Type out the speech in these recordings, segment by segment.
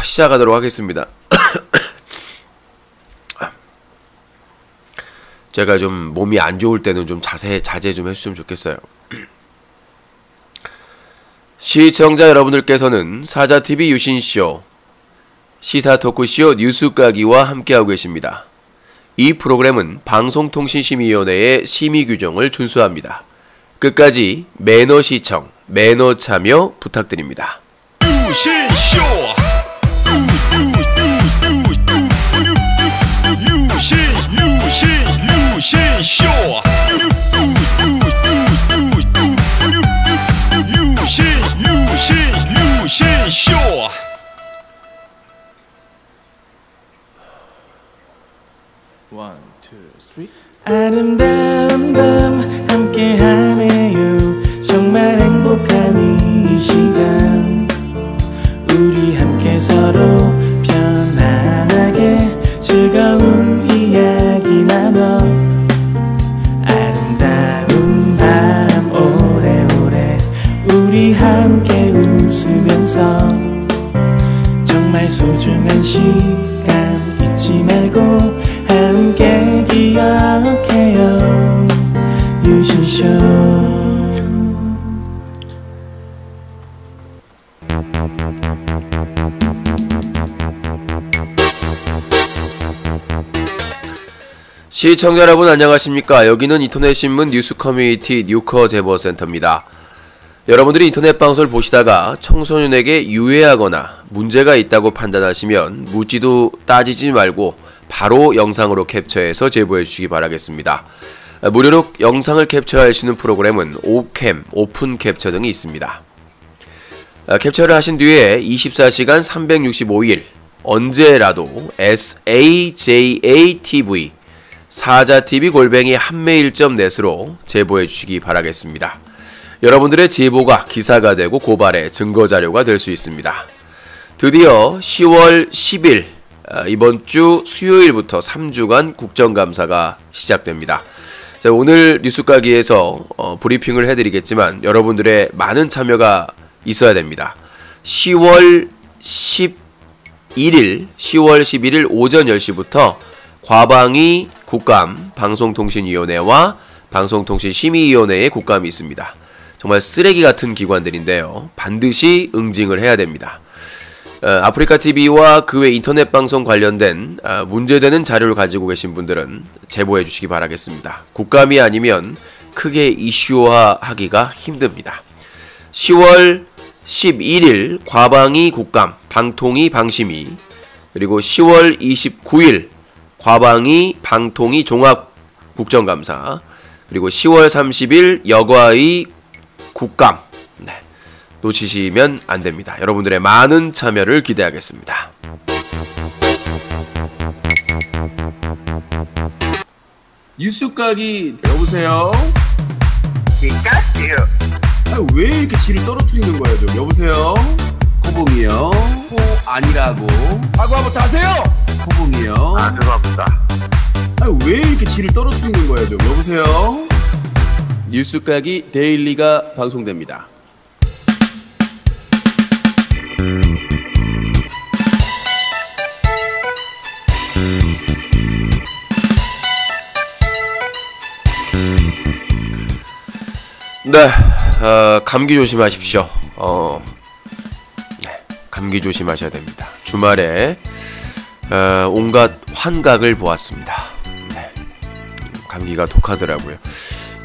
시작하도록 하겠습니다. 제가 좀 몸이 안 좋을 때는 좀 자제 좀 해주시면 좋겠어요. 시청자 여러분들께서는 사자TV 유신쇼, 시사 토크쇼 뉴스까기와 함께하고 계십니다. 이 프로그램은 방송통신심의위원회의 심의 규정을 준수합니다. 끝까지 매너 시청, 매너 참여 부탁드립니다. 유신쇼! 유신쇼! 유신쇼! One, two, three. 아름다운 밤 함께하네요. 정말 행복한 이 시간, 우리 함께 서로 편안하게 즐거운 이야기 나눠. 아름다운 밤 오래오래 우리 함께 웃으면서 정말 소중한 시간 잊지 말고 함께 기억해요. 유신쇼. 시청자 여러분 안녕하십니까. 여기는 인터넷신문 뉴스 커뮤니티 뉴커 제보센터입니다. 여러분들이 인터넷 방송을 보시다가 청소년에게 유해하거나 문제가 있다고 판단하시면 묻지도 따지지 말고 바로 영상으로 캡처해서 제보해 주시기 바라겠습니다. 무료로 영상을 캡처할 수 있는 프로그램은 오캠, 오픈 캡처 등이 있습니다. 캡처를 하신 뒤에 24시간 365일 언제라도 SAJATV 사자TV 한메일.net으로 제보해 주시기 바라겠습니다. 여러분들의 제보가 기사가 되고 고발의 증거자료가 될 수 있습니다. 드디어 10월 10일 이번 주 수요일부터 3주간 국정감사가 시작됩니다. 자, 오늘 뉴스까기에서 브리핑을 해드리겠지만 여러분들의 많은 참여가 있어야 됩니다. 10월 11일 오전 10시부터 과방위 국감 방송통신위원회와 방송통신심의위원회의 국감이 있습니다. 정말 쓰레기 같은 기관들인데요. 반드시 응징을 해야 됩니다. 아프리카TV와 그 외 인터넷 방송 관련된 문제되는 자료를 가지고 계신 분들은 제보해 주시기 바라겠습니다. 국감이 아니면 크게 이슈화하기가 힘듭니다. 10월 11일 과방위 국감 방통위 방심위, 그리고 10월 29일 과방위 방통위 종합 국정감사, 그리고 10월 30일 여과위 국감, 놓치시면 안됩니다. 여러분들의 많은 참여를 기대하겠습니다. 뉴스까기 여보세요? 피카츄. 왜 이렇게 지를 떨어뜨리는 거야 좀. 여보세요? 코봉이요. 코 아니라고. 하고 한번 다세요. 코봉이요. 죄송합니다. 왜 이렇게 지를 떨어뜨리는 거야 좀. 여보세요? 뉴스까기 데일리가 방송됩니다. 네, 감기 조심하십시오. 감기 조심하셔야 됩니다. 주말에 온갖 환각을 보았습니다. 네, 감기가 독하더라고요.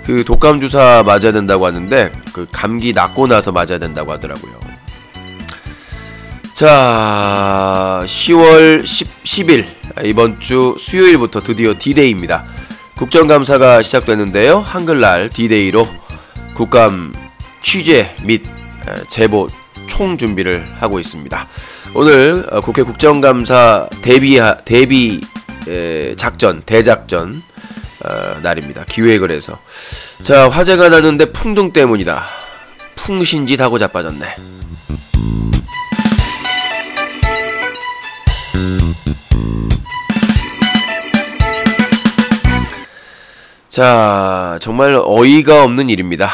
그 독감 주사 맞아야 된다고 하는데 그 감기 낫고 나서 맞아야 된다고 하더라고요. 자, 10월 10일 이번 주 수요일부터 드디어 D-Day입니다. 국정감사가 시작되는데요. 한글날 D-Day로 국감 취재 및 제보 총 준비를 하고 있습니다. 오늘 국회 국정감사 대비 작전, 대작전 날입니다. 기획을 해서. 자, 화제가 나는데 풍등 때문이다. 풍신짓 하고 자빠졌네. 자, 정말 어이가 없는 일입니다.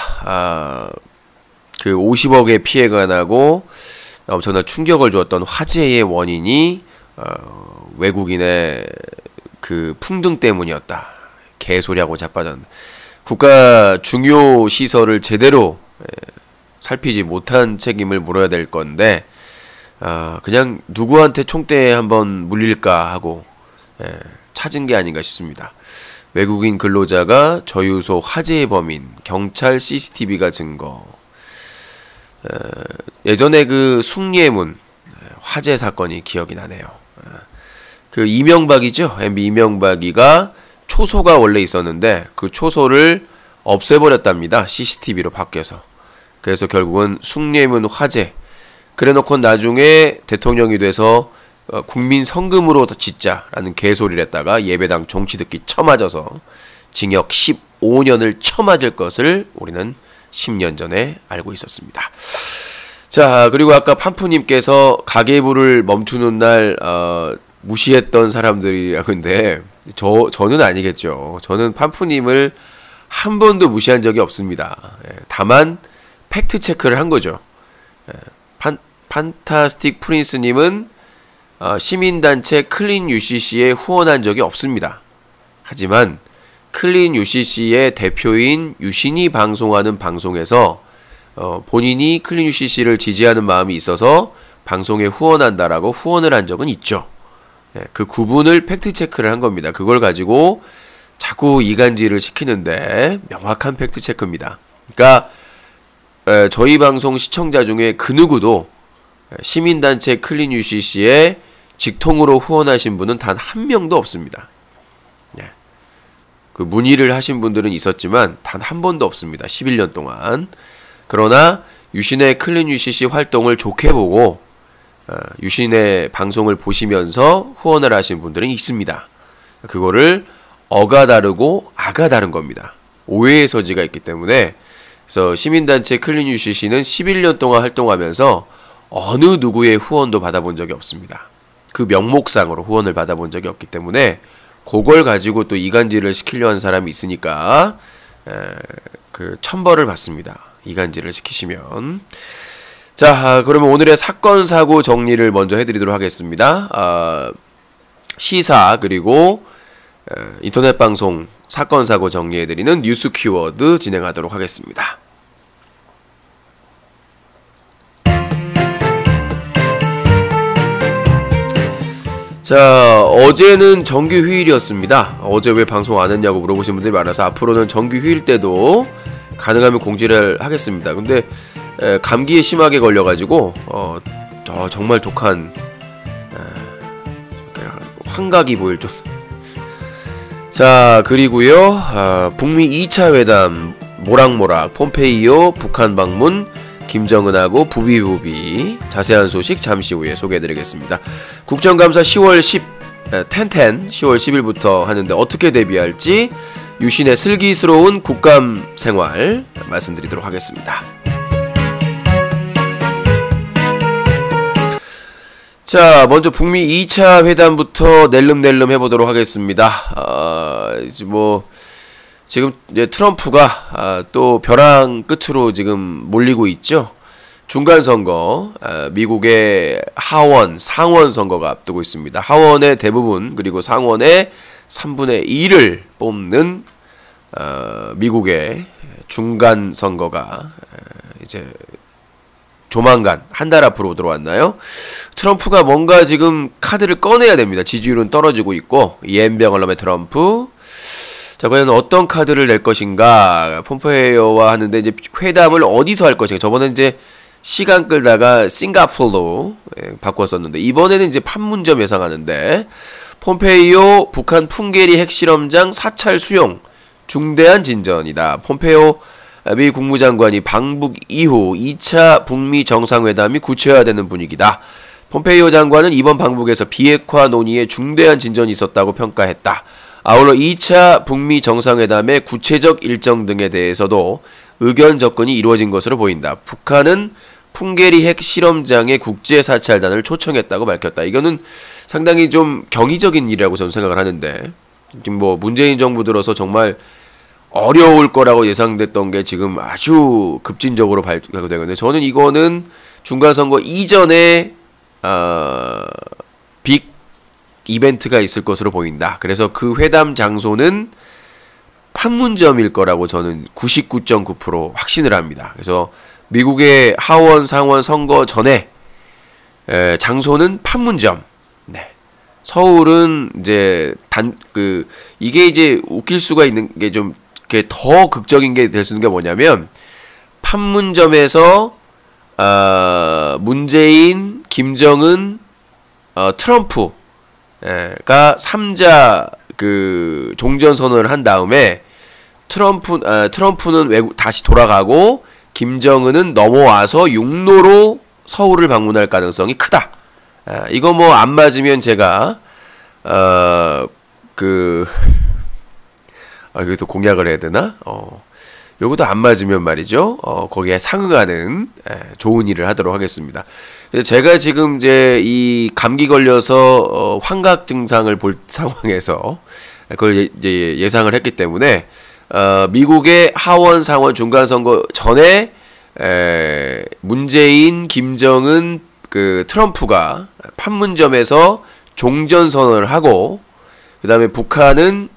그 50억의 피해가 나고 엄청난 충격을 주었던 화재의 원인이 외국인의 그 풍등 때문이었다. 개소리하고 자빠졌네. 국가 중요 시설을 제대로 살피지 못한 책임을 물어야 될 건데 그냥 누구한테 총대에 한번 물릴까 하고 찾은 게 아닌가 싶습니다. 외국인 근로자가 저유소 화재의 범인, 경찰 CCTV가 증거. 예전에 그 숭례문 화재 사건이 기억이 나네요. 그 이명박이죠. MB 이명박이가 초소가 원래 있었는데 그 초소를 없애버렸답니다. CCTV로 바뀌어서. 그래서 결국은 숭례문 화재. 그래놓고 나중에 대통령이 돼서 국민 성금으로 짓자라는 개소리를 했다가 예배당 종치 듣기 쳐맞아서 징역 15년을 쳐맞을 것을 우리는 10년 전에 알고 있었습니다. 자, 그리고 아까 판푸님께서 가계부를 멈추는 날 무시했던 사람들이라는데 저는 아니겠죠. 저는 판푸님을 한 번도 무시한 적이 없습니다. 다만 팩트 체크를 한 거죠. 판타스틱 프린스님은 시민단체 클린 UCC에 후원한 적이 없습니다. 하지만 클린 UCC의 대표인 유신이 방송하는 방송에서 본인이 클린 UCC를 지지하는 마음이 있어서 방송에 후원한다라고 후원을 한 적은 있죠. 그 구분을 팩트체크를 한 겁니다. 그걸 가지고 자꾸 이간질을 시키는데 명확한 팩트체크입니다. 그러니까 저희 방송 시청자 중에 그 누구도 시민단체 클린 UCC에 직통으로 후원하신 분은 단 한 명도 없습니다. 그 문의를 하신 분들은 있었지만 단 한 번도 없습니다. 11년 동안. 그러나 유신의 클린 UCC 활동을 좋게 보고 유신의 방송을 보시면서 후원을 하신 분들은 있습니다. 그거를 어가 다르고 아가 다른 겁니다. 오해의 소지가 있기 때문에 그래서 시민단체 클린 UCC는 11년 동안 활동하면서 어느 누구의 후원도 받아본 적이 없습니다. 그 명목상으로 후원을 받아본 적이 없기 때문에 그걸 가지고 또 이간질을 시키려 한 사람이 있으니까 그 천벌을 받습니다. 이간질을 시키시면. 자, 그러면 오늘의 사건 사고 정리를 먼저 해드리도록 하겠습니다. 시사 그리고 인터넷 방송 사건 사고 정리해드리는 뉴스 키워드 진행하도록 하겠습니다. 자, 어제는 정규 휴일이었습니다. 어제 왜 방송 안 했냐고 물어보신 분들이 많아서 앞으로는 정규 휴일 때도 가능하면 공지를 하겠습니다. 근데 감기에 심하게 걸려가지고 정말 독한 환각이 보일 좀. 자, 그리고요 북미 2차 회담 모락모락 폼페이오 북한 방문 김정은하고 부비부비 자세한 소식 잠시 후에 소개해드리겠습니다. 국정감사 10월 10부터 하는데 어떻게 대비할지 유신의 슬기스러운 국감 생활 말씀드리도록 하겠습니다. 자, 먼저 북미 2차 회담부터 낼름낼름 해보도록 하겠습니다. 지금 이제 트럼프가 또 벼랑 끝으로 지금 몰리고 있죠. 중간 선거, 미국의 하원, 상원 선거가 앞두고 있습니다. 하원의 대부분 그리고 상원의 3분의 1을 뽑는 미국의 중간 선거가 이제 조만간 한 달 앞으로 들어왔나요? 트럼프가 뭔가 지금 카드를 꺼내야 됩니다. 지지율은 떨어지고 있고 이엠병얼럼의 트럼프. 자, 과연 어떤 카드를 낼 것인가? 폼페이오와 하는데 이제 회담을 어디서 할 것인가? 저번에 이제 시간 끌다가 싱가포르로 바꿨었는데 이번에는 이제 판문점 예상하는데 폼페이오 북한 풍계리 핵실험장 사찰 수용 중대한 진전이다. 폼페이오 미 국무장관이 방북 이후 2차 북미 정상회담이 구체화되는 분위기다. 폼페이오 장관은 이번 방북에서 비핵화 논의에 중대한 진전이 있었다고 평가했다. 아울러 2차 북미 정상회담의 구체적 일정 등에 대해서도 의견 접근이 이루어진 것으로 보인다. 북한은 풍계리 핵실험장의 국제사찰단을 초청했다고 밝혔다. 이거는 상당히 좀 경이적인 일이라고 저는 생각을 하는데 지금 문재인 정부 들어서 정말 어려울 거라고 예상됐던 게 지금 아주 급진적으로 발표되는데 저는 이거는 중간선거 이전에 빅 이벤트가 있을 것으로 보인다. 그래서 그 회담 장소는 판문점일 거라고 저는 99.9% 확신을 합니다. 그래서 미국의 하원, 상원 선거 전에 장소는 판문점. 네. 서울은 이제 이게 이제 웃길 수가 있는 게 좀 더 극적인 게 될 수 있는 게 뭐냐면 판문점에서 문재인, 김정은, 트럼프가 3자 그 종전 선언을 한 다음에 트럼프는 다시 돌아가고 김정은은 넘어와서 육로로 서울을 방문할 가능성이 크다. 이거 뭐 안 맞으면 제가 이것도 공약을 해야 되나? 요것도 안 맞으면 말이죠. 거기에 상응하는 좋은 일을 하도록 하겠습니다. 제가 지금 이제 이 감기 걸려서 환각 증상을 볼 상황에서 그걸 이제 예상을 했기 때문에 미국의 하원, 상원 중간 선거 전에 문재인, 김정은, 그 트럼프가 판문점에서 종전 선언을 하고 그다음에 북한은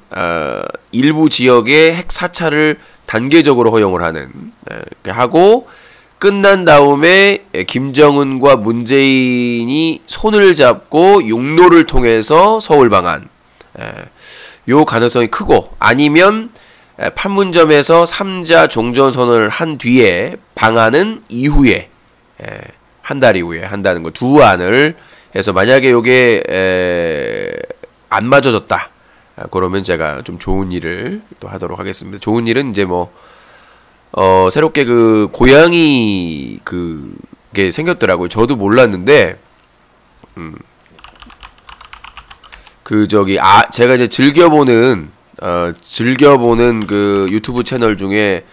일부 지역의 핵 사찰을 단계적으로 허용을 하는 하고 끝난 다음에 김정은과 문재인이 손을 잡고 육로를 통해서 서울 방한 요 가능성이 크고 아니면 판문점에서 3자 종전선언을 한 뒤에 방한은 이후에 한 달 이후에 한다는 거 두 안을 해서 만약에 요게 안 맞아졌다 그러면 제가 좀 좋은 일을 또 하도록 하겠습니다. 좋은 일은 이제 뭐 새롭게 그 고양이 그게 생겼더라고요. 저도 몰랐는데 제가 이제 즐겨보는 그 유튜브 채널 중에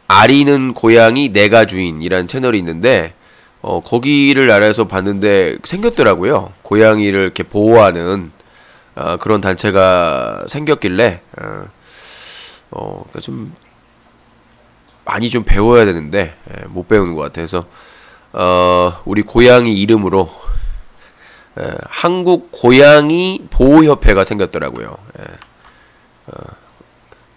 아리는 고양이 내가 주인이란 채널이 있는데 거기를 알아서 봤는데 생겼더라고요. 고양이를 이렇게 보호하는 그런 단체가 생겼길래 좀 많이 좀 배워야 되는데 못 배우는 것 같아서 우리 고양이 이름으로 한국 고양이 보호협회가 생겼더라고요.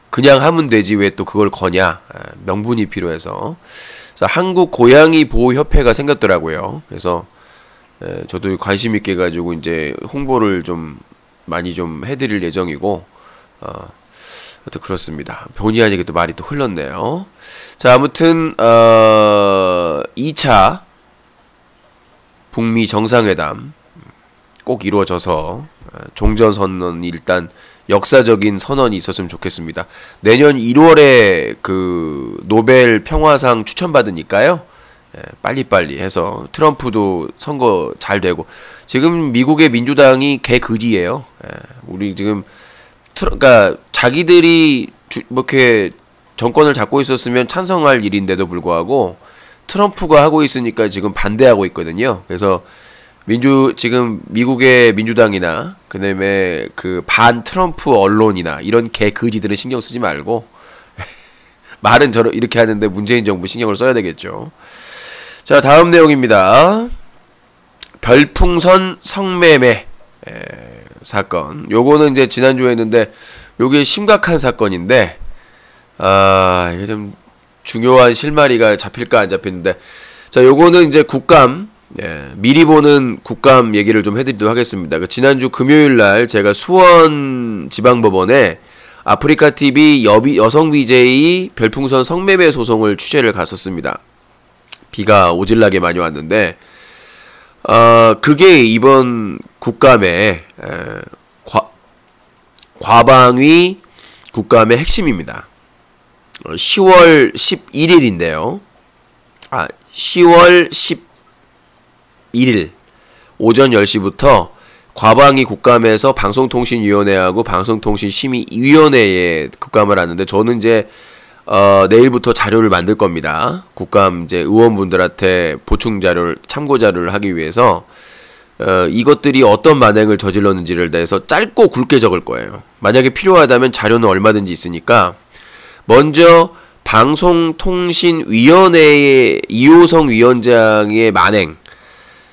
그냥 하면 되지 왜 또 그걸 거냐 명분이 필요해서 그래서 한국 고양이 보호협회가 생겼더라고요. 그래서 저도 관심 있게 가지고 이제 홍보를 좀 많이 좀 해드릴 예정이고 또 그렇습니다. 본의 아니게 또 말이 또 흘렀네요. 자 아무튼 2차 북미 정상회담 꼭 이루어져서 종전선언이 일단 역사적인 선언이 있었으면 좋겠습니다. 내년 1월에 그 노벨 평화상 추천받으니까요. 빨리빨리 해서 트럼프도 선거 잘 되고 지금 미국의 민주당이 개그지예요. 우리 지금 그러니까 자기들이 뭐 이렇게 정권을 잡고 있었으면 찬성할 일인데도 불구하고 트럼프가 하고 있으니까 지금 반대하고 있거든요. 그래서 지금 미국의 민주당이나 그다음에 그 반 트럼프 언론이나 이런 개그지들은 신경 쓰지 말고 말은 이렇게 하는데 문재인 정부 신경을 써야 되겠죠. 자 다음 내용입니다. 별풍선 성매매 사건. 요거는 이제 지난주에 했는데 요게 심각한 사건인데 이게 좀 중요한 실마리가 잡힐까 안 잡히는데 자 요거는 이제 국감 미리 보는 국감 얘기를 좀 해드리도록 하겠습니다. 지난주 금요일날 제가 수원지방법원에 아프리카TV 여성 BJ 별풍선 성매매 소송을 취재를 갔었습니다. 비가 오질나게 많이 왔는데 그게 이번 국감의 과방위 국감의 핵심입니다. 10월 11일인데요. 10월 11일 오전 10시부터 과방위 국감에서 방송통신위원회하고 방송통신심의위원회에 국감을 하는데 저는 이제 내일부터 자료를 만들 겁니다. 국감 이제 의원분들한테 보충 자료를 참고 자료를 하기 위해서 이것들이 어떤 만행을 저질렀는지를 대해서 짧고 굵게 적을 거예요. 만약에 필요하다면 자료는 얼마든지 있으니까 먼저 방송통신위원회의 이호성 위원장의 만행.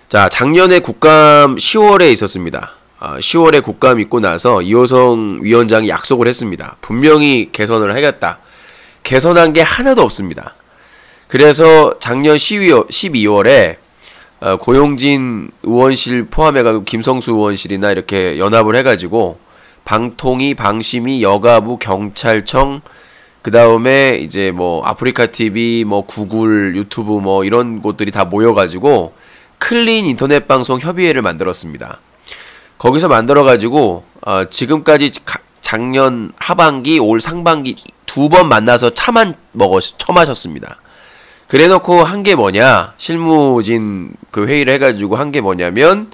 자, 작년에 국감 10월에 있었습니다. 10월에 국감 있고 나서 이호성 위원장이 약속을 했습니다. 분명히 개선을 하겠다. 개선한 게 하나도 없습니다. 그래서 작년 12월에 고용진 의원실 포함해가지고 김성수 의원실이나 이렇게 연합을 해가지고 방통위, 방심위, 여가부, 경찰청, 그 다음에 이제 뭐 아프리카 TV, 뭐 구글, 유튜브 뭐 이런 곳들이 다 모여가지고 클린 인터넷 방송 협의회를 만들었습니다. 거기서 만들어가지고 지금까지 작년 하반기, 올 상반기 2번 만나서 차만 처마셨습니다. 그래놓고 한 게 뭐냐, 실무진 그 회의를 해가지고 한 게 뭐냐면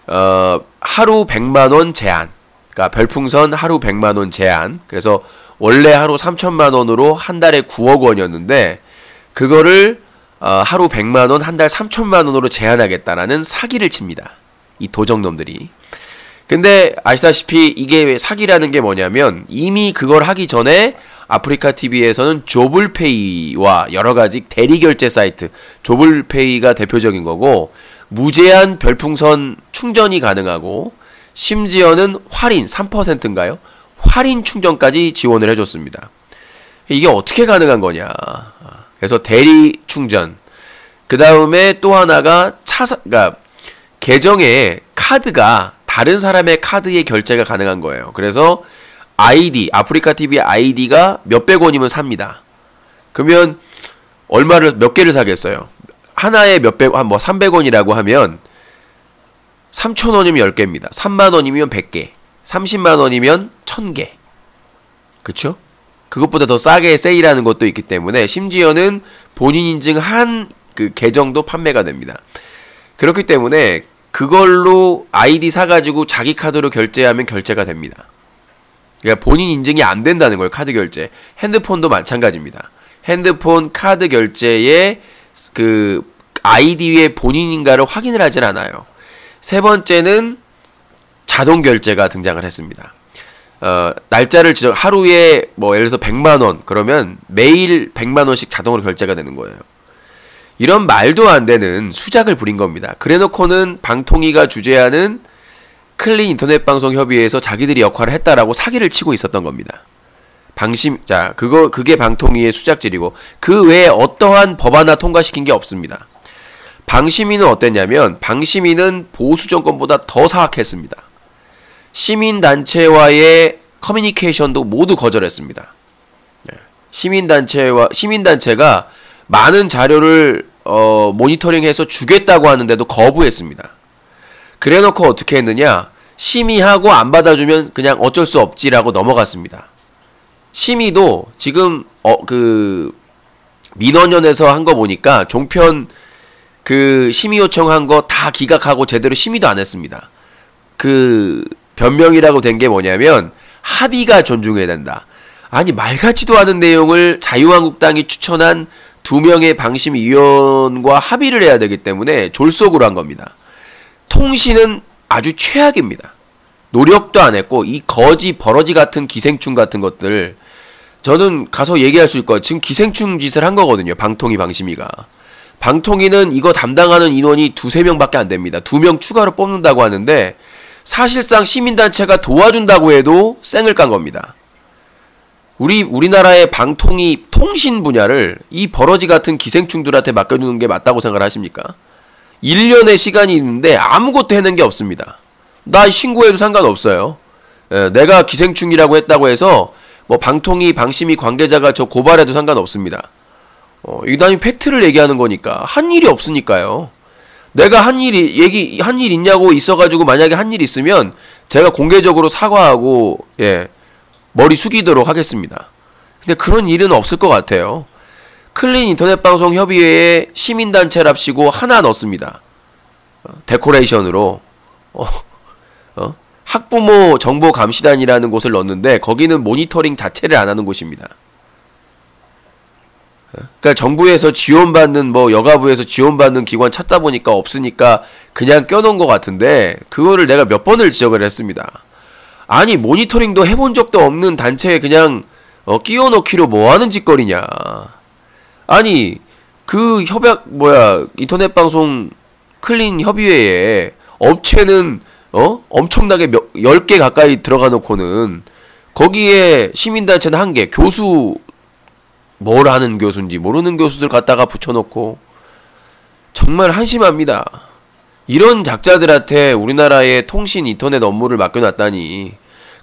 하루 100만원 제한, 그러니까 별풍선 하루 100만원 제한. 그래서 원래 하루 3천만원으로 한 달에 9억 원이었는데 그거를 하루 100만원, 한 달 3천만원으로 제한하겠다라는 사기를 칩니다. 이 도적놈들이. 근데 아시다시피 이게 사기라는 게 뭐냐면 이미 그걸 하기 전에 아프리카 TV에서는 조블페이와 여러가지 대리결제 사이트, 조블페이가 대표적인 거고, 무제한 별풍선 충전이 가능하고, 심지어는 할인 3%인가요? 할인 충전까지 지원을 해줬습니다. 이게 어떻게 가능한 거냐. 그래서 대리 충전. 그 다음에 또 하나가 그러니까 계정에 카드가 다른 사람의 카드에 결제가 가능한 거예요. 그래서 아프리카 TV 아이디가 몇백 원이면 삽니다. 그러면 몇 개를 사겠어요? 하나에 뭐 300원이라고 하면 3,000원이면 10개입니다. 3만원이면 100개. 30만원이면 1000개. 그쵸? 그것보다 더 싸게 세일하는 것도 있기 때문에 심지어는 본인 인증한 그 계정도 판매가 됩니다. 그렇기 때문에 그걸로 아이디 사가지고 자기 카드로 결제하면 결제가 됩니다. 그러니까 본인 인증이 안 된다는 거예요. 카드 결제. 핸드폰도 마찬가지입니다. 핸드폰 카드 결제에 그 아이디에 본인인가를 확인을 하질 않아요. 세 번째는 자동 결제가 등장을 했습니다. 날짜를 하루에 뭐 예를 들어서 100만원 그러면 매일 100만원씩 자동으로 결제가 되는 거예요. 이런 말도 안 되는 수작을 부린 겁니다. 그래놓고는 방통위가 주재하는 클린 인터넷 방송 협의회에서 자기들이 역할을 했다라고 사기를 치고 있었던 겁니다. 그게 방통위의 수작질이고 그 외에 어떠한 법 하나 통과시킨 게 없습니다. 방심위는 어땠냐면 방심위는 보수 정권보다 더 사악했습니다. 시민단체와의 커뮤니케이션도 모두 거절했습니다. 시민단체가 많은 자료를 모니터링해서 주겠다고 하는데도 거부했습니다. 그래놓고 어떻게 했느냐, 심의하고 안 받아주면 그냥 어쩔 수 없지라고 넘어갔습니다. 심의도 지금 민원연에서 한 거 보니까 종편 그 심의 요청한 거 다 기각하고 제대로 심의도 안 했습니다. 그 변명이라고 된 게 뭐냐면 합의가 존중해야 된다. 아니 말 같지도 않은 내용을 자유한국당이 추천한 2명의 방심위원과 합의를 해야 되기 때문에 졸속으로 한 겁니다. 통신은 아주 최악입니다. 노력도 안 했고 이 거지 버러지 같은 기생충 같은 것들 저는 가서 얘기할 수 있을 거예요. 지금 기생충 짓을 한 거거든요. 방통위 방심위가. 방통위는 이거 담당하는 인원이 2-3명밖에 안 됩니다. 2명 추가로 뽑는다고 하는데 사실상 시민단체가 도와준다고 해도 쌩을 깐 겁니다. 우리나라의 방통위 통신 분야를 이 버러지 같은 기생충들한테 맡겨주는 게 맞다고 생각을 하십니까? 1년의 시간이 있는데 아무것도 해낸 게 없습니다. 나 신고해도 상관없어요. 내가 기생충이라고 했다고 해서 뭐 방통위, 방심위 관계자가 저 고발해도 상관없습니다. 이단이 팩트를 얘기하는 거니까 한 일이 없으니까요. 내가 한 일 있냐고 있어가지고 만약에 한 일 있으면 제가 공개적으로 사과하고 머리 숙이도록 하겠습니다. 근데 그런 일은 없을 것 같아요. 클린 인터넷 방송 협의회에 시민단체랍시고 하나 넣습니다. 데코레이션으로 학부모 정보감시단이라는 곳을 넣었는데 거기는 모니터링 자체를 안 하는 곳입니다. 그러니까 정부에서 지원받는 뭐 여가부에서 지원받는 기관 찾다 보니까 없으니까 그냥 껴놓은 것 같은데 그거를 내가 몇 번을 지적을 했습니다. 아니 모니터링도 해본 적도 없는 단체에 그냥 끼워넣기로 뭐하는 짓거리냐. 아니 그 인터넷 방송 클린 협의회에 업체는 엄청나게 10개 가까이 들어가 놓고는 거기에 시민단체는 1개, 교수 뭘 하는 교수인지 모르는 교수들 갖다가 붙여놓고 정말 한심합니다. 이런 작자들한테 우리나라의 통신 인터넷 업무를 맡겨놨다니.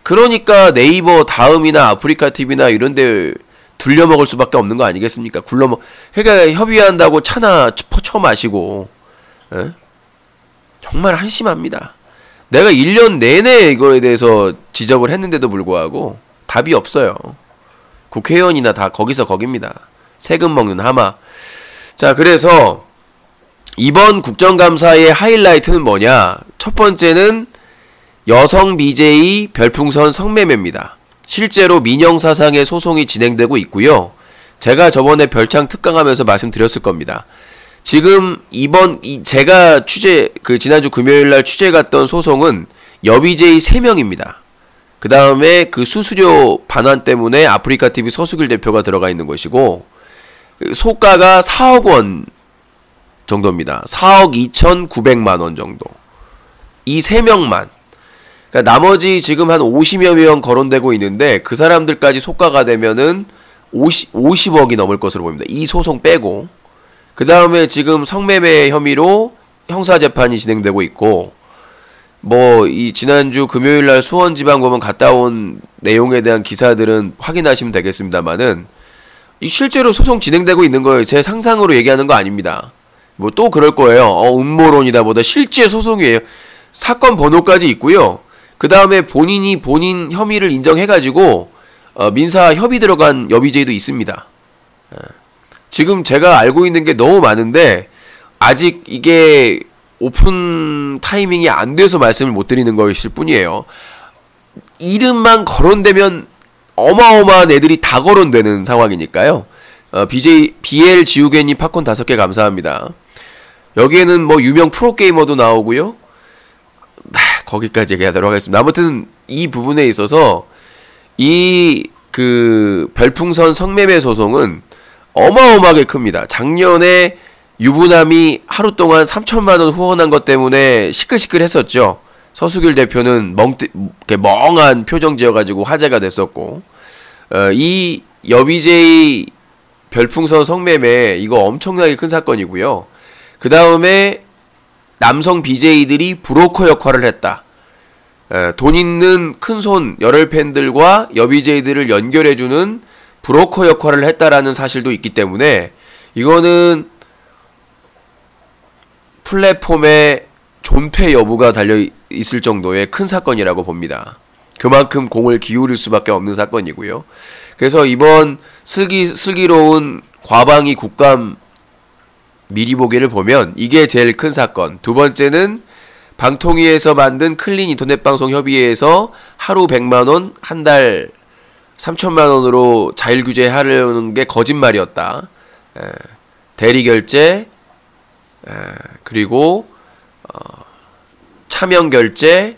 그러니까 네이버 다음이나 아프리카TV나 이런데 둘려먹을 수밖에 없는 거 아니겠습니까? 그러니까 협의한다고 차나 퍼쳐 마시고 정말 한심합니다. 내가 1년 내내 이거에 대해서 지적을 했는데도 불구하고 답이 없어요. 국회의원이나 다 거기서 거깁니다. 세금 먹는 하마. 자, 그래서 이번 국정감사의 하이라이트는 뭐냐? 첫 번째는 여성 BJ 별풍선 성매매입니다. 실제로 민영사상의 소송이 진행되고 있고요. 제가 저번에 별창 특강하면서 말씀드렸을 겁니다. 지금 제가 지난주 금요일날 취재 갔던 소송은 여BJ 3명입니다. 그 다음에 그 수수료 반환 때문에 아프리카TV 서수길 대표가 들어가 있는 것이고, 소가가 4억 원 정도입니다. 4억 2,900만원 정도. 이 3명만. 그러니까 나머지 지금 한 50여 명 거론되고 있는데 그 사람들까지 소가가 되면은 50억이 넘을 것으로 보입니다. 이 소송 빼고. 그 다음에 지금 성매매 혐의로 형사재판이 진행되고 있고, 이 지난주 금요일날 수원지방법원 갔다 온 내용에 대한 기사들은 확인하시면 되겠습니다만은, 실제로 소송 진행되고 있는 거예요. 제 상상으로 얘기하는 거 아닙니다. 또 그럴 거예요. 음모론이다 보다 실제 소송이에요. 사건 번호까지 있고요. 그 다음에 본인 혐의를 인정해가지고 민사 협의 들어간 여BJ도 있습니다. 지금 제가 알고 있는 게 너무 많은데 아직 이게 오픈 타이밍이 안 돼서 말씀을 못 드리는 것일 뿐이에요. 이름만 거론되면 어마어마한 애들이 다 거론되는 상황이니까요. BL 지우개님 팝콘 5개 감사합니다. 여기에는 유명 프로게이머도 나오고요. 거기까지 얘기하도록 하겠습니다. 아무튼 이 부분에 있어서 별풍선 성매매 소송은 어마어마하게 큽니다. 작년에 유부남이 하루 동안 3천만원 후원한 것 때문에 시끌시끌했었죠. 서수길 대표는 멍한 표정 지어가지고 화제가 됐었고, 이 여BJ 별풍선 성매매 이거 엄청나게 큰 사건이고요. 그 다음에 남성 BJ들이 브로커 역할을 했다. 돈 있는 큰손 열혈 팬들과 여BJ들을 연결해주는 브로커 역할을 했다라는 사실도 있기 때문에 이거는 플랫폼의 존폐 여부가 달려있을 정도의 큰 사건이라고 봅니다. 그만큼 공을 기울일 수밖에 없는 사건이고요. 그래서 이번 슬기로운 과방위 국감 미리 보기를 보면 이게 제일 큰 사건. 두 번째는 방통위에서 만든 클린 인터넷 방송 협의회에서 하루 100만원, 한 달 3천만원으로 자율규제 하려는 게 거짓말이었다. 대리결제, 그리고 차명결제,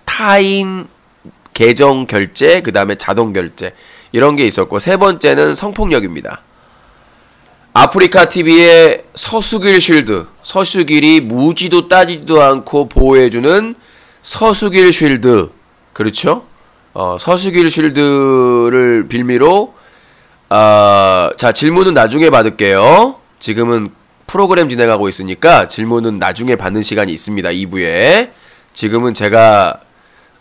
타인 계정 결제, 그 다음에 자동 결제, 이런 게 있었고, 세 번째는 성폭력입니다. 아프리카TV의 서수길 쉴드, 서수길이 무지도 따지도 않고 보호해주는 서수길 쉴드, 그렇죠? 서수길 쉴드를 빌미로 자, 질문은 나중에 받을게요. 지금은 프로그램 진행하고 있으니까 질문은 나중에 받는 시간이 있습니다. 2부에. 지금은 제가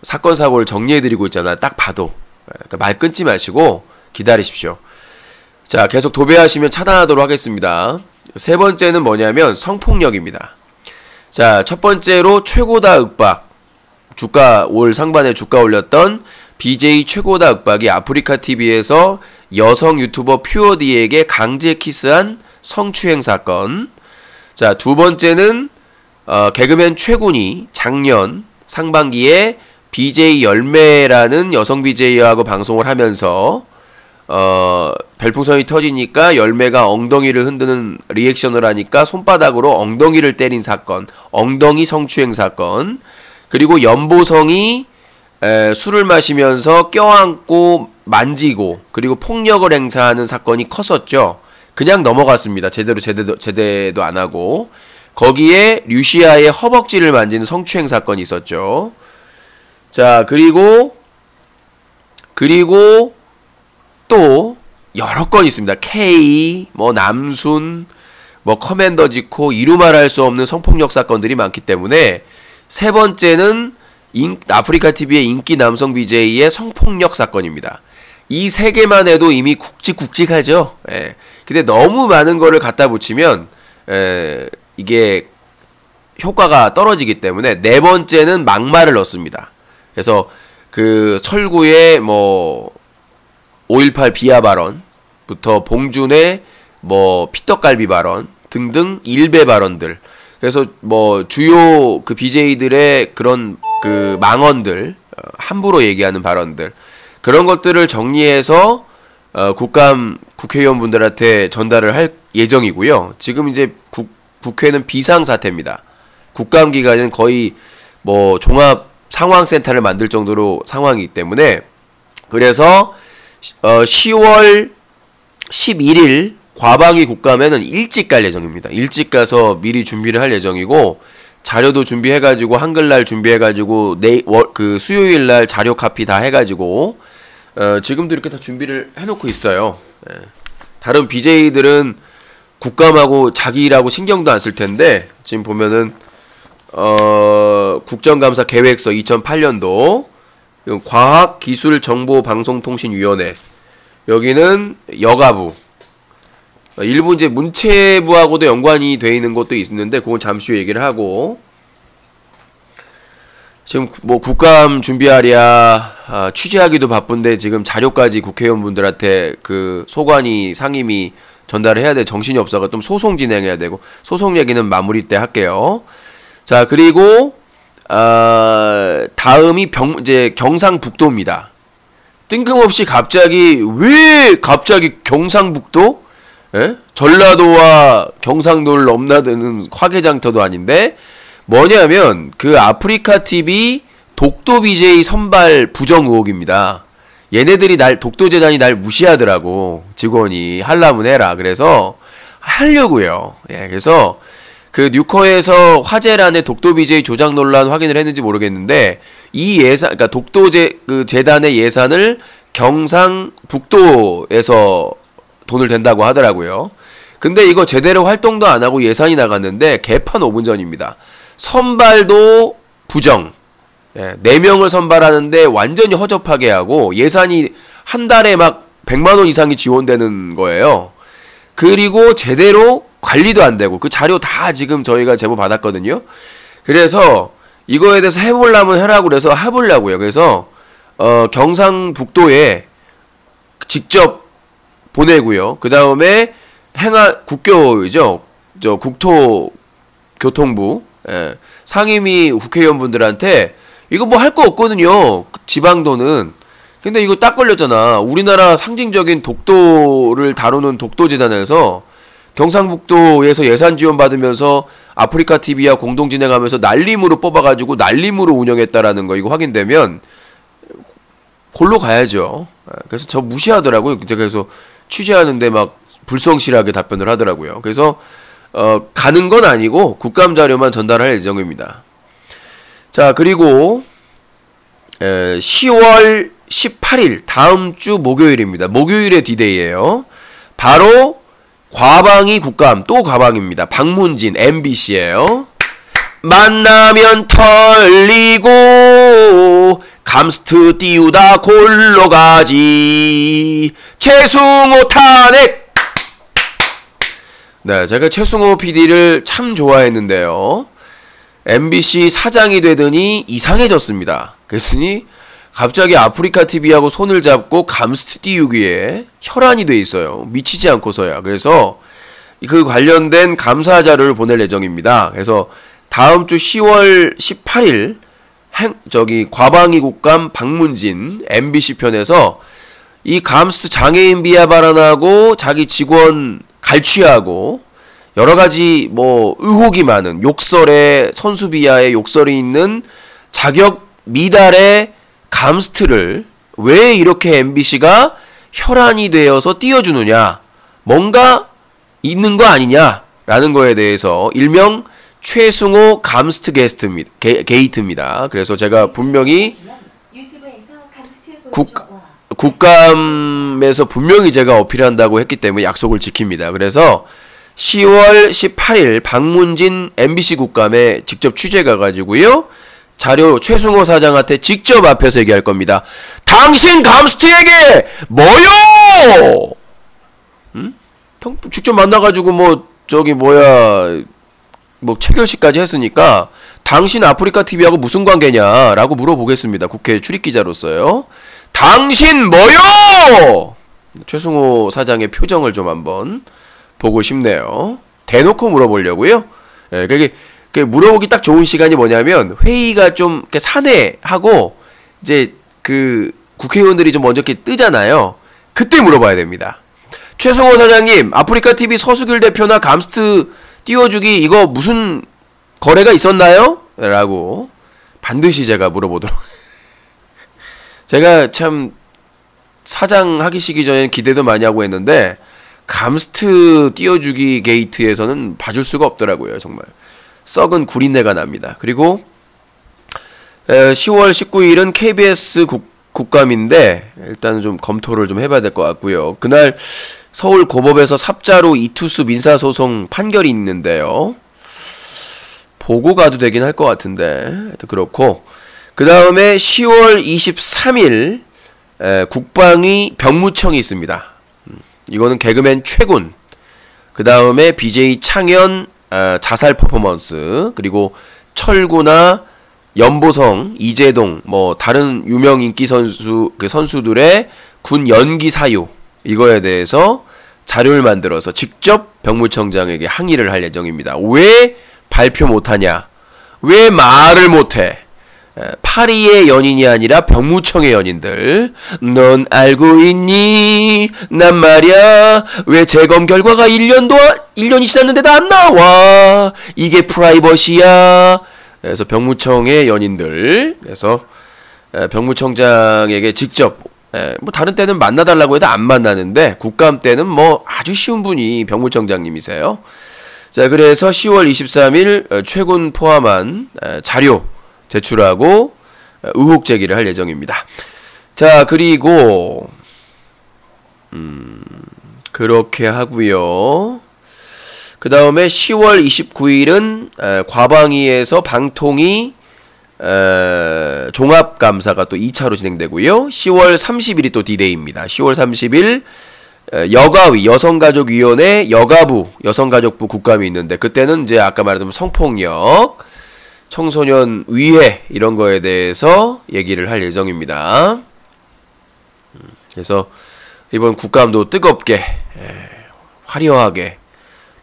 사건 사고를 정리해드리고 있잖아요. 딱 봐도. 그러니까 말 끊지 마시고 기다리십시오. 자, 계속 도배하시면 차단하도록 하겠습니다. 세 번째는 뭐냐면 성폭력입니다. 자, 첫 번째로 최고다 윽박. 올 상반에 주가 올렸던 BJ 최고다 윽박이 아프리카TV에서 여성 유튜버 퓨어디에게 강제 키스한 성추행 사건. 자, 두 번째는 개그맨 최군이 작년 상반기에 BJ 열매라는 여성 BJ하고 방송을 하면서 별풍선이 터지니까 열매가 엉덩이를 흔드는 리액션을 하니까 손바닥으로 엉덩이를 때린 사건, 엉덩이 성추행 사건. 그리고 연보성이 술을 마시면서 껴안고 만지고 그리고 폭력을 행사하는 사건이 컸었죠. 그냥 넘어갔습니다. 제대도 안 하고. 거기에 류시아의 허벅지를 만지는 성추행 사건이 있었죠. 자, 그리고 또 여러 건 있습니다. K, 뭐 남순, 뭐 커맨더 지코, 이루 말할 수 없는 성폭력 사건들이 많기 때문에 세 번째는 아프리카 TV의 인기 남성 BJ의 성폭력 사건입니다. 이 세 개만 해도 이미 굵직굵직하죠. 예. 근데 너무 많은 거를 갖다 붙이면 이게 효과가 떨어지기 때문에 네 번째는 막말을 넣습니다. 그래서 그 철구의 뭐 5.18 비하 발언부터 봉준의 뭐 피떡갈비 발언 등등 일배 발언들. 그래서 뭐 주요 그 BJ들의 그런 그 망언들, 함부로 얘기하는 발언들, 그런 것들을 정리해서 국회의원분들한테 전달을 할 예정이고요. 지금 이제 국회는 비상사태입니다. 국감기간은 거의 뭐 종합 상황센터를 만들 정도로 상황이기 때문에, 그래서 10월 11일 과방위 국감에는 일찍 갈 예정입니다. 일찍 가서 미리 준비를 할 예정이고, 자료도 준비해가지고 한글날 준비해가지고 그 수요일날 자료 카피 다 해가지고 지금도 이렇게 다 준비를 해놓고 있어요. 예. 다른 BJ들은 국감하고 자기 일하고 신경도 안 쓸 텐데, 지금 보면은 국정감사 계획서 2008년도 과학기술정보방송통신위원회, 여기는 여가부, 일부 이제 문체부하고도 연관이 돼 있는 것도 있는데 그건 잠시 후에 얘기를 하고, 지금 뭐 국감 준비하랴 취재하기도 바쁜데 지금 자료까지 국회의원분들한테 그 소관이 상임위 전달을 해야 돼. 정신이 없어서 좀 소송 진행해야 되고, 소송 얘기는 마무리 때 할게요. 자, 그리고 다음이 이제 경상북도입니다. 뜬금없이 왜 갑자기 경상북도? 예? 전라도와 경상도를 넘나드는 화개장터도 아닌데, 뭐냐면 그 아프리카 TV 독도 BJ 선발 부정 의혹입니다. 얘네들이 독도재단이 날 무시하더라고. 직원이 하려면 해라. 그래서 하려고요. 예, 그래서 그 뉴커에서 화제란의 독도 BJ 조작 논란 확인을 했는지 모르겠는데, 이 예산, 그러니까 독도 재단의 예산을 경상북도에서 돈을 댄다고 하더라고요. 근데 이거 제대로 활동도 안 하고 예산이 나갔는데 개판 5분 전입니다. 선발도 부정. 예, 4명을 선발하는데 완전히 허접하게 하고, 예산이 한 달에 막 100만 원 이상이 지원되는 거예요. 그리고 제대로 관리도 안 되고, 그 자료 다 지금 저희가 제보 받았거든요. 그래서 이거에 대해서 해보려면 해라고 그래서 해보려고요. 그래서 경상북도에 직접 보내고요. 그 다음에 국교죠. 국토교통부, 예, 상임위 국회의원분들한테 이거 뭐 할 거 없거든요. 지방도는. 근데 이거 딱 걸렸잖아. 우리나라 상징적인 독도를 다루는 독도재단에서 경상북도에서 예산 지원 받으면서 아프리카 TV와 공동 진행하면서 날림으로 뽑아가지고 날림으로 운영했다라는 거, 이거 확인되면 골로 가야죠. 그래서 저 무시하더라고요. 그래서 취재하는데 막 불성실하게 답변을 하더라고요. 그래서 가는 건 아니고 국감 자료만 전달할 예정입니다. 자, 그리고 10월 18일 다음 주 목요일입니다. 목요일에 디데이예요. 바로 과방위 국감, 또 과방입니다. 박문진 MBC예요. 만나면 털리고 감스트 띄우다 골로 가지 최승호 탄핵. 네, 제가 최승호 PD를 참 좋아했는데요. MBC 사장이 되더니 이상해졌습니다. 그랬더니 갑자기 아프리카 TV하고 손을 잡고 감스트 띄우기에 혈안이 돼 있어요. 미치지 않고서야. 그래서 그 관련된 감사 자료를 보낼 예정입니다. 그래서 다음 주 10월 18일 과방위 국감 박문진 MBC 편에서 이 감스트 장애인 비하 발언하고 자기 직원 갈취하고 여러 가지 뭐 의혹이 많은, 욕설에 선수 비하의 욕설이 있는 자격 미달의 감스트를 왜 이렇게 MBC가 혈안이 되어서 띄워주느냐, 뭔가 있는 거 아니냐라는 거에 대해서 일명 최승호 감스트 게이트입니다. 그래서 제가 분명히 국감에서 분명히 제가 어필한다고 했기 때문에 약속을 지킵니다. 그래서 10월 18일 박문진 MBC 국감에 직접 취재 가가지고요, 자료 최승호 사장한테 직접 앞에서 얘기할 겁니다. 당신 감스트에게 뭐요? 응? 직접 만나가지고 체결식까지 했으니까 당신 아프리카 TV하고 무슨 관계냐라고 물어보겠습니다. 국회 출입기자로서요. 당신 뭐요? 최승호 사장의 표정을 좀 한번 보고 싶네요. 대놓고 물어보려고요. 예, 그게 물어보기 딱 좋은 시간이 뭐냐면 회의가 좀 이렇게 산회하고 이제 그 국회의원들이 좀 먼저 이렇게 뜨잖아요. 그때 물어봐야 됩니다. 최승호 사장님, 아프리카 TV 서수길 대표나 감스트 띄워주기 이거 무슨 거래가 있었나요? 라고 반드시 제가 물어보도록. 제가 참 사장 하기 시기 전에는 기대도 많이 하고 했는데 감스트 띄워주기 게이트에서는 봐줄 수가 없더라고요. 정말 썩은 구린내가 납니다. 그리고 10월 19일은 KBS 국감인데 일단 좀 검토를 좀 해봐야 될 것 같고요. 그날 서울 고법에서 삽자루 이투수 민사소송 판결이 있는데요. 보고 가도 되긴 할 것 같은데 그렇고, 그 다음에 10월 23일 국방위 병무청이 있습니다. 이거는 개그맨 최군, 그 다음에 BJ 창현 자살 퍼포먼스, 그리고 철구나 연보성, 이재동, 다른 유명 인기 선수들의 군 연기 사유, 이거에 대해서 자료를 만들어서 직접 병무청장에게 항의를 할 예정입니다. 왜 발표 못하냐? 왜 말을 못해? 파리의 연인이 아니라 병무청의 연인들, 넌 알고 있니? 난 말야, 왜 재검 결과가 1년이 지났는데도 안 나와? 이게 프라이버시야. 그래서 병무청의 연인들, 그래서 병무청장에게 직접, 다른 때는 만나달라고 해도 안 만나는데 국감 때는 아주 쉬운 분이 병무청장님이세요. 자, 그래서 10월 23일 최군 포함한 자료 제출하고 의혹 제기를 할 예정입니다. 자, 그리고 그렇게 하고요. 그 다음에 10월 29일은 과방위에서 방통위 종합감사가 또 2차로 진행되고요. 10월 30일이 또 디데이입니다. 10월 30일 여가위 여성가족위원회 여가부 여성가족부 국감이 있는데, 그때는 이제 아까 말했던 성폭력, 청소년 위해 이런 거에 대해서 얘기를 할 예정입니다. 그래서 이번 국감도 뜨겁게 화려하게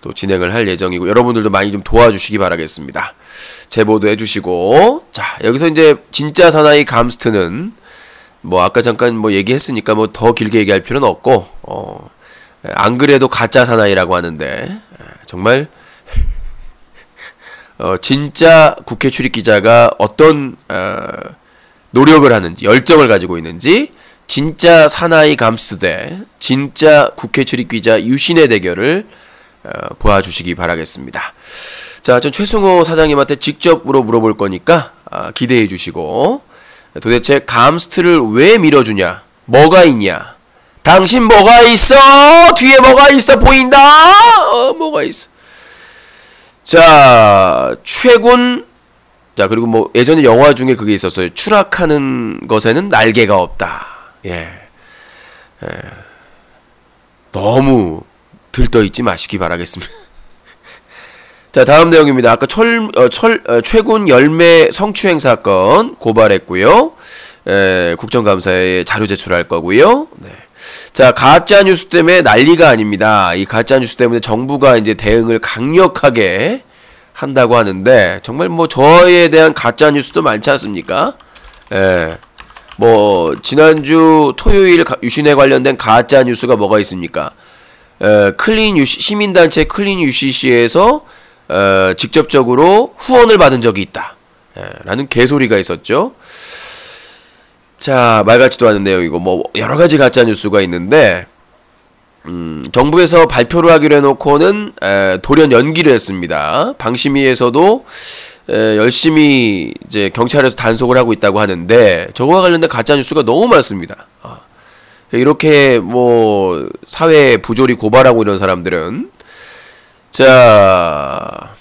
또 진행을 할 예정이고, 여러분들도 많이 좀 도와주시기 바라겠습니다. 제보도 해주시고. 자, 여기서 이제 진짜 사나이 감스트는 아까 잠깐 얘기했으니까 더 길게 얘기할 필요는 없고, 안 그래도 가짜 사나이라고 하는데, 정말 진짜 국회 출입 기자가 어떤 노력을 하는지, 열정을 가지고 있는지, 진짜 사나이 감스트 대 진짜 국회 출입 기자 유신의 대결을 보아주시기 바라겠습니다. 자, 전 최승호 사장님한테 직접 물어볼 거니까 기대해 주시고, 도대체 감스트를 왜 밀어주냐? 뭐가 있냐? 당신 뭐가 있어? 뒤에 뭐가 있어? 보인다? 뭐가 있어? 자, 최군. 자, 그리고 예전에 영화 중에 그게 있었어요. 추락하는 것에는 날개가 없다. 너무 들떠있지 마시기 바라겠습니다. 자, 다음 내용입니다. 아까 최군 열매 성추행 사건 고발했고요. 국정감사에 자료 제출할 거고요. 네. 자, 가짜 뉴스 때문에 난리가 아닙니다. 이 가짜 뉴스 때문에 정부가 이제 대응을 강력하게 한다고 하는데, 정말 저에 대한 가짜 뉴스도 많지 않습니까? 지난주 토요일 유신에 관련된 가짜 뉴스가 뭐가 있습니까? 시민단체 클린 UCC에서 직접적으로 후원을 받은 적이 있다. 라는 개소리가 있었죠. 자, 말 같지도 않은 내용이고 뭐 여러 가지 가짜 뉴스가 있는데 정부에서 발표를 하기로 해놓고는 돌연 연기를 했습니다. 방심위에서도 열심히 이제 경찰에서 단속을 하고 있다고 하는데 저거와 관련된 가짜 뉴스가 너무 많습니다. 이렇게 뭐 사회 부조리 고발하고 이런 사람들은 자.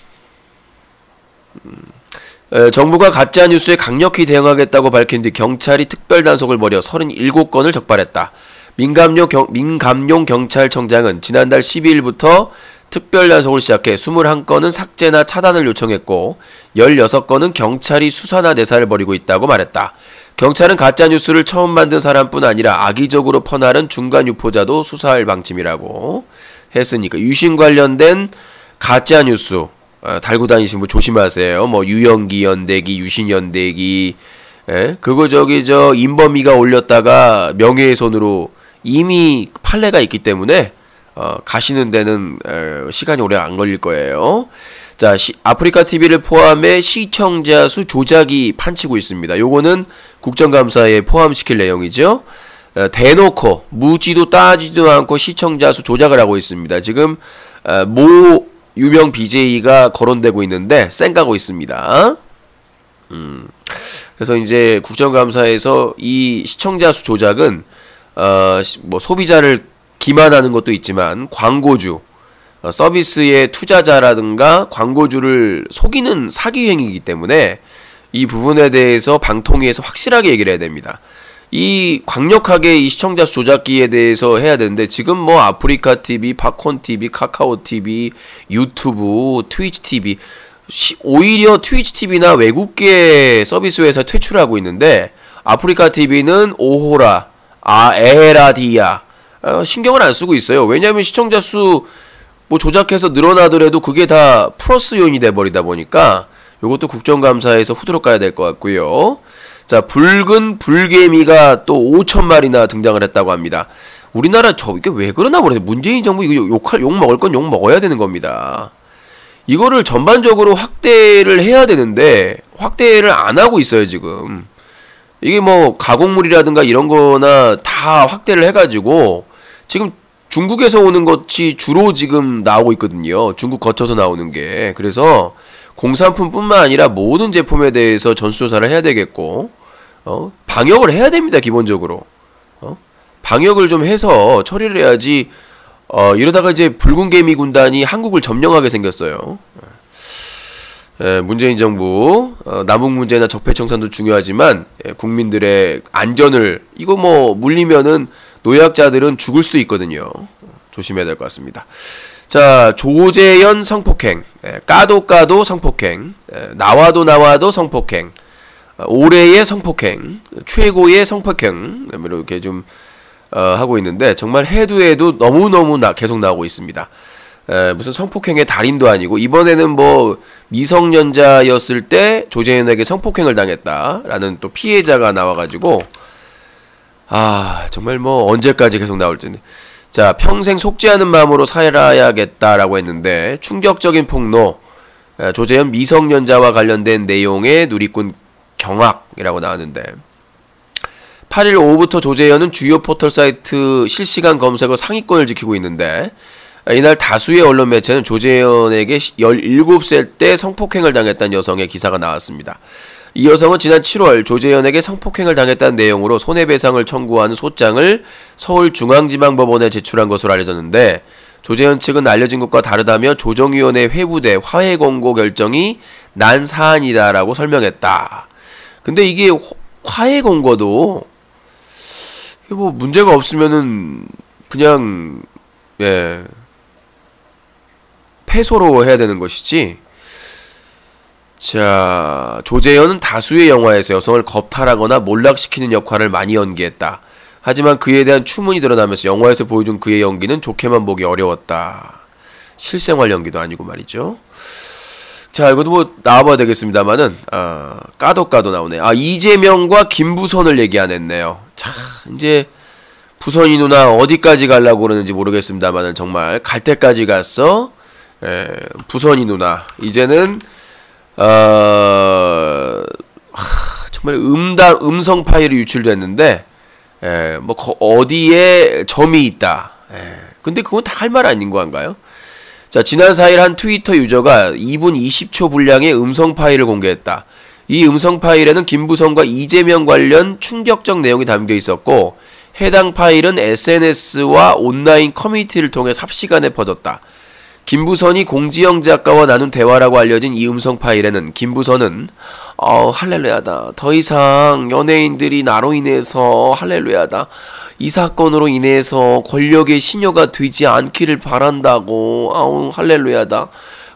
정부가 가짜 뉴스에 강력히 대응하겠다고 밝힌 뒤 경찰이 특별 단속을 벌여 37건을 적발했다. 민감용 경찰청장은 지난달 12일부터 특별 단속을 시작해 21건은 삭제나 차단을 요청했고 16건은 경찰이 수사나 내사를 벌이고 있다고 말했다. 경찰은 가짜 뉴스를 처음 만든 사람뿐 아니라 악의적으로 퍼나른 중간 유포자도 수사할 방침이라고 했으니까 유신 관련된 가짜 뉴스 달고 다니시는 분 조심하세요. 뭐 유영기 연대기, 유신 연대기, 그거 저 인범이가 올렸다가 명예훼손으로 이미 판례가 있기 때문에 가시는 데는 시간이 오래 안 걸릴 거예요. 자, 아프리카 TV를 포함해 시청자 수 조작이 판치고 있습니다. 요거는 국정감사에 포함시킬 내용이죠. 대놓고 묻지도 따지도 않고 시청자 수 조작을 하고 있습니다. 지금 모 유명 BJ가 거론되고 있는데 쌩까고 있습니다. 그래서 이제 국정감사에서 이 시청자 수 조작은 뭐 소비자를 기만하는 것도 있지만 광고주, 서비스의 투자자라든가 광고주를 속이는 사기 행위이기 때문에 이 부분에 대해서 방통위에서 확실하게 얘기를 해야 됩니다. 이 강력하게 이 시청자 수 조작기에 대해서 해야 되는데 지금 뭐 아프리카 TV, 팝콘 TV, 카카오 TV, 유튜브, 트위치 TV 오히려 트위치 TV나 외국계 서비스 회사 퇴출하고 있는데 아프리카 TV는 오호라, 에라디아 신경을 안 쓰고 있어요. 왜냐하면 시청자 수 뭐 조작해서 늘어나더라도 그게 다 플러스 요인이 돼버리다 보니까 요것도 국정감사에서 후드로 가야 될 것 같고요. 자, 붉은 불개미가 또 5,000마리나 등장을 했다고 합니다. 우리나라 이게 왜 그러나 모르겠어요. 문재인 정부 이거 욕 먹을 건 욕 먹어야 되는 겁니다. 이거를 전반적으로 확대를 해야 되는데 확대를 안 하고 있어요, 지금. 이게 뭐 가공물이라든가 이런 거나 다 확대를 해가지고 지금 중국에서 오는 것이 주로 지금 나오고 있거든요. 중국 거쳐서 나오는 게. 그래서 공산품뿐만 아니라 모든 제품에 대해서 전수조사를 해야 되겠고 방역을 해야 됩니다. 기본적으로 방역을 좀 해서 처리를 해야지 이러다가 이제 붉은 개미 군단이 한국을 점령하게 생겼어요. 문재인 정부 남북 문제나 적폐청산도 중요하지만 국민들의 안전을 이거 뭐 물리면은 노약자들은 죽을 수도 있거든요. 조심해야 될 것 같습니다. 자, 조재현 성폭행, 까도 성폭행, 나와도 성폭행, 올해의 성폭행, 최고의 성폭행 이렇게 좀 하고 있는데 정말 해도 너무너무 계속 나오고 있습니다. 무슨 성폭행의 달인도 아니고 이번에는 뭐 미성년자였을 때 조재현에게 성폭행을 당했다라는 또 피해자가 나와가지고 정말 뭐 언제까지 계속 나올지. 자, 평생 속지 않은 마음으로 살아야겠다라고 했는데 충격적인 폭로, 조재현 미성년자와 관련된 내용의 누리꾼 경악이라고 나왔는데 8일 오후부터 조재현은 주요 포털 사이트 실시간 검색어 상위권을 지키고 있는데 이날 다수의 언론 매체는 조재현에게 17살 때 성폭행을 당했다는 여성의 기사가 나왔습니다. 이 여성은 지난 7월 조재현에게 성폭행을 당했다는 내용으로 손해배상을 청구하는 소장을 서울중앙지방법원에 제출한 것으로 알려졌는데 조재현 측은 알려진 것과 다르다며 조정위원회 회부돼 화해 공고 결정이 난 사안이다라고 설명했다. 근데 이게 화해 공고도 뭐 문제가 없으면은 그냥 패소로 해야 되는 것이지. 자, 조재현은 다수의 영화에서 여성을 겁탈하거나 몰락시키는 역할을 많이 연기했다. 하지만 그에 대한 추문이 드러나면서 영화에서 보여준 그의 연기는 좋게만 보기 어려웠다. 실생활 연기도 아니고 말이죠. 자, 이것도 뭐 나와봐야 되겠습니다만은 까도 나오네. 이재명과 김부선을 얘기 안 했네요. 자, 이제 부선이 누나 어디까지 가려고 그러는지 모르겠습니다만은 정말 갈 때까지 갔어. 부선이 누나 이제는 정말 음성 파일이 유출됐는데 뭐 어디에 점이 있다. 근데 그건 다 할 말 아닌 건가요? 자, 지난 4일 한 트위터 유저가 2분 20초 분량의 음성 파일을 공개했다. 이 음성 파일에는 김부선과 이재명 관련 충격적 내용이 담겨 있었고 해당 파일은 SNS와 온라인 커뮤니티를 통해 삽시간에 퍼졌다. 김부선이 공지영 작가와 나눈 대화라고 알려진 이 음성 파일에는 김부선은 할렐루야다. 더 이상 연예인들이 나로 인해서 할렐루야다. 이 사건으로 인해서 권력의 신여가 되지 않기를 바란다고 할렐루야다.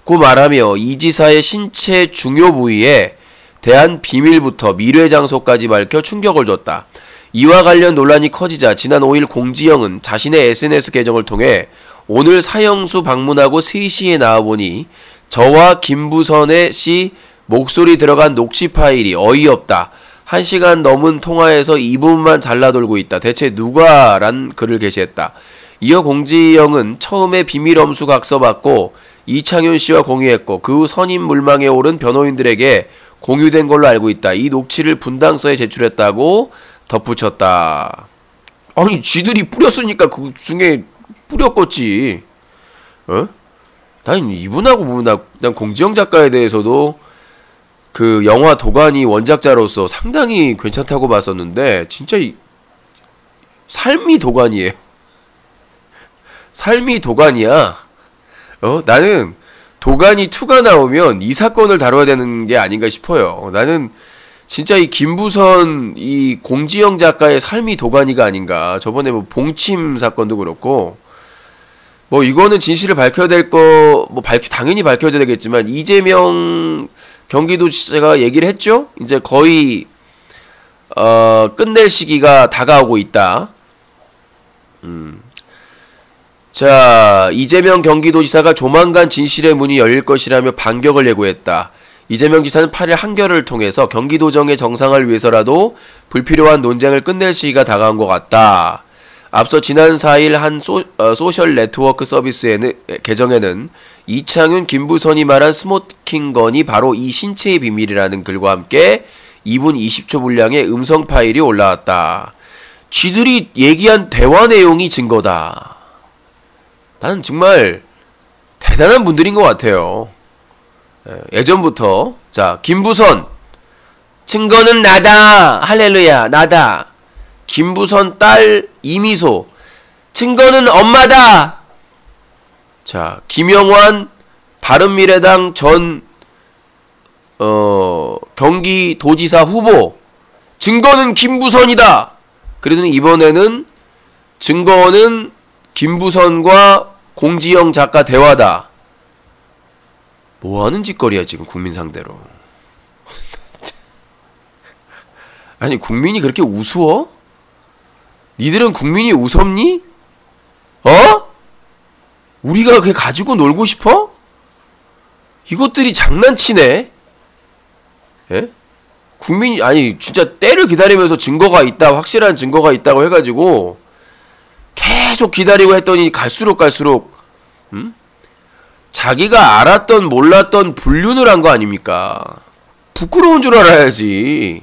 고 말하며 이 지사의 신체 중요 부위에 대한 비밀부터 미래 장소까지 밝혀 충격을 줬다. 이와 관련 논란이 커지자 지난 5일 공지영은 자신의 SNS 계정을 통해 오늘 사형수 방문하고 3시에 나와보니 저와 김부선의 씨 목소리 들어간 녹취 파일이 어이없다. 1시간 넘은 통화에서 이 부분만 잘라돌고 있다. 대체 누가? 란 글을 게시했다. 이어 공지영은 처음에 비밀 엄수 각서 받고 이창윤 씨와 공유했고 그 후 선임 물망에 오른 변호인들에게 공유된 걸로 알고 있다. 이 녹취를 분당서에 제출했다고 덧붙였다. 아니 쥐들이 뿌렸으니까 그 중에 뿌렸겠지. 난 이분하고 난 공지영 작가에 대해서도 그 영화 도가니 원작자로서 상당히 괜찮다고 봤었는데 진짜 삶이 도가니예요. 삶이 도가니야. 나는 도가니 2가 나오면 이 사건을 다뤄야 되는 게 아닌가 싶어요. 나는 진짜 이 김부선 이 공지영 작가의 삶이 도가니가 아닌가. 저번에 뭐 봉침 사건도 그렇고 뭐 이거는 진실을 밝혀야 될 거 뭐 당연히 밝혀져야 되겠지만 이재명 경기도지사가 얘기를 했죠. 이제 거의 끝낼 시기가 다가오고 있다. 자, 이재명 경기도지사가 조만간 진실의 문이 열릴 것이라며 반격을 예고했다. 이재명 지사는 8일 한겨레를 통해서 경기도정의 정상화를 위해서라도 불필요한 논쟁을 끝낼 시기가 다가온 것 같다. 앞서 지난 4일 한 소셜 네트워크 서비스에는 계정에는 이창윤, 김부선이 말한 스모킹건이 바로 이 신체의 비밀이라는 글과 함께 2분 20초 분량의 음성 파일이 올라왔다. 쥐들이 얘기한 대화 내용이 증거다. 나는 정말 대단한 분들인 것 같아요. 예전부터 자 김부선 증거는 나다. 할렐루야 나다. 김부선 딸 이미소 증거는 엄마다. 자 김영환 바른미래당 전 경기도지사 후보 증거는 김부선이다. 그러더니 이번에는 증거는 김부선과 공지영 작가 대화다. 뭐하는 짓거리야 지금 국민 상대로. 아니 국민이 그렇게 우스워? 니들은 국민이 우습니? 우리가 그게 가지고 놀고 싶어? 이것들이 장난치네. 예? 국민이 아니 진짜 때를 기다리면서 증거가 있다 확실한 증거가 있다고 해가지고 계속 기다리고 했더니 갈수록 자기가 알았던 몰랐던 불륜을 한 거 아닙니까? 부끄러운 줄 알아야지.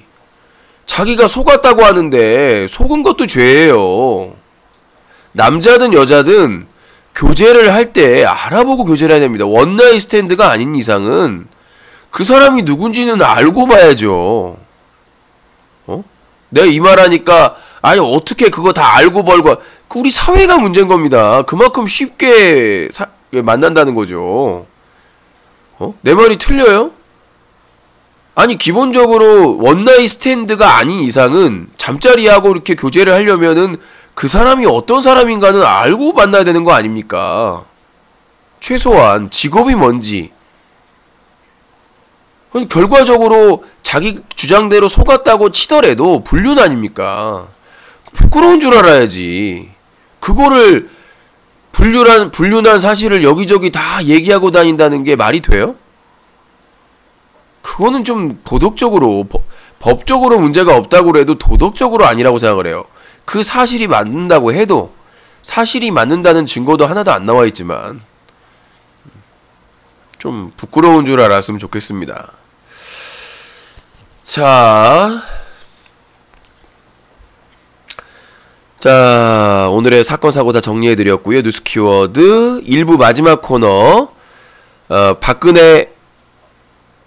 자기가 속았다고 하는데 속은 것도 죄예요. 남자든 여자든 교제를 할 때 알아보고 교제를 해야 됩니다. 원나잇 스탠드가 아닌 이상은 그 사람이 누군지는 알고 봐야죠. 내가 이 말하니까 아니 어떻게 그거 다 알고 벌고 우리 사회가 문제인 겁니다. 그만큼 쉽게 만난다는 거죠. 내 말이 틀려요? 아니 기본적으로 원나잇 스탠드가 아닌 이상은 잠자리하고 이렇게 교제를 하려면은 그 사람이 어떤 사람인가는 알고 만나야 되는 거 아닙니까? 최소한 직업이 뭔지. 결과적으로 자기 주장대로 속았다고 치더라도 불륜 아닙니까? 부끄러운 줄 알아야지. 그거를 불륜한 사실을 여기저기 다 얘기하고 다닌다는 게 말이 돼요? 그거는 좀 도덕적으로 법적으로 문제가 없다고 해도 도덕적으로 아니라고 생각을 해요. 그 사실이 맞는다고 해도 사실이 맞는다는 증거도 하나도 안 나와 있지만 좀 부끄러운 줄 알았으면 좋겠습니다. 자 자, 오늘의 사건 사고 다 정리해드렸고요. 뉴스 키워드 1부 마지막 코너 박근혜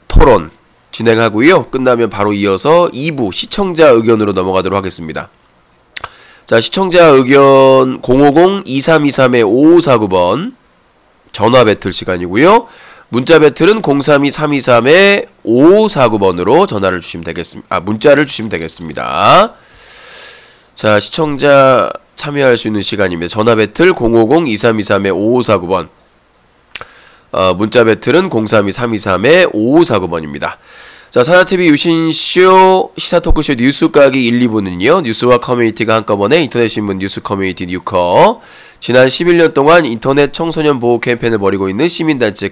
토론 진행하고요. 끝나면 바로 이어서 2부 시청자 의견으로 넘어가도록 하겠습니다. 자, 시청자 의견 050-2323-5549번 전화 배틀 시간이고요. 문자 배틀은 032-323-5549번으로 전화를 주시면 되겠습니다. 문자를 주시면 되겠습니다. 자, 시청자 참여할 수 있는 시간입니다. 전화 배틀 050-2323-5549번. 문자 배틀은 032-323-5549번입니다. 자, 사자TV 유신쇼 시사토크쇼 뉴스까기 1, 2부는요. 뉴스와 커뮤니티가 한꺼번에 인터넷신문 뉴스 커뮤니티 뉴커. 지난 11년 동안 인터넷 청소년 보호 캠페인을 벌이고 있는 시민단체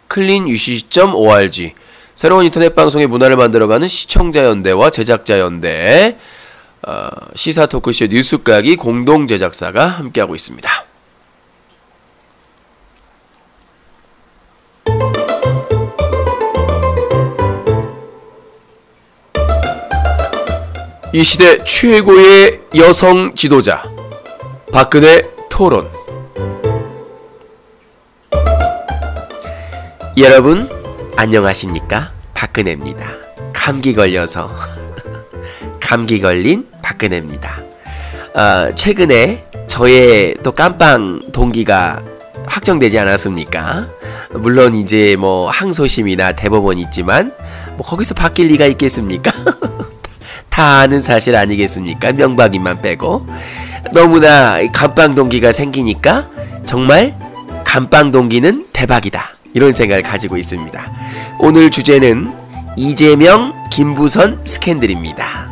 클린유시.org. 새로운 인터넷 방송의 문화를 만들어가는 시청자연대와 제작자연대, 시사토크쇼 뉴스까기 공동제작사가 함께하고 있습니다. 이 시대 최고의 여성 지도자 박근혜 토론. 여러분 안녕하십니까? 박근혜입니다. 감기 걸려서 감기 걸린 박근혜입니다. 최근에 저의 또 깜빵 동기가 확정되지 않았습니까? 물론 이제 뭐 항소심이나 대법원이 있지만 뭐 거기서 바뀔 리가 있겠습니까? 다 아는 사실 아니겠습니까? 명박이만 빼고. 너무나 감빵 동기가 생기니까 정말 감빵 동기는 대박이다, 이런 생각을 가지고 있습니다. 오늘 주제는 이재명, 김부선 스캔들입니다.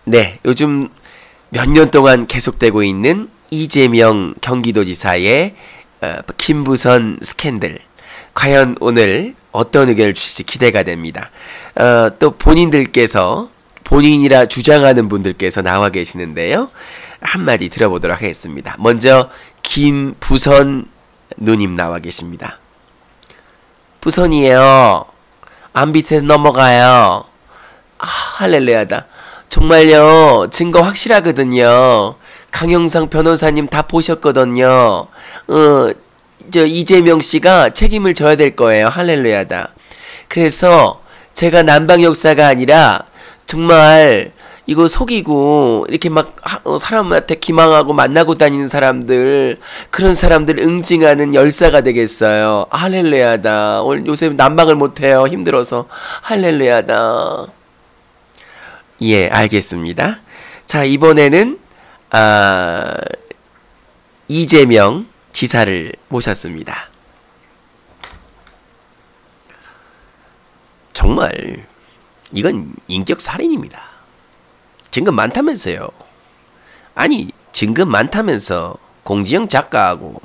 네, 요즘 몇 년 동안 계속되고 있는 이재명 경기도지사의 김부선 스캔들. 과연 오늘 어떤 의견을 주실지 기대가 됩니다. 또 본인들께서, 본인이라 주장하는 분들께서 나와 계시는데요. 한마디 들어보도록 하겠습니다. 먼저 김부선 누님 나와 계십니다. 부선이에요. 안 밑에 넘어가요. 할렐루야다. 정말요, 증거 확실하거든요. 강영상 변호사님 다 보셨거든요. 저 이재명 씨가 책임을 져야 될 거예요. 할렐루야다. 그래서 제가 남방 역사가 아니라 정말 이거 속이고 이렇게 막 사람한테 기망하고 만나고 다니는 사람들, 그런 사람들 응징하는 열사가 되겠어요. 할렐루야다. 오늘 요새 난방을 못해요. 힘들어서. 할렐루야다. 예, 알겠습니다. 자, 이번에는 이재명 지사를 모셨습니다. 정말 이건 인격 살인입니다. 증거 많다면서요. 아니, 증거 많다면서 공지영 작가하고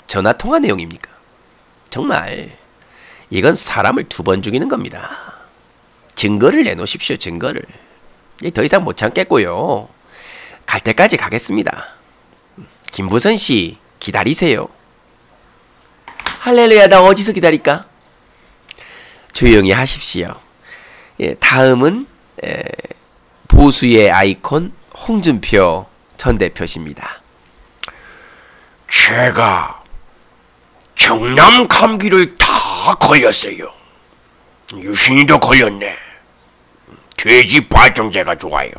전화통화 내용입니까? 정말 이건 사람을 2번 죽이는 겁니다. 증거를 내놓으십시오. 증거를. 더 이상 못 참겠고요. 갈 때까지 가겠습니다. 김부선 씨 기다리세요. 할렐루야. 나 어디서 기다릴까? 조용히 하십시오. 예, 다음은 보수의 아이콘 홍준표 전 대표십니다. 제가 경남 감기를 다 걸렸어요. 유신이도 걸렸네. 돼지 발정제가 좋아요.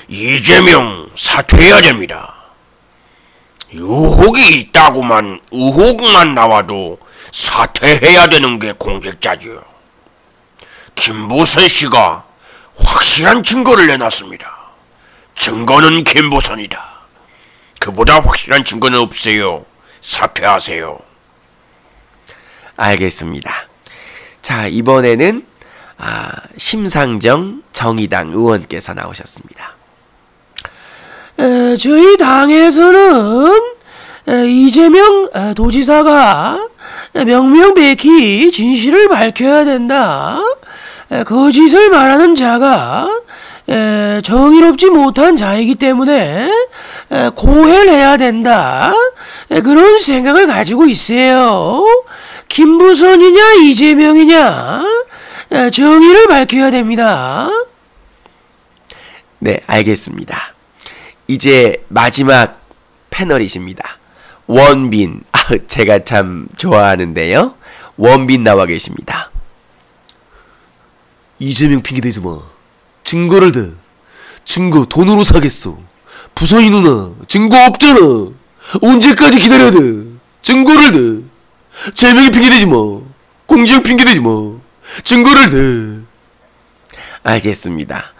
이재명 사퇴해야 됩니다. 의혹이 있다고만, 의혹만 나와도 사퇴해야 되는 게 공직자지요. 김부선 씨가 확실한 증거를 내놨습니다. 증거는 김부선이다. 그보다 확실한 증거는 없어요. 사퇴하세요. 알겠습니다. 자, 이번에는 심상정 정의당 의원께서 나오셨습니다. 저희 당에서는 이재명 도지사가 명명백히 진실을 밝혀야 된다. 거짓을 말하는 자가 정의롭지 못한 자이기 때문에 고해를 해야 된다. 그런 생각을 가지고 있어요. 김부선이냐 이재명이냐 정의를 밝혀야 됩니다. 네, 알겠습니다. 이제 마지막 패널이십니다. 원빈. 제가 참 좋아하는데요. 원빈 나와 계십니다. 이재명 핑계대지 마. 증거를 대. 증거 돈으로 사겠어. 부서이 누나 증거 없잖아. 언제까지 기다려야 돼. 증거를 대. 재명이 핑계대지 마. 공지영 핑계대지 마. 증거를 대. 알겠습니다.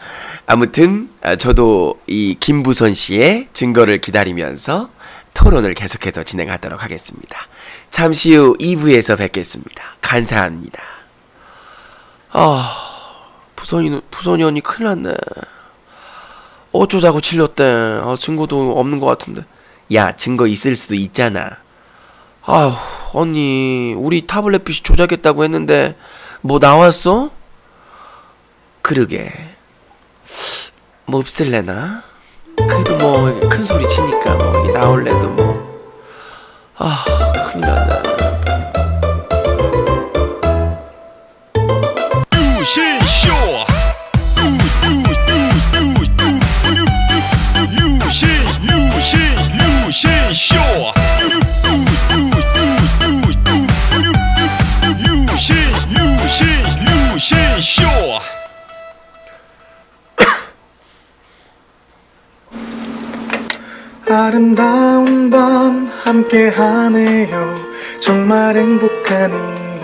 아무튼 저도 이 김부선 씨의 증거를 기다리면서 토론을 계속해서 진행하도록 하겠습니다. 잠시 후 2부에서 뵙겠습니다. 감사합니다. 부선이 언니 큰일 났네. 어쩌자고 질렸대. 증거도 없는 것 같은데. 야, 증거 있을 수도 있잖아. 언니 우리 타블렛 PC 조작했다고 했는데 뭐 나왔어? 그러게. 뭐 없을래나? 그래도 뭐 큰 소리 치니까 뭐 나올래도 뭐. 큰일 났네. 아름다운 밤 함께하네요. 정말 행복한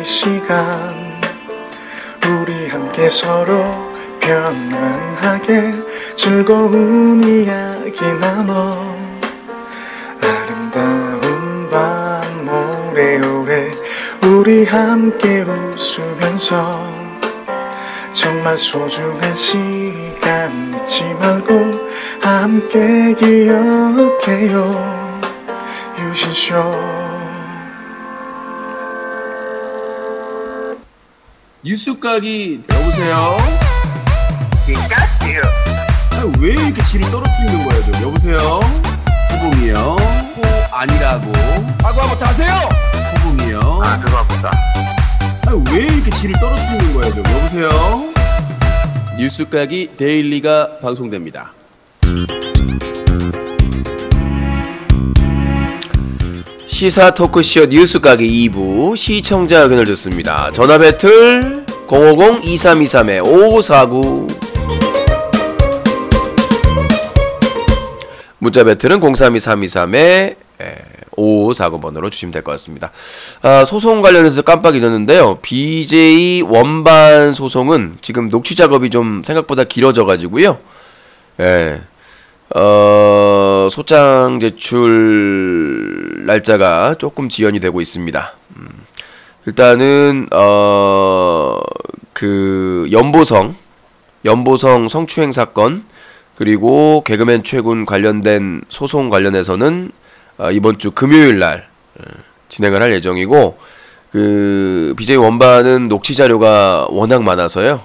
이 시간 우리 함께 서로 편안하게 즐거운 이야기 나눠 아름다운 밤 오래오래 우리 함께 웃으면서 정말 소중한 시간 잊지 말고 함께 기억해요. 유신쇼. 뉴스각이 여보세요? 피카츄. 왜 이렇게 질을 떨어뜨리는 거야 좀. 여보세요? 호봉이요. 아니라고. 한번 다세요. 호봉이요. 그거보다. 왜 이렇게 질을 떨어뜨리는 거야 좀. 여보세요? 뉴스각이 데일리가 방송됩니다. 시사 토크쇼 뉴스각이 2부 시청자 의견을 듣습니다. 전화 배틀 050-2323-5549 문자 배틀은 032-323-5549번으로 주시면 될 것 같습니다. 소송 관련해서 깜빡 잊었는데요. BJ 원반 소송은 지금 녹취 작업이 좀 생각보다 길어져 가지고요. 소장 제출 날짜가 조금 지연이 되고 있습니다. 일단은 그 연보성 성추행 사건 그리고 개그맨 최군 관련된 소송 관련해서는 이번 주 금요일 날 진행을 할 예정이고, 그 BJ 원반은 녹취 자료가 워낙 많아서요.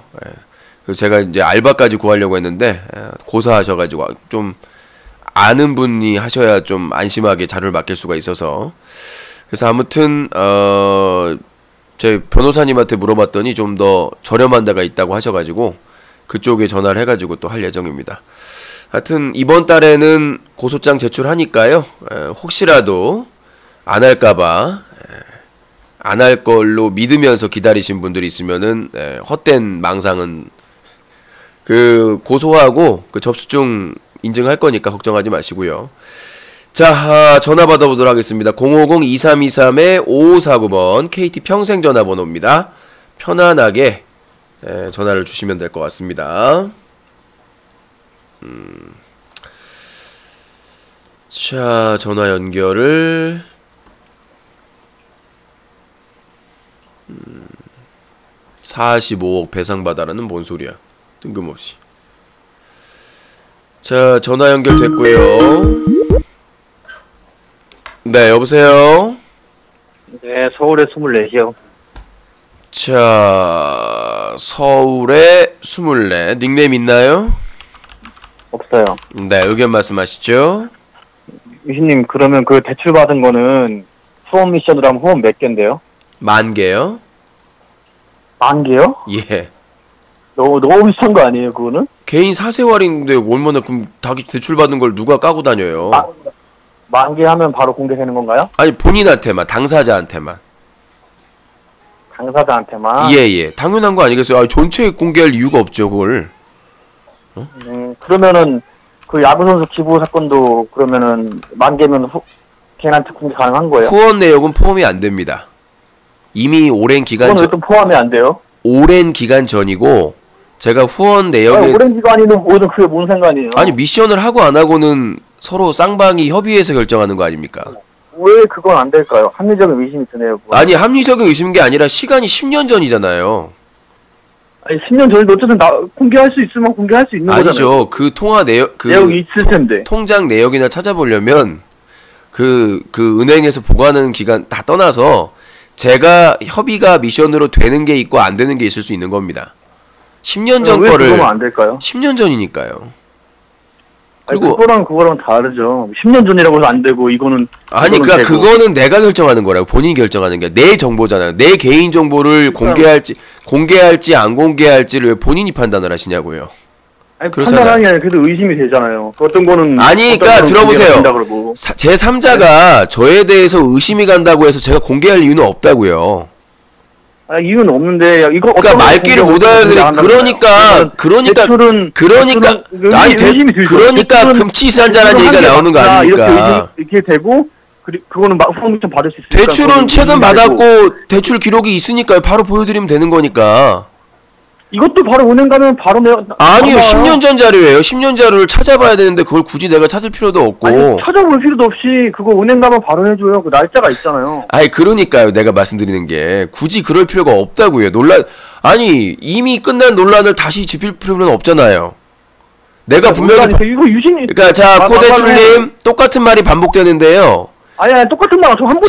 그래서 제가 이제 알바까지 구하려고 했는데 고사하셔가지고 좀 아는 분이 하셔야 좀 안심하게 자료를 맡길 수가 있어서, 그래서 아무튼 제 변호사님한테 물어봤더니 좀 더 저렴한 데가 있다고 하셔가지고 그쪽에 전화를 해가지고 또 할 예정입니다. 하여튼 이번 달에는 고소장 제출하니까요. 혹시라도 안 할까봐 안 할 걸로 믿으면서 기다리신 분들이 있으면은 헛된 망상은 그 고소하고 그 접수증 인증할 거니까 걱정하지 마시고요. 자, 전화 받아보도록 하겠습니다. 050-2323-5549번 KT 평생 전화번호입니다. 편안하게 전화를 주시면 될 것 같습니다. 자, 전화 연결을 45억 배상받아라는 뭔 소리야. 뜬금없이. 자, 전화 연결됐고요. 네, 여보세요? 네, 서울에 24시요. 자, 서울에 24. 닉네임 있나요? 없어요. 네, 의견 말씀하시죠. 유신님, 그러면 그 대출받은 거는 후원 미션으로 하면 후원 몇 개인데요? 10,000개요? 만개요? 예. 너무 비싼 거 아니에요, 그거는? 개인 사생활인데 얼마나 그럼 대출 받은 걸 누가 까고 다녀요? 만개 하면 바로 공개되는 건가요? 아니 본인한테만, 당사자한테만. 당사자한테만? 예. 당연한 거 아니겠어요? 아, 전체에 공개할 이유가 없죠, 그걸. 그러면은 그 야구 선수 기부 사건도 그러면은 만개면 걔한테 공개 가능한 거예요? 후원 내역은 포함이 안 됩니다. 이미 오랜 기간 그거는 또 포함이 안 돼요? 오랜 기간 전이고 제가 후원 내역에 오랜 기간이면 뭐든 그게 뭔 상관이에요? 아니 미션을 하고 안 하고는 서로 쌍방이 협의해서 결정하는 거 아닙니까? 왜 그건 안 될까요? 합리적인 의심이 드네요. 그건. 아니 합리적인 의심인 게 아니라 시간이 10년 전이잖아요. 아니 10년 전에도 어쨌든 공개할 수 있으면 공개할 수 있는 거잖아요. 아니죠. 그 통화 내역 내용이 있을 텐데. 통장 내역이나 찾아보려면 그 은행에서 보관하는 기간 다 떠나서 제가 협의가 미션으로 되는 게 있고 안 되는 게 있을 수 있는 겁니다. 10년 전 왜 거를 그거면 안 될까요? 10년 전이니까요. 그리고 그거랑 다르죠. 10년 전이라고 해서 안 되고 이거는 아니 그러니까 그거는 내가 결정하는 거라고. 본인이 결정하는 게 내 정보잖아요. 내 개인 정보를 공개할지 안 공개할지를 왜 본인이 판단을 하시냐고요. 아니 그렇잖아요. 판단하는 게 아니라 그래도 의심이 되잖아요. 어떤 거는 아니 그러니까 들어보세요. 제 3자가 저에 대해서 의심이 간다고 해서 제가 공개할 이유는 없다고요. 아 이유는 없는데 이거 그러니까 말귀를 못 알아들으니 그러니까 금치산자라는 얘기가 나오는 거 아닙니까? 이렇게 되고 그거는 막 후원 좀 받을 수 있으니까 대출은 최근 받았고 대출 기록이 있으니까요. 바로 보여드리면 되는 거니까. 이것도 바로 은행 가면 바로 아니요. 10년 전 자료예요. 10년 자료를 찾아봐야 되는데 그걸 굳이 내가 찾을 필요도 없고. 아니 찾아볼 필요도 없이 그거 은행 가면 바로 해줘요. 그 날짜가 있잖아요. 아니 그러니까요. 내가 말씀드리는 게 굳이 그럴 필요가 없다고요. 아니 이미 끝난 논란을 다시 짚을 필요는 없잖아요. 내가 분명히 이거 유신이 그러니까 자 코대출님 똑같은 말이 반복되는데요. 아니 똑같은 말 저 한 번도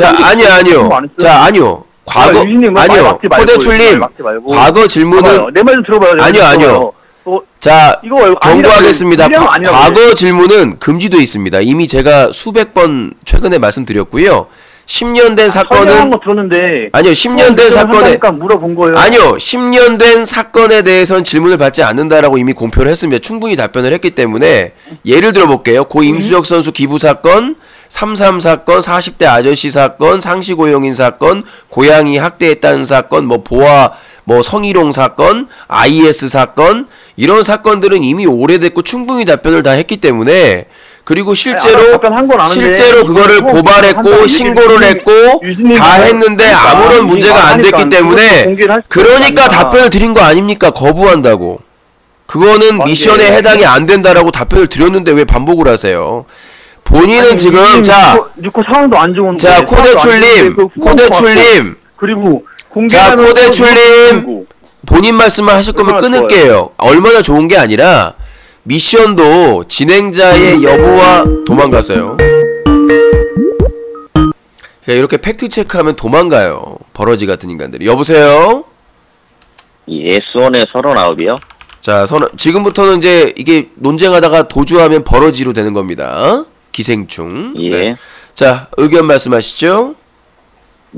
자 아니요. 코대출님 과거 질문은 내 말 좀 들어봐요. 아니요. 자 경고하겠습니다. 과거 질문은 금지돼 있습니다. 이미 제가 수백 번 최근에 말씀드렸고요. 10년 된 사건은 아니요 10년 된 사건에 물어본 거예요. 아니요 10년 된 사건에 대해선 질문을 받지 않는다라고 이미 공표를 했습니다. 충분히 답변을 했기 때문에 예를 들어볼게요. 고 임수혁 선수 기부 사건, 3.3 사건, 40대 아저씨 사건, 상시고용인 사건, 고양이 학대했다는 사건, 성희롱 사건, IS 사건 이런 사건들은 이미 오래됐고 충분히 답변을 다 했기 때문에 그리고 실제로 그거를 고발했고 신고를 했고 다 했는데 아무런 문제가 안 됐기 때문에 그러니까 답변을 드린 거 아닙니까? 거부한다고. 그거는 미션에 해당이 안 된다라고 답변을 드렸는데 왜 반복을 하세요? 본인은 지금 상황도 안 좋은데 자 코대출님 그리고 자 코대출님 본인 말씀만 하실 거면 끊을게요. 얼마나 좋은 게 아니라 미션도 진행자의 여부와 도망갔어요. 이렇게 팩트 체크하면 도망가요. 버러지 같은 인간들이. 여보세요? 예, 수원의 39이요. 자, 지금부터는 이제 이게 논쟁하다가 도주하면 버러지로 되는 겁니다. 기생충. 예. 네. 자, 의견 말씀하시죠.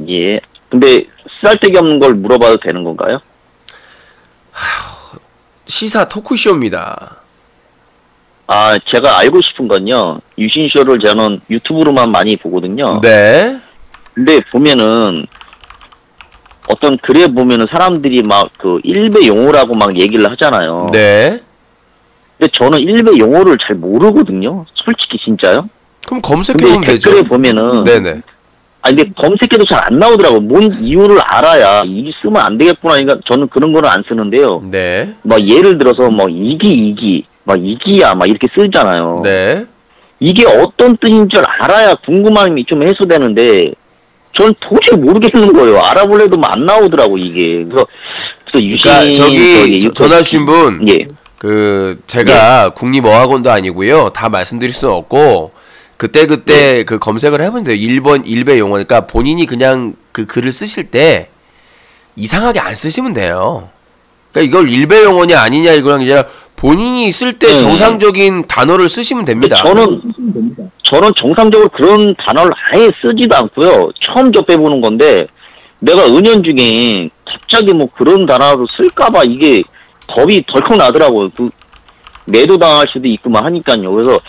예. 근데 쓸데기 없는 걸 물어봐도 되는 건가요? 시사 토크쇼입니다. 아, 제가 알고 싶은 건요. 유신쇼를 저는 유튜브로만 많이 보거든요. 네. 근데 보면은 어떤 글에 보면은 사람들이 막 그 일베 용어라고 막 얘기를 하잖아요. 네. 근데 저는 일베 용어를 잘 모르거든요. 솔직히 진짜요. 그럼 검색해보면 되죠. 댓글에 보면은 네네. 아니 근데 검색해도 잘 안 나오더라고. 뭔 이유를 알아야 이게 쓰면 안 되겠구나. 그러니까 저는 그런 거는 안 쓰는데요. 네. 막 예를 들어서 뭐 막 이기야 막 이렇게 쓰잖아요. 네. 이게 어떤 뜻인 줄 알아야 궁금함이 좀 해소되는데 전 도저히 모르겠는 거예요. 알아보려도 안 나오더라고 이게. 그래서 유신 그러니까 저기 전화 주신 분, 예. 제가 국립어학원도 아니고요. 다 말씀드릴 수는 없고 그때 그 검색을 해보면 돼요. 일베 용어. 그러니까 본인이 그냥 그 글을 쓰실 때 이상하게 안 쓰시면 돼요. 그러니까 이걸 일베 용어냐 아니냐 이거랑 이제 본인이 쓸 때 정상적인 단어를 쓰시면 됩니다. 저는 정상적으로 그런 단어를 아예 쓰지도 않고요. 처음 접해보는 건데 내가 은연중에 갑자기 뭐 그런 단어도 쓸까봐 이게 겁이 덜컥 나더라고요. 그 매도 당할 수도 있구만 하니까요. 그래서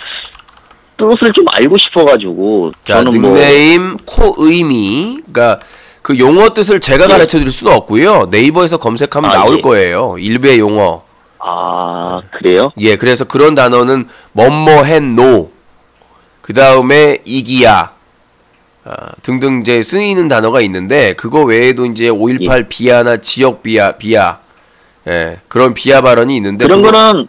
뜻을 좀 알고 싶어가지고 자, 저는 닉네임 코의미. 그러니까 그 용어 뜻을 제가 가르쳐 드릴 수는 없고요. 네이버에서 검색하면 나올 예. 거예요. 일베 용어. 아 그래요? 예, 그래서 그런 단어는 뭐뭐했노, 그 다음에 이기야 등등 이제 쓰이는 단어가 있는데, 그거 외에도 이제 5.18 비하나 지역 비하, 예, 그런 비하 발언이 있는데 그런 그거- 거는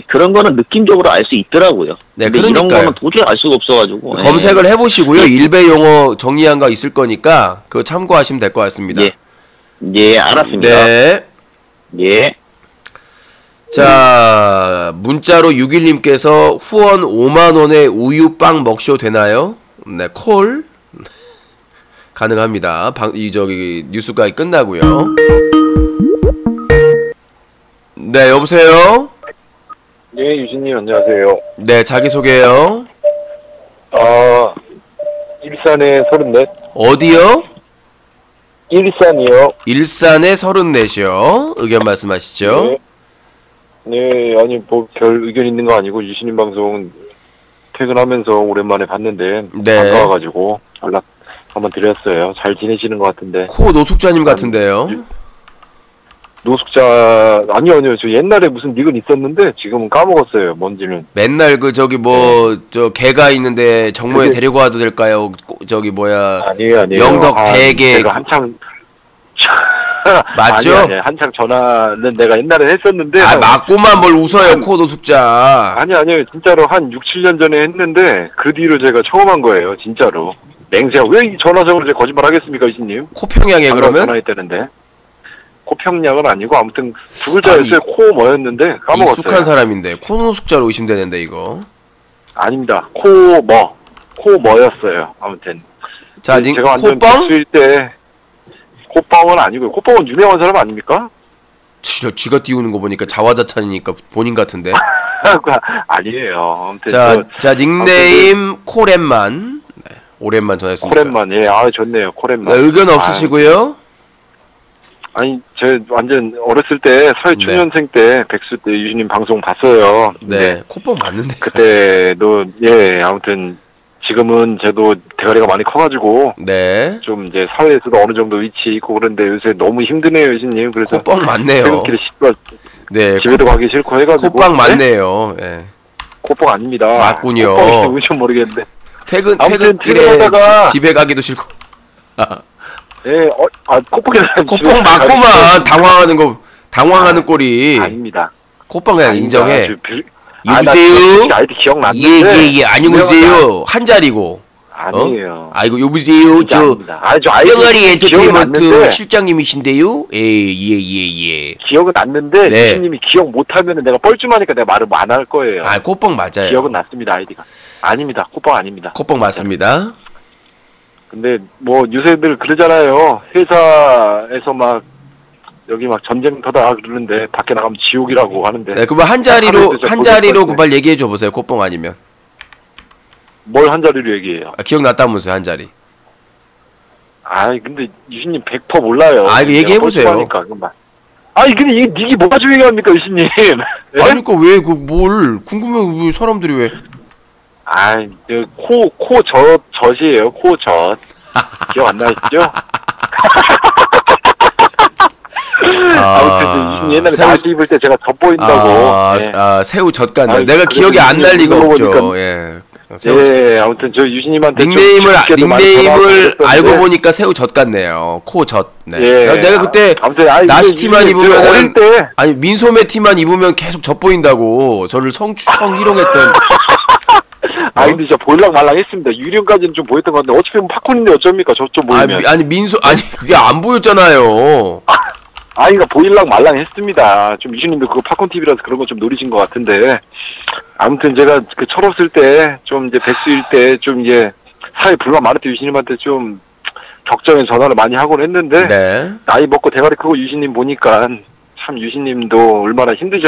그런 거는 느낌적으로 알 수 있더라고요. 네, 근데 이런 그러니까요. 거는 도저히 알 수가 없어가지고 검색을 해보시고요. 일베 용어 정리한 거 있을 거니까 그거 참고하시면 될 것 같습니다. 예, 알았습니다. 네. 예. 자, 문자로 6일님께서 후원 5만원의 우유빵 먹쇼 되나요? 네, 콜 가능합니다. 뉴스까지 끝나고요. 네, 여보세요? 네, 유진님 안녕하세요. 네, 자기소개요. 일산의 34. 어디요? 일산이요. 일산의 34이요. 의견 말씀하시죠. 네, 아니 뭐 별 의견 있는 거 아니고 유진님 방송 퇴근하면서 오랜만에 봤는데 네. 반가워가지고 연락 한번 드렸어요. 잘 지내시는 것 같은데. 코 노숙자님 같은데요. 노숙자 아니요 저 옛날에 무슨 닉은 있었는데 지금은 까먹었어요. 뭔지는. 맨날 개가 있는데 정모에 그게- 데리고 와도 될까요? 아니에요. 영덕 대게 내가 한창 맞죠? 아니, 한창 전화는 내가 옛날에 했었는데. 맞고만 뭘 웃어요, 코 노숙자. 아니요. 진짜로 한 6, 7년 전에 했는데 그 뒤로 제가 처음 한 거예요. 진짜로. 맹세하고 왜 이 전화적으로 제가 거짓말 하겠습니까, 이신님? 코평양에 그러면? 전화했다는데. 코평양은 아니고 아무튼 두 글자였어요. 코 뭐였는데 까먹었어요. 익숙한 사람인데 코 노숙자로 의심되는데 이거. 아닙니다. 코 뭐였어요. 아무튼. 자, 제가 완전 코뻥? 백수일 때 코뻥은 아니고요. 코뻥은 유명한 사람 아닙니까? 쥐가 띄우는 거 보니까 자화자찬이니까 본인 같은데. 아니에요. 아무튼 자, 닉네임 코렘만. 네, 오랜만 전했습니다. 코렘만. 예, 좋네요. 코렘만. 네, 의견 없으시고요? 아니, 제 완전 어렸을 때 사회 초년생 때 백수 때 유진님 방송 봤어요. 네, 코뻥 맞는데. 그때도 아무튼 지금은 저도 대가리가 많이 커가지고 네. 좀 이제 사회에서도 어느 정도 위치 있고 그런데 요새 너무 힘드네요, 유진님. 그래서 코뻥 맞네요. 퇴근길에 네, 집에도 가기 싫고 해가지고. 코빵 맞네요. 예. 코뻥 아닙니다. 맞군요. 코뻥인지 좀 모르겠는데. 아무튼 퇴근길에 퇴근하다가 집에 가기도 싫고. 예, 코뻥이라는 코뻥 맞고만 당황하는 꼴이. 아닙니다. 코뻥 그냥 인정해. 여보세요? 아이디 기억났는데. 예, 안녕하세요. 한 자리고. 아니에요. 아이고, 여보세요. 병아리 엔터테인먼트 실장님이신데요? 예. 기억은 났는데, 네. 유진님이 기억 못하면 내가 뻘쭘하니까 내가 말을 안 할 거예요. 코뻥 맞아요. 기억은 났습니다, 아이디가. 아닙니다. 코뻥 아닙니다. 코뻥 맞습니다. 근데 뭐 요새들 그러잖아요. 회사에서 막 여기 막 전쟁터다 그러는데 밖에 나가면 지옥이라고 하는데. 네, 그럼 한 자리로 그발 얘기해 줘 보세요. 코뻥 아니면. 뭘 한 자리로 얘기해요? 기억났다면서요, 한 자리. 근데 유신님 100% 몰라요. 이거 얘기해 보세요. 근데 이게 닉이 뭐가 중요합니까, 유신님? 네? 그러니까 왜 뭘 궁금해? 왜 사람들이 왜? 젖이에요. 코젖. 기억 안 나시죠? 아무튼 유신님 옛날에 나시 입을 때 제가 젖 보인다고. 새우 젖 같네. 내가 기억이 안 날 리가 없죠. 예. 아무튼 저 유신님한테 닉네임을 알고 보니까 새우 젖 같네요. 코 젖. 네. 내가 그때 나시 티만 입으면은 민소매 티만 입으면 계속 젖 보인다고 저를 성희롱했던. 근데 진짜 보일랑 말랑 했습니다. 유령까지는 좀 보였던 것 같은데 어차피 팝콘인데 어쩝니까? 저 좀 보이면. 그게 안 보였잖아요. 그러니까 보일랑 말랑 했습니다. 좀 유신님도 그거 팝콘 TV라서 그런 거 좀 노리신 것 같은데. 아무튼 제가 그 철없을 때, 좀 이제 백수일 때, 좀 이제 사회 불만 많을 때 유신님한테 좀 적정에 전화를 많이 하곤 했는데, 네. 나이 먹고 대가리 크고 유신님 보니까 참 유신님도 얼마나 힘든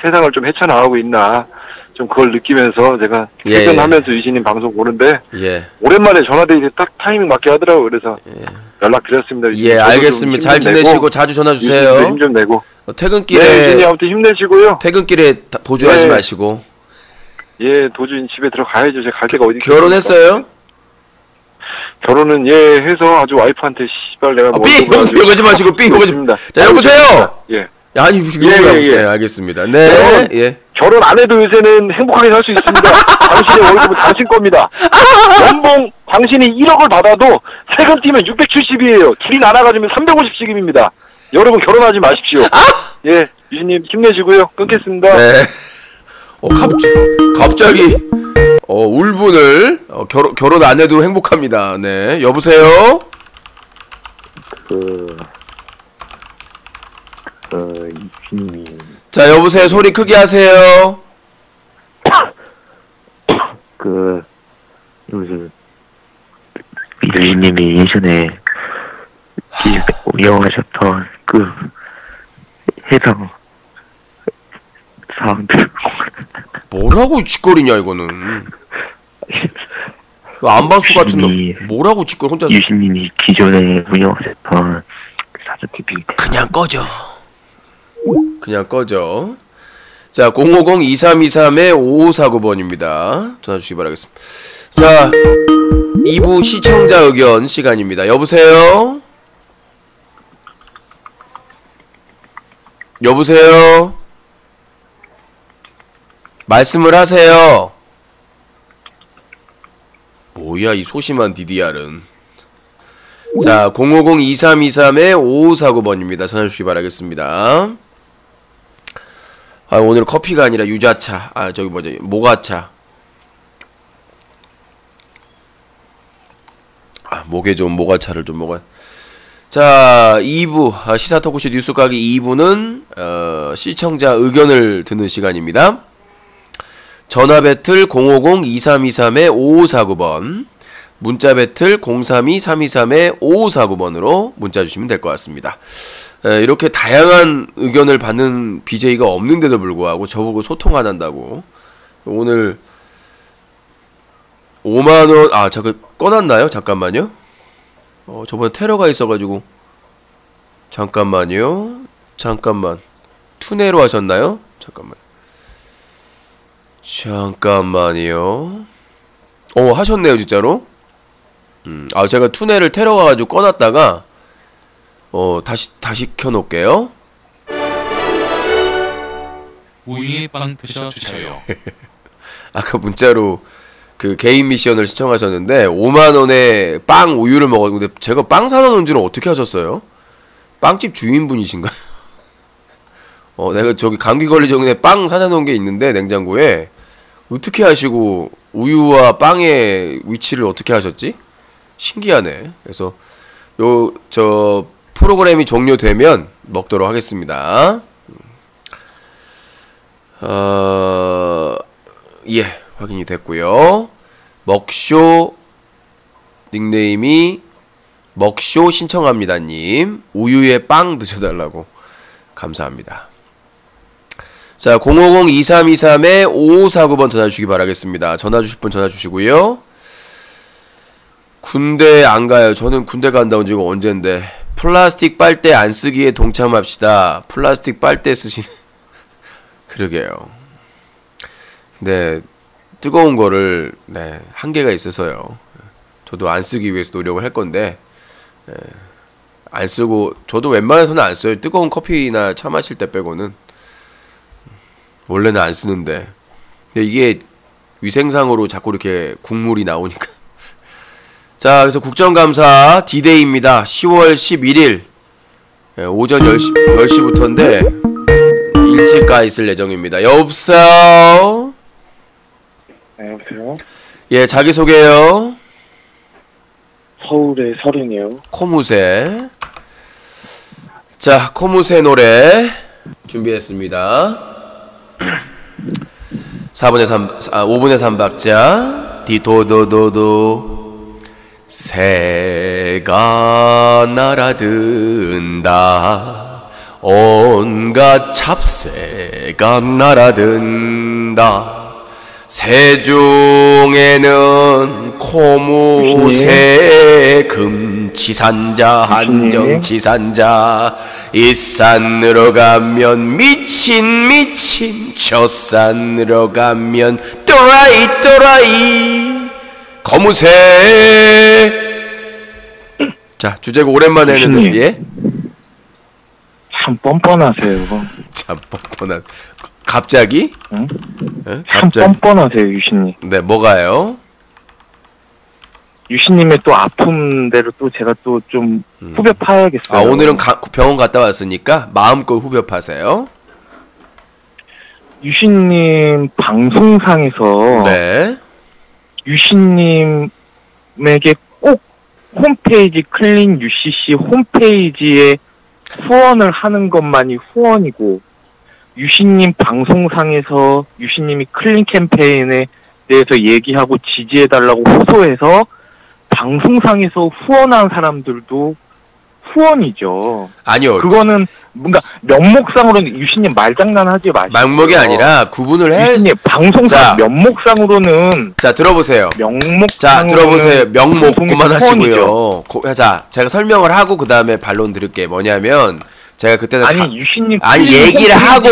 세상을 좀 헤쳐나가고 있나, 좀 그걸 느끼면서 제가 예, 퇴근하면서 유신님 방송 보는데 예. 오랜만에 전화드리는데 딱 타이밍 맞게 하더라고요. 그래서 연락드렸습니다. 예, 알겠습니다. 잘 지내시고 자주 전화 주세요. 힘 좀 내고. 퇴근길에 네, 유신님 아무튼 힘내시고요. 퇴근길에 도주하지 네. 마시고. 예, 도주인 집에 들어가야죠. 제가 갈 데가 어디 결혼했어요? 결혼은 해서 아주 와이프한테 씨발 내가 뭐 삐! 욕하지 마시고 삐! 욕하지 마. 자, 여보세요! 예. 아니, 무슨 욕을 하고 있어요. 알겠습니다. 네, 예. 결혼 안 해도 요새는 행복하게 살 수 있습니다. 당신의 월급은 당신 겁니다. 연봉 당신이 1억을 받아도 세금 띄면 670이에요. 둘이 나눠가지면 350씩입니다. 여러분 결혼하지 마십시오. 예, 유진님 힘내시고요. 끊겠습니다. 네. 갑자기 울분을 결혼 안 해도 행복합니다. 네, 여보세요. 유신님이 자, 여보세요. 소리 크게 하세요. 유신님이 예전에 운영하셨던 해당 사항들 뭐라고 짓거리냐 이거는. 안반수 같은 놈. 뭐라고 짓거리 혼자. 유신님이 기존에 운영하셨던 사전 TV 그냥 꺼져. 자, 050-2323-5549번입니다. 전화 주시기 바라겠습니다. 자, 2부 시청자 의견 시간입니다. 여보세요? 여보세요? 말씀을 하세요. 뭐야 이 소심한 DDR은. 자, 050-2323-5549번입니다. 전화 주시기 바라겠습니다. 아, 오늘 커피가 아니라 유자차. 아, 저기 뭐지? 모가차. 아, 목에 좋은 모가차를 좀 먹어야. 자, 2부 시사 토크쇼 뉴스 가기 2부는 시청자 의견을 듣는 시간입니다. 전화 배틀 050-2323-5549번, 문자 배틀 032-323-5549번으로 문자 주시면 될 것 같습니다. 이렇게 다양한 의견을 받는 BJ가 없는데도 불구하고 저보고 소통 안 한다고 오늘 5만원 잠깐 꺼놨나요? 잠깐만요. 저번에 테러가 있어가지고 잠깐만 투네로 하셨나요? 잠깐만요. 하셨네요 진짜로. 제가 투네를 테러 가가지고 꺼놨다가 다시 켜놓을게요. 우유의 빵 드셔주세요. 아까 문자로 그 개인 미션을 시청하셨는데 5만원에 빵 우유를 먹었는데 제가 빵 사다 놓은 줄은 어떻게 하셨어요? 빵집 주인분이신가요? 내가 저기 감기 걸리기 전에 빵 사다 놓은 게 있는데 냉장고에 어떻게 하시고 우유와 빵의 위치를 어떻게 하셨지? 신기하네. 그래서 저 프로그램이 종료되면 먹도록 하겠습니다. 예, 확인이 됐고요. 먹쇼 닉네임이 먹쇼 신청합니다님. 우유에 빵 드셔달라고. 감사합니다. 자, 050-2323-5549번 전화 주시기 바라겠습니다. 전화 주실 분 전화 주시고요. 군대 안 가요. 저는 군대 간다 온 지가 언젠데. 플라스틱 빨대 안 쓰기에 동참합시다. 플라스틱 빨대 쓰시는. 그러게요. 근데 뜨거운 거를 한계가 있어서요. 저도 안 쓰기 위해서 노력을 할 건데 안 쓰고 저도 웬만해서는 안 써요. 뜨거운 커피나 차 마실 때 빼고는 원래는 안 쓰는데. 근데 이게 위생상으로 자꾸 이렇게 국물이 나오니까. 자, 그래서 국정감사 D-Day입니다. 10월 11일 오전 10시부터인데 일찍 가 있을 예정입니다. 여보세요? 네, 여보세요? 예, 자기소개요. 서울의 설인이요. 코무새. 자, 코무새 노래 준비했습니다. 5분의 3박자. 디도도도도. 새가 날아든다. 온갖 잡새가 날아든다. 세중에는 코무새 금치산자 한정치산자 이 산으로 가면 미친 저 산으로 가면 또라이 거무새. 자, 주제곡 오랜만에 했는데 예? 참 뻔뻔하세요. 참 뻔뻔한. 갑자기? 응? 예? 참 갑자기? 뻔뻔하세요, 유신님. 네, 뭐가요? 유신님의 또 아픈 대로 또 제가 또 좀 후벼 파야겠어요. 아, 오늘은 병원 갔다 왔으니까 마음껏 후벼 파세요. 유신님 방송상에서 네. 유신님에게 꼭 홈페이지 클린 UCC 홈페이지에 후원을 하는 것만이 후원이고, 유신님 방송상에서 유신님이 클린 캠페인에 대해서 얘기하고 지지해달라고 호소해서 방송상에서 후원한 사람들도 후원이죠. 아니요. 그거는 뭔가 면목상으로는 유신님 말장난하지 마시고. 막목이 아니라 구분을 해. 유신님 방송상 자. 면목상으로는 자, 들어보세요. 자, 들어보세요. 명목 그만하시고요. 자, 제가 설명을 하고 그 다음에 반론 드릴게요. 뭐냐면 제가 그때는 아니 유신님 얘기를 하고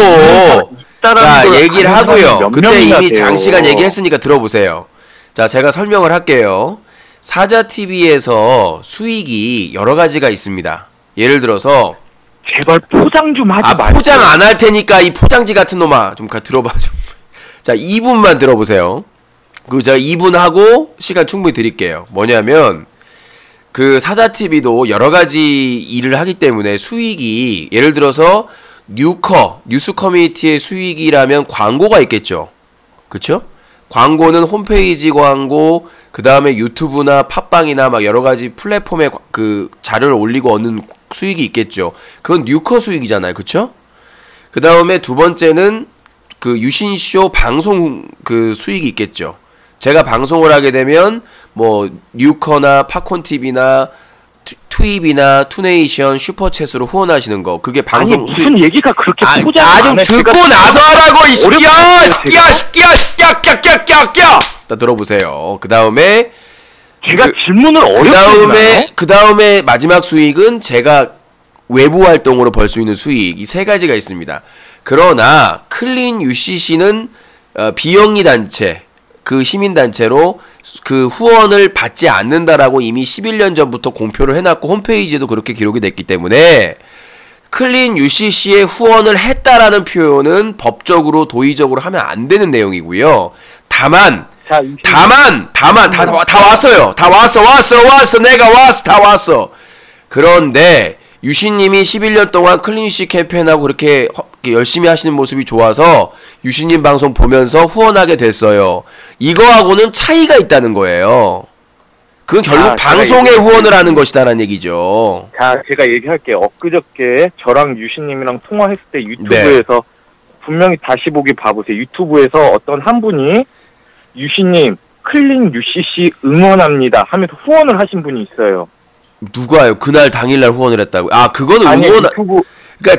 자, 얘기를 하고요. 그때 이미 장시간 얘기했으니까 들어보세요. 자, 제가 설명을 할게요. 사자TV에서 수익이 여러 가지가 있습니다. 예를 들어서 제발 포장 좀 하지 마세요. 포장 안 할 테니까 이 포장지 같은 놈아 좀 들어봐 좀. 자, 2분만 들어보세요. 그 제가 2분 하고 시간 충분히 드릴게요. 뭐냐면 그 사자TV도 여러 가지 일을 하기 때문에 수익이 예를 들어서 뉴스 커뮤니티의 수익이라면 광고가 있겠죠. 그쵸? 광고는 홈페이지 광고, 그 다음에 유튜브나 팟빵이나 막 여러 가지 플랫폼에 그 자료를 올리고 얻는 수익이 있겠죠. 그건 뉴커 수익이잖아요. 그쵸? 그 다음에 두 번째는 그 유신쇼 방송 그 수익이 있겠죠. 제가 방송을 하게 되면 뭐 뉴커나 팝콘TV나 투입이나 투네이션 슈퍼챗으로 후원하시는 거, 그게 방송 아니 무슨 수익. 얘기가 그렇게 포장 안 좀 듣고 나서 하라고 이 새끼야. 자, 들어보세요. 그 다음에 제가 질문을 어렵게 그 다음에 마지막 수익은 제가 외부 활동으로 벌 수 있는 수익, 이 세 가지가 있습니다. 그러나 클린 UCC는 비영리 단체, 그 시민단체로 그 후원을 받지 않는다라고 이미 11년 전부터 공표를 해놨고 홈페이지에도 그렇게 기록이 됐기 때문에 클린 UCC에 후원을 했다라는 표현은 법적으로 도의적으로 하면 안 되는 내용이고요. 다만 다 왔어요. 다 왔어. 내가 왔어. 다 왔어. 그런데 유신님이 11년 동안 클린 UCC 캠페인하고 그렇게 열심히 하시는 모습이 좋아서 유신님 방송 보면서 후원하게 됐어요. 이거하고는 차이가 있다는 거예요. 그건 결국 방송에 후원을 하는 것이다라는 얘기죠. 자, 제가 얘기할게요. 엊그저께 저랑 유신님이랑 통화했을 때 유튜브에서 분명히 다시 보기 봐보세요. 유튜브에서 어떤 한 분이 유신님 클린 UCC 응원합니다 하면서 후원을 하신 분이 있어요. 누가요? 그날 당일날 후원을 했다고? 아, 그거는 아니, 응원. 유튜브 그러니까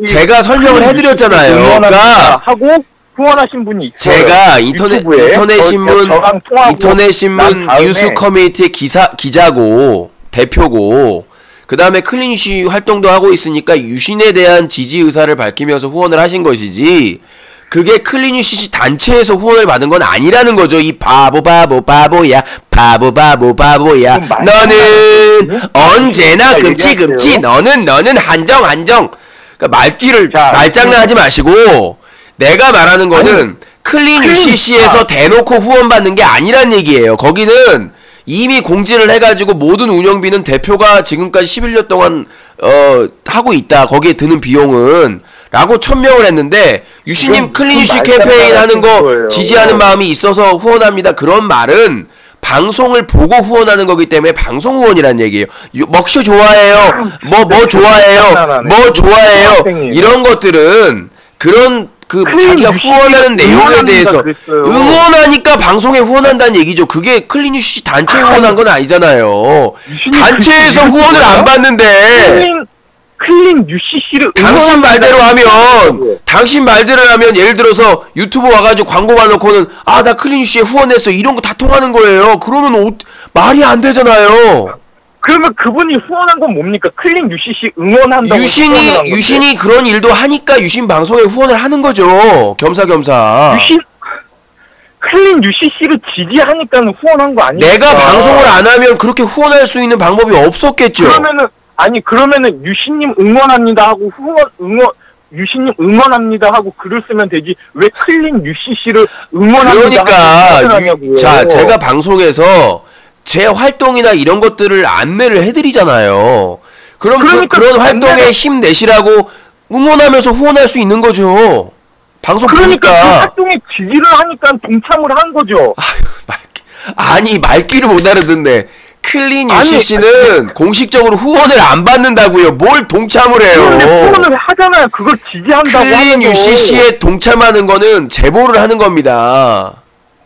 제가 설명을 해드렸잖아요. 그러니까 하고 후원하신 분이 있어요. 제가 인터넷 신문 뉴스 커뮤니티 기자고 대표고, 그 다음에 클린 UCC 활동도 하고 있으니까 유신에 대한 지지 의사를 밝히면서 후원을 하신 것이지, 그게 클린 UCC 단체에서 후원을 받은 건 아니라는 거죠. 이 바보야. 너는 언제나 금치. 너는 한정. 그러니까 말장난하지 마시고, 내가 말하는 거는 클린 UCC에서 대놓고 후원받는 게 아니란 얘기예요. 거기는 이미 공지를 해가지고 모든 운영비는 대표가 지금까지 11년 동안 하고 있다. 거기에 드는 비용은 라고 천명을 했는데, 유신님 클린 UCC 캠페인 하는 거 지지하는 마음이 있어서 후원합니다. 그런 말은 방송을 보고 후원하는 거기 때문에 방송 후원이란 얘기예요. 먹쇼 좋아해요. 뭐 좋아해요. 이런 것들은 그런 자기가 후원하는 내용에 대해서 응원하니까 방송에 후원한다는 얘기죠. 그게 클린 UCC 단체 후원한 건 아니잖아요. 단체에서 후원을 안 받는데. 클린 UCC를 당신 말대로 하면 예를 들어서 유튜브 와가지고 광고 봐놓고는 아 나 클린 UCC에 후원했어 이런 거 다 통하는 거예요. 그러면 말이 안 되잖아요. 그러면 그분이 후원한 건 뭡니까? 클린 UCC 응원한다고. 유신이 그런 일도 하니까 유신 방송에 후원을 하는 거죠. 겸사겸사. 클린 UCC를 지지하니까 후원한 거 아니에요? 내가 방송을 안 하면 그렇게 후원할 수 있는 방법이 없었겠죠. 그러면은 유신님 응원합니다 하고 유신님 응원합니다 하고 글을 쓰면 되지 왜 클린 UCC를 응원합니다 그러니까 자 제가 방송에서 제 활동이나 이런 것들을 안내를 해드리잖아요. 그럼 그런 활동에 힘내시라고 응원하면서 후원할 수 있는 거죠. 방송 그러니까 보니까. 그 활동에 지지를 하니까 동참을 한 거죠. 아니 말귀를 못 알아듣네. 클린 UCC는 공식적으로 후원을 안 받는다고요. 뭘 동참을 해요. 후원을 하잖아요. 그걸 지지한다고. 클린 UCC에 동참하는 거는 제보를 하는 겁니다.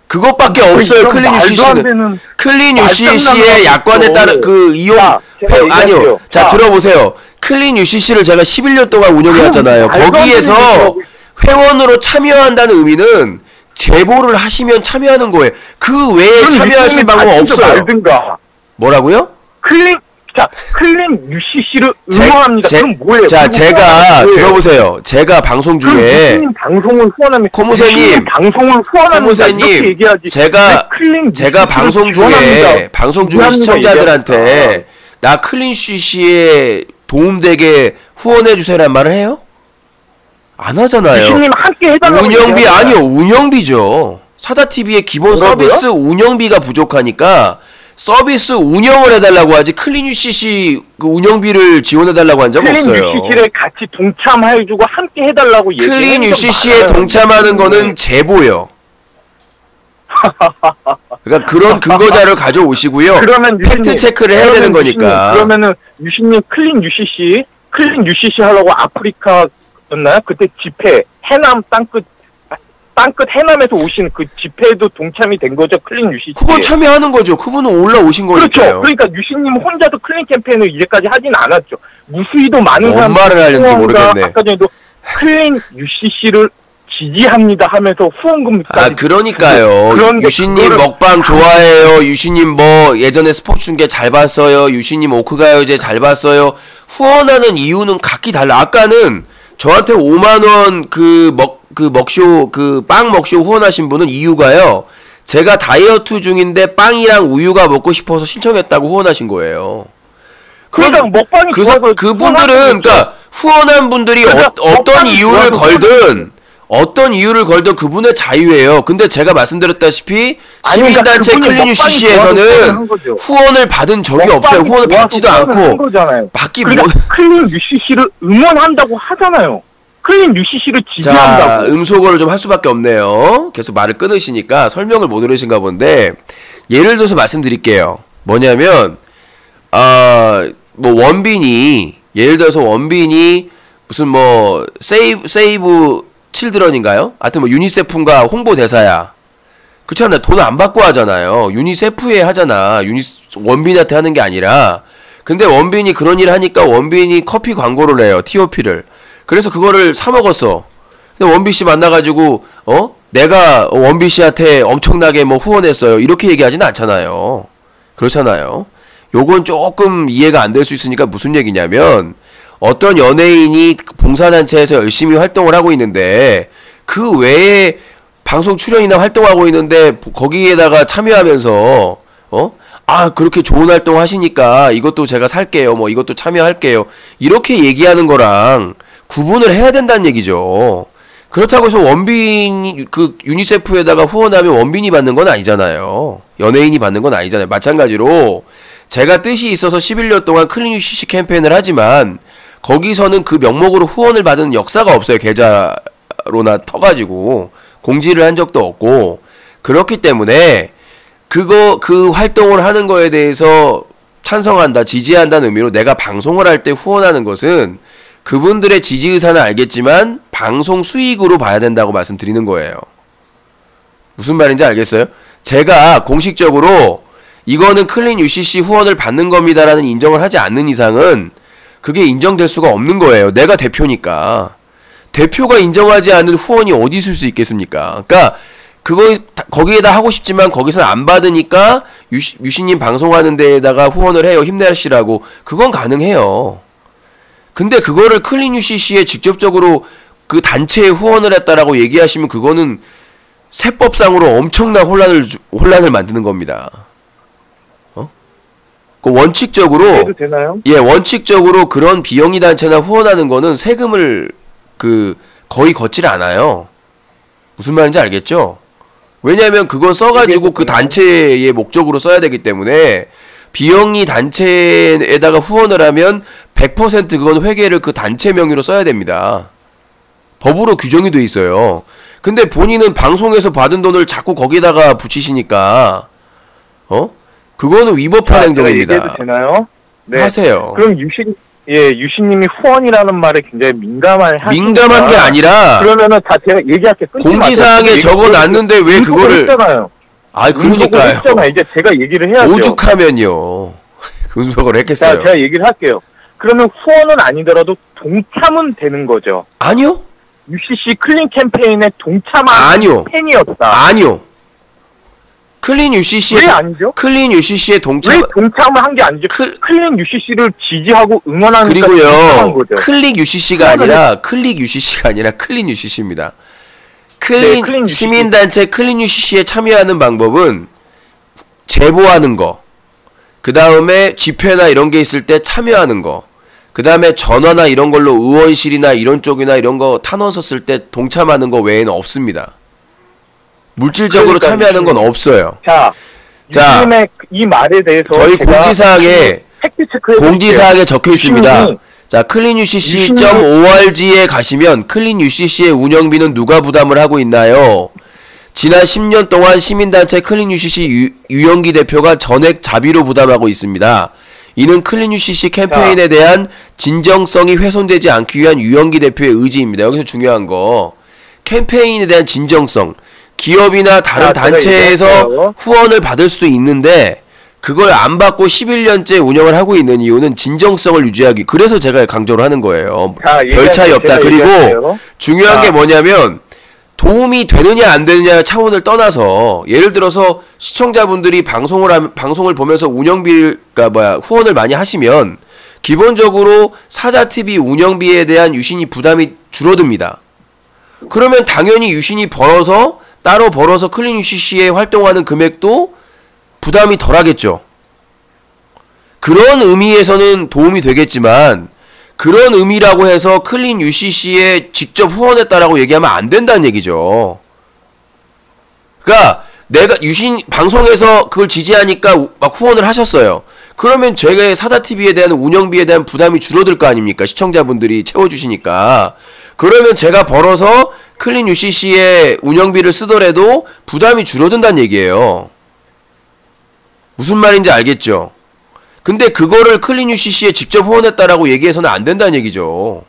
그것밖에 없어요. 클린 UCC는. 클린 UCC의 약관에 따른 그 이용 아니요. 자 들어보세요. 클린 UCC를 제가 11년 동안 운영해왔잖아요. 거기에서 회원으로 참여한다는 의미는 제보를 하시면 참여하는 거예요. 그 외에 참여할 수 있는 방법 없어요. 뭐라고요? 클린 UCC를 응원합니다. 그럼 뭐예요? 자, 제가 들어보세요. 제가 방송 중에 방송을 후원하면 코무새님 제가 방송 중에 시청자들한테 나 클린 UCC에 도움되게 후원해 주세요라는 말을 해요? 안 하잖아요. 유신님 함께 해달라고. 운영비 아니요. 운영비죠. 사다TV의 기본 서비스 운영비가 부족하니까 서비스 운영을 해달라고 하지 클린 UCC 그 운영비를 지원해달라고 한 적은 없어요. 클린 UCC를 같이 동참해주고 함께 해달라고 얘기해요. 클린 UCC에 동참하는 거는 제보요. 그러니까 그런 근거자를 가져오시고요. 그러면 팩트 체크를 해야 되는 거니까. 그러면은 유신님 클린 UCC 하려고 아프리카였나요? 그때 집회 해남 땅끝 해남에서 오신 그 집회에도 동참이 된 거죠, 클린 UCC. 그건 참여하는 거죠. 그분은 올라오신 거니까요. 그렇죠. 그러니까 유신님 혼자도 클린 캠페인을 이제까지 하진 않았죠. 무수히도 많은 사람들이 말을 하는지 모르겠네. 아까 전에도 클린 UCC를 지지합니다 하면서 후원금까지. 그러니까요. 유신님 먹방 좋아해요. 유신님 뭐 예전에 스포츠 중계 잘 봤어요. 유신님 오크가요제 잘 봤어요. 후원하는 이유는 각기 달라. 아까는 저한테 5만원 빵 먹쇼 후원하신 분은 이유가요. 제가 다이어트 중인데 빵이랑 우유가 먹고 싶어서 신청했다고 후원하신 거예요. 그러니까 먹방이 좋아서 그분들은 그러니까 후원한 분들이 어떤 이유를 걸든 그분의 자유예요. 근데 제가 말씀드렸다시피 시민단체 클린 UCC에서는 후원을 받은 적이 없어요. 후원을 받지도 않고 클린 UCC를 응원한다고 하잖아요. 클린 UCC를 지지한다고. 자, 음소거를 좀 할 수밖에 없네요. 계속 말을 끊으시니까 설명을 못 들으신가 본데 예를 들어서 말씀드릴게요. 뭐냐면 예를 들어서 원빈이 무슨 뭐 세이브 칠드런인가요? 하여튼 뭐 유니세프인가 홍보대사야. 그렇잖아요. 돈 안 받고 하잖아요. 유니세프에 하잖아. 원빈한테 하는 게 아니라. 근데 원빈이 그런 일 하니까 원빈이 커피 광고를 해요. TOP를. 그래서 그거를 사 먹었어. 근데 원빈씨 만나가지고 내가 원빈씨한테 엄청나게 뭐 후원했어요. 이렇게 얘기하진 않잖아요. 그렇잖아요. 요건 조금 이해가 안 될 수 있으니까 무슨 얘기냐면 어떤 연예인이 봉사단체에서 열심히 활동을 하고 있는데 그 외에 방송 출연이나 활동하고 있는데 거기에다가 참여하면서 그렇게 좋은 활동 하시니까 이것도 제가 살게요. 뭐 이것도 참여할게요. 이렇게 얘기하는 거랑 구분을 해야 된다는 얘기죠. 그렇다고 해서 원빈이 그 유니세프에다가 후원하면 원빈이 받는 건 아니잖아요. 연예인이 받는 건 아니잖아요. 마찬가지로 제가 뜻이 있어서 11년 동안 클린 UCC 캠페인을 하지만 거기서는 그 명목으로 후원을 받은 역사가 없어요. 계좌로나 터가지고 공지를 한 적도 없고. 그렇기 때문에 그 활동을 하는 거에 대해서 찬성한다, 지지한다는 의미로 내가 방송을 할 때 후원하는 것은 그분들의 지지 의사는 알겠지만 방송 수익으로 봐야 된다고 말씀드리는 거예요. 무슨 말인지 알겠어요? 제가 공식적으로 이거는 클린 UCC 후원을 받는 겁니다라는 인정을 하지 않는 이상은 그게 인정될 수가 없는 거예요. 내가 대표니까. 대표가 인정하지 않는 후원이 어디 있을 수 있겠습니까? 그러니까 거기에다 하고 싶지만 거기서 안 받으니까 유신님 방송하는 데에다가 후원을 해요. 힘내시라고. 그건 가능해요. 근데 그거를 클린 UCC에 직접적으로 그 단체에 후원을 했다라고 얘기하시면 그거는 세법상으로 엄청난 혼란을 만드는 겁니다. 그 원칙적으로 해도 되나요? 예, 원칙적으로 그런 비영리 단체나 후원하는 거는 세금을 거의 걷질 않아요. 무슨 말인지 알겠죠? 왜냐하면 그건 써가지고 그 단체의 목적으로 써야 되기 때문에 비영리 단체에다가 후원을 하면 100% 그건 회계를 그 단체 명의로 써야 됩니다. 법으로 규정이 돼 있어요. 근데 본인은 방송에서 받은 돈을 자꾸 거기다가 붙이시니까 그거는 위법한 행동입니다. 얘기해도 되나요? 네. 하세요. 그럼 유신님이 후원이라는 말에 굉장히 민감한 게 아니라 그러면은 다 제가 얘기할게. 공지사항에 적어놨는데 왜 그거를 했잖아요. 아 그러니까요. 했잖아요. 이제 제가 얘기를 해야죠. 오죽하면요. 금수박을 했겠어요. 자, 제가 얘기를 할게요. 그러면 후원은 아니더라도 동참은 되는 거죠. 아니요. UCC 클린 캠페인에 동참한 아니요. 팬이었다. 아니요. 클린 UCC에 왜 아니죠? 클린 UCC에 왜 동참을 한 게 아니죠? 클린 UCC를 지지하고 응원하는 그리고요. 클릭 UCC가 아니라 클린 UCC입니다. 클린 시민단체 클린 UCC에 참여하는 방법은 제보하는 거, 그 다음에 집회나 이런 게 있을 때 참여하는 거, 그 다음에 전화나 이런 걸로 의원실이나 이런 쪽이나 이런 거 탄원 썼을 때 동참하는 거 외에는 없습니다. 물질적으로 참여하는 건 없어요. 자, 유신님의 이 말에 대해서 저희 공지사항에 적혀 있습니다. 자, cleanucc.org에 가시면 클린 UCC의 운영비는 누가 부담을 하고 있나요? 지난 10년 동안 시민단체 클린 UCC 유영기 대표가 전액 자비로 부담하고 있습니다. 이는 클린 UCC 캠페인에 대한 진정성이 훼손되지 않기 위한 유영기 대표의 의지입니다. 여기서 중요한 거, 캠페인에 대한 진정성. 기업이나 다른 단체에서 후원을 받을 수도 있는데 그걸 안 받고 11년째 운영을 하고 있는 이유는 진정성을 유지하기. 그래서 제가 강조를 하는 거예요. 별 차이 없다. 그리고 중요한 게 뭐냐면 도움이 되느냐 안 되느냐 차원을 떠나서 예를 들어서 시청자분들이 방송을 보면서 후원을 많이 하시면 기본적으로 사자TV 운영비에 대한 유신이 부담이 줄어듭니다. 그러면 당연히 유신이 따로 벌어서 클린 UCC에 활동하는 금액도 부담이 덜하겠죠. 그런 의미에서는 도움이 되겠지만 그런 의미라고 해서 클린 UCC에 직접 후원했다라고 얘기하면 안 된다는 얘기죠. 그러니까 내가 방송에서 그걸 지지하니까 막 후원을 하셨어요. 그러면 제가 사다TV에 대한 운영비에 대한 부담이 줄어들 거 아닙니까? 시청자분들이 채워주시니까. 그러면 제가 벌어서 클린 UCC의 운영비를 쓰더라도 부담이 줄어든다는 얘기예요. 무슨 말인지 알겠죠? 근데 그거를 클린 UCC에 직접 후원했다라고 얘기해서는 안 된다는 얘기죠.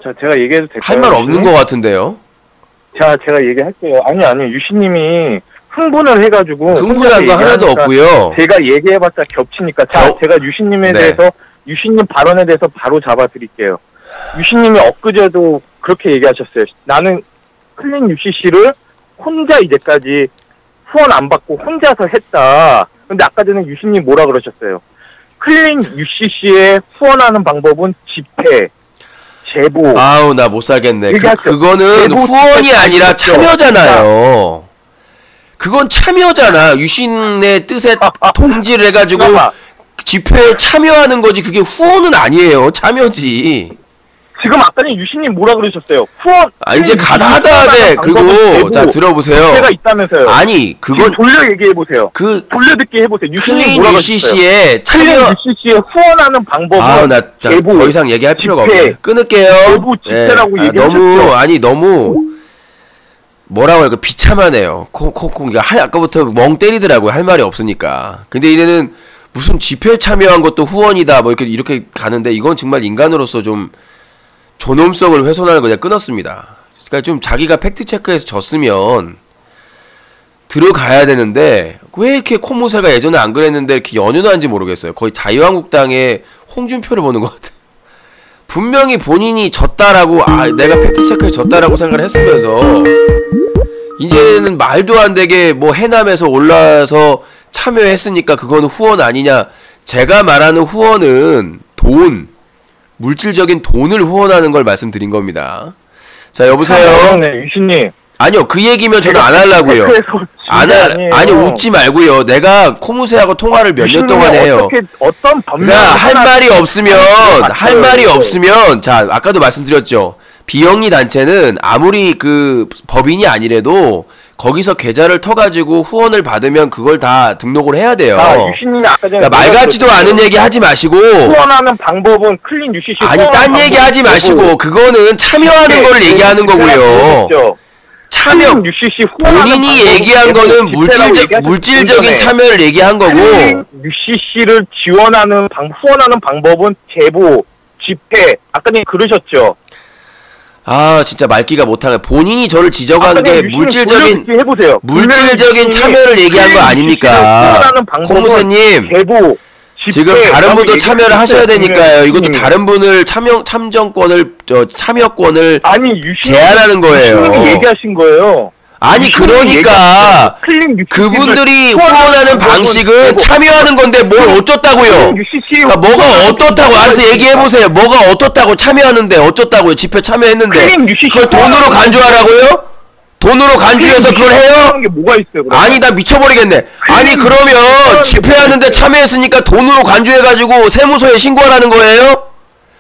자, 제가 얘기해도 될까요? 할 말 없는 것 같은데요? 자, 제가 얘기할게요. 아니, 유신님이 흥분을 해가지고. 흥분한 거 하나도 없고요. 제가 얘기해봤자 겹치니까. 자, 제가 유신님에 대해서, 유신님 발언에 대해서 바로 잡아드릴게요. 유신님이 엊그제도 그렇게 얘기하셨어요. 나는 클린 UCC를 혼자 이제까지 후원 안 받고 혼자서 했다. 근데 아까 전에 유신님 뭐라 그러셨어요? 클린 UCC에 후원하는 방법은 집회, 제보. 아우, 나 못 살겠네. 그거는 후원이 아니라 참여잖아요. 그건 참여잖아. 유신의 뜻에 동지를 해가지고 집회에 참여하는 거지. 그게 후원은 아니에요. 참여지. 지금 아까는 유신님 뭐라 그러셨어요? 후원. 이제 가다하다 돼. 그리고 자 들어보세요. 제가 있다면서요. 아니 그건 돌려 얘기해 보세요. 돌려 듣게 해보세요. 클린 UCC에 클린 UCC에 후원하는 방법은 나 더 이상 얘기할 필요가 없네. 끊을게요. 제보 집회라고 얘기하셨죠. 너무 뭐라고 할까 비참하네요. 콩콩 아까부터 멍 때리더라고요. 할 말이 없으니까. 근데 이제는 무슨 집회 참여한 것도 후원이다 뭐 이렇게 가는데 이건 정말 인간으로서 좀 존엄성을 훼손하는 거 그냥 끊었습니다. 그러니까 좀 자기가 팩트 체크해서 졌으면 들어가야 되는데 왜 이렇게 코모세가 예전에 안 그랬는데 이렇게 연연한지 모르겠어요. 거의 자유한국당의 홍준표를 보는 것 같아요. 분명히 본인이 졌다라고 내가 팩트체크에 졌다라고 생각을 했으면서 이제는 말도 안 되게 뭐 해남에서 올라와서 참여했으니까 그거는 후원 아니냐. 제가 말하는 후원은 돈, 물질적인 돈을 후원하는 걸 말씀드린 겁니다. 자, 여보세요? 네, 유신님. 아니요, 그 얘기면 저는 안 하려고요. 아니, 웃지 말고요. 내가 코무세하고 통화를 몇 년 동안 해요. 그러니까 할 말이 없으면, 자, 아까도 말씀드렸죠. 비영리 단체는 아무리 그 법인이 아니래도 거기서 계좌를 터가지고 후원을 받으면 그걸 다 등록을 해야 돼요. 유신님이 아까 전에 그러니까 말 같지도 않은 얘기 하지 마시고. 후원하는 방법은 클린 UCC. 아니, 딴 얘기 하지 마시고, 그거는 참여하는 거를 얘기하는 거고요. 참여, 본인이 얘기한 거는 물질적인 참여를 얘기한 거고, UCC를 지원하는 후원하는 방법은 제보, 집회, 아까 전에 그러셨죠. 진짜 말귀가 못하네. 본인이 저를 지적한 게 물질적인 참여를 얘기한 거 아닙니까? 콩무새님, 지금 다른 분도 참여를 하셔야 되니까요. 이것도 다른 분을 참여권을 제한하는 거예요. 얘기하신 거예요. 아니, 그러니까 그분들이 후원하는 방식은 참여하는 건데 뭘 어쩌다고요? 그러니까 뭐가 어떻다고? 알아서 얘기해보세요. 뭐가 어떻다고? 참여하는데 어쩌다고요? 집회 참여했는데 그걸 돈으로 간주하라고요? 돈으로 간주해서 그걸 해요? 아니, 나 미쳐버리겠네. 아니, 그러면 집회하는데 참여했으니까 돈으로 간주해가지고 세무서에 신고하라는 거예요?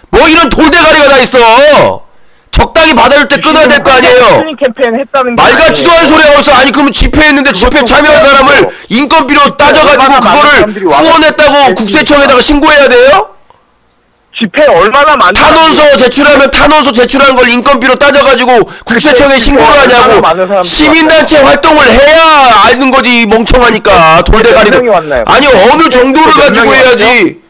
뭐 이런 돌대가리가 다 있어. 적당히 받아줄 때 끊어야 될 거 아니에요. 말 같지도 않은 소리 하고 있어. 아니, 그러면 집회했는데 집회 참여한 사람을 인건비로 따져가지고 그거를 후원했다고 국세청에다가 신고해야 돼요? 집회 얼마나 많은 탄원서 제출하면 탄원서 제출한 걸 인건비로 따져가지고 국세청에 신고를 하냐고. 시민단체 활동을 해야 아는 거지, 멍청하니까. 돌대가리도. 아니, 어느 정도를 가지고 해야지.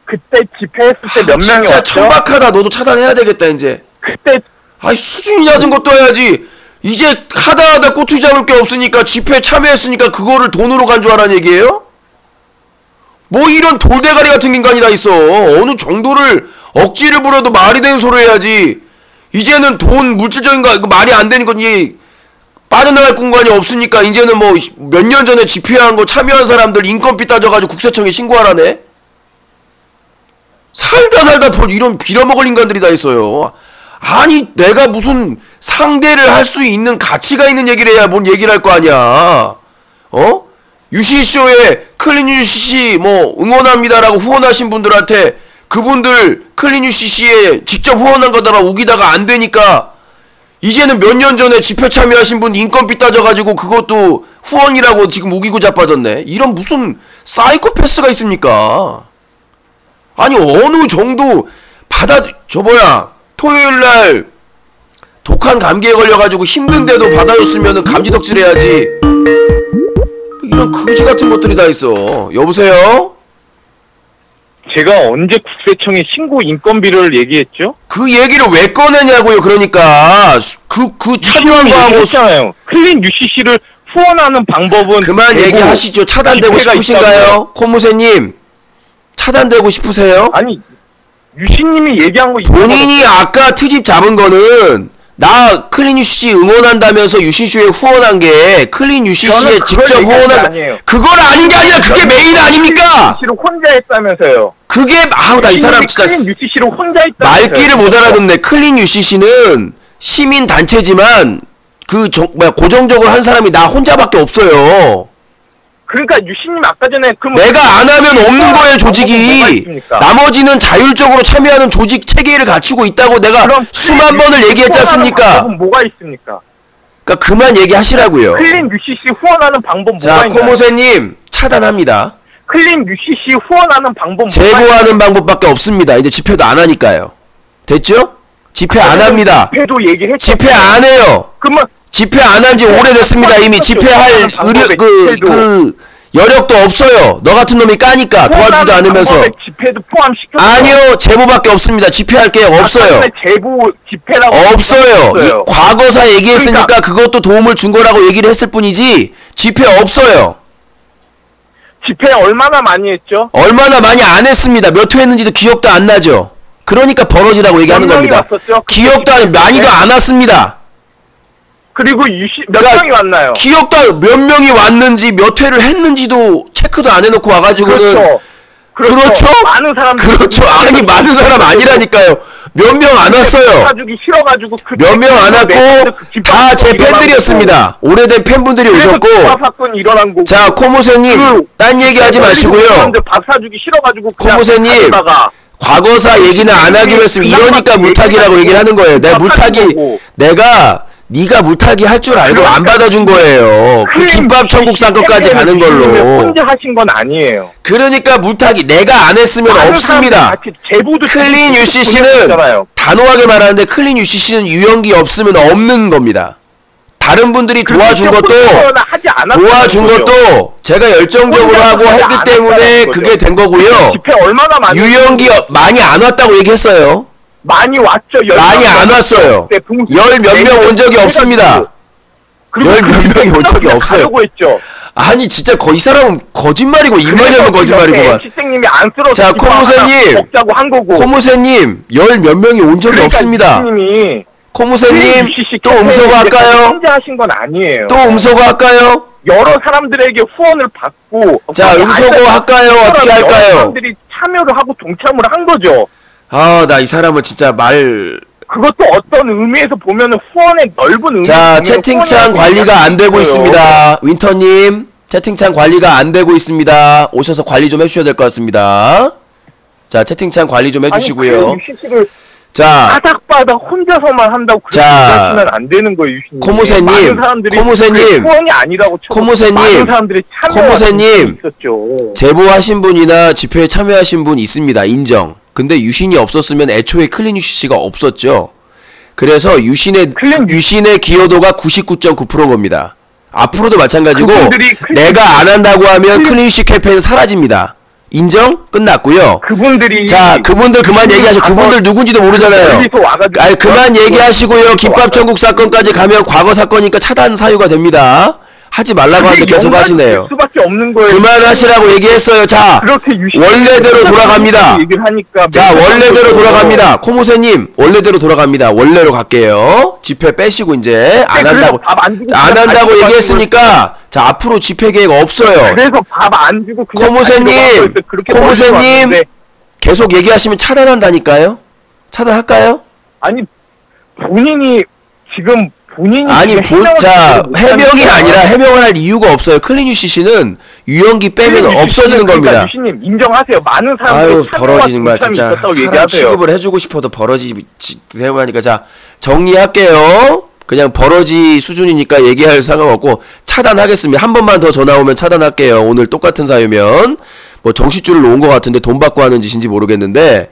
그때 집회했을 때 몇 명이 진짜 왔죠? 천박하다. 너도 차단해야 되겠다 이제. 그때 아니, 수준이 낮은 것도 해야지. 이제 하다 꼬투리 잡을 게 없으니까 집회에 참여했으니까 그거를 돈으로 간주하라는 얘기예요? 뭐 이런 돌대가리 같은 인간이 다 있어. 어느 정도를 억지를 부려도 말이 되는 소리 해야지. 이제는 돈 물질적인 거 이거 말이 안 되니까 이게 빠져나갈 공간이 없으니까 이제는 뭐 몇 년 전에 집회한 거 참여한 사람들 인건비 따져가지고 국세청에 신고하라네. 살다 이런 빌어먹을 인간들이 다 있어요. 아니, 내가 무슨 상대를 할 수 있는 가치가 있는 얘기를 해야 뭔 얘기를 할 거 아니야. UCC쇼에 클린 UCC 뭐 응원합니다라고 후원하신 분들한테 그분들 클린 UCC에 직접 후원한 거다가 우기다가 안 되니까 이제는 몇 년 전에 집회 참여하신 분 인건비 따져가지고 그것도 후원이라고 지금 우기고 자빠졌네. 이런 무슨 사이코패스가 있습니까? 아니, 어느 정도 토요일날 독한 감기에 걸려가지고 힘든데도 받아줬으면은 감지덕질 해야지. 이런 거지 같은 것들이 다 있어. 여보세요? 제가 언제 국세청에 신고 인건비를 얘기했죠? 그 얘기를 왜 꺼내냐고요. 그러니까 그 참여한 거하고 했잖아요. 클린 UCC를 후원하는 방법은 그만 얘기하시죠. 차단되고 싶으신가요? 코무새님, 차단되고 싶으세요? 아니, 유신님이 얘기한 거 본인이 아까 트집 잡은 거는 나 클린 UCC 응원한다면서 유신쇼에 후원한 게 클린 UCC에 직접 후원한 그걸 아닌 게 아니라 그게 메인 아닙니까? UCC를 혼자 했다면서요. 그게 나 이 사람 진짜 클린 UCC를 혼자 했다면서요. 말귀를 못 알아듣네. 클린 UCC는 시민 단체지만 고정적으로 한 사람이 나 혼자밖에 없어요. 그러니까 유신님 아까 전에 내가 안 하면 없는 거예요, 조직이. 나머지는 자율적으로 참여하는 조직 체계를 갖추고 있다고 내가 수만 번을 얘기했지 않습니까? 뭐가 있습니까? 그러니까 그만 얘기하시라고요. 클린 UCC 후원하는 방법 뭐가 있나요? 자, 코모새님 차단합니다. 클린 UCC 후원하는 방법 제보하는 방법밖에 없습니다. 이제 집회도 안 하니까요. 됐죠? 집회 안 합니다. 집회도 얘기했죠. 집회 안 해요. 그러면 집회 안 한 지 오래됐습니다. 이미 집회할 여력도 없어요. 너 같은 놈이 까니까 도와주지도 않으면서. 집회도 포함시켜. 아니요, 제보밖에 없습니다. 집회할 계획 없어요. 제보 집회라고 없어요. 이 과거사 얘기했으니까 그것도 도움을 준 거라고 얘기를 했을 뿐이지 집회 없어요. 집회 얼마나 많이 했죠? 얼마나 많이 안 했습니다. 몇 회 했는지도 기억도 안 나죠. 그러니까 버러지라고 얘기하는 몇 명이 겁니다. 왔었죠? 기억도 안, 많이도 안 왔습니다. 그리고 몇 그러니까 명이 왔나요? 기억도 안, 몇 명이 왔는지 몇 회를 했는지도 체크도 안 해놓고 와가지고는 그렇죠? 많은 사람들 그렇죠. 아니 많은 사람 아니라니까요. 몇 명 안 왔어요. 가지고 싫어가지고 몇 명 안 왔고 다 제 팬들이었습니다. 오래된 팬분들이 오셨고. 사건 일어난 거고. 자 코모세님 딴 얘기하지 마시고요. 밥 사주기 싫어가지고 코모세님 과거사 얘기는 안 하기로 했으면 이러니까 물타기라고 얘기를 하는 거예요. 내가 물타기 네가 물타기 할 줄 알고 안 받아준 거예요. 그 김밥 천국 사건까지 가는 걸로. 혼자 하신 건 아니에요. 그러니까 물타기 내가 안 했으면 없습니다. 클린 UCC는 단호하게 말하는데 클린 UCC는 유연기 없으면 없는 겁니다. 다른 분들이 도와준 것도 제가 열정적으로 하고 했기 때문에 그게 된 거고요. 유연기 많이 안 왔다고 얘기했어요. 많이 왔죠. 많이 안 왔어요. 열 몇 명 온 적이 없습니다. 열 몇 명이 온 적이 없어요. 아니 진짜 이 사람은 거짓말이고 입만 열면 거짓말이구만. 자 코무세님 열 몇 명이 온 적이 없습니다. 코무세님 또 음소거 할까요? 혼자 하신 건 아니에요. 또 음소거 할까요? 여러 사람들에게 후원을 받고 자 음소거 할까요? 어떻게 할까요? 여러 사람들이 참여를 하고 동참을 한 거죠. 아 나 이 사람은 진짜 그것도 어떤 의미에서 보면은 후원의 넓은 의미. 자 채팅창 관리가 안 되고 있습니다. 윈터님 채팅창 관리가 안 되고 있습니다. 오셔서 관리 좀 해주셔야 될 것 같습니다. 자 채팅창 관리 좀 해주시고요. 자 바닥바닥 혼자서만 한다고 그렇게 하시면 안 되는 거예요, 유신님. 코무세님 후원이 아니라고 코무세님 제보하신 분이나 집회에 참여하신 분 있습니다. 인정. 근데 유신이 없었으면 애초에 클린 UCC가 없었죠. 그래서 유신의 기여도가 99.9%인 겁니다. 앞으로도 마찬가지고 내가 안 한다고 하면 클린 UCC 캠페인 사라집니다. 인정? 끝났고요. 자 그분들 그만 얘기하시고 그분들 누군지도 모르잖아요. 아니 그만 얘기하시고요. 김밥 천국 사건까지 가면 과거 사건이니까 차단 사유가 됩니다. 하지 말라고 하는데 계속 하시네요. 그만하시라고 얘기했어요. 자 원래대로 돌아갑니다. 자 원래대로 돌아갑니다. 코모세님 원래대로 돌아갑니다. 원래로 갈게요. 집회 빼시고 이제 안 한다고 얘기했으니까 자 앞으로 집회 계획 없어요. 그래서 밥 안 주고 그냥 코모세님 계속 얘기하시면 차단한다니까요. 차단할까요? 아니 본인이 지금 해명이 아니라 해명을 할 이유가 없어요. 클린 UCC는 유연기 빼면 없어지는 겁니다. 유신님 인정하세요. 많은 사람들이 버러지 정말 진짜 사람 취급을 해주고 싶어도 버러지 대우하니까 자 정리할게요. 그냥 버러지 수준이니까 얘기할 상관없고 차단하겠습니다. 한 번만 더 전화 오면 차단할게요. 오늘 똑같은 사유면 뭐 정신줄을 놓은 것 같은데 돈 받고 하는 짓인지 모르겠는데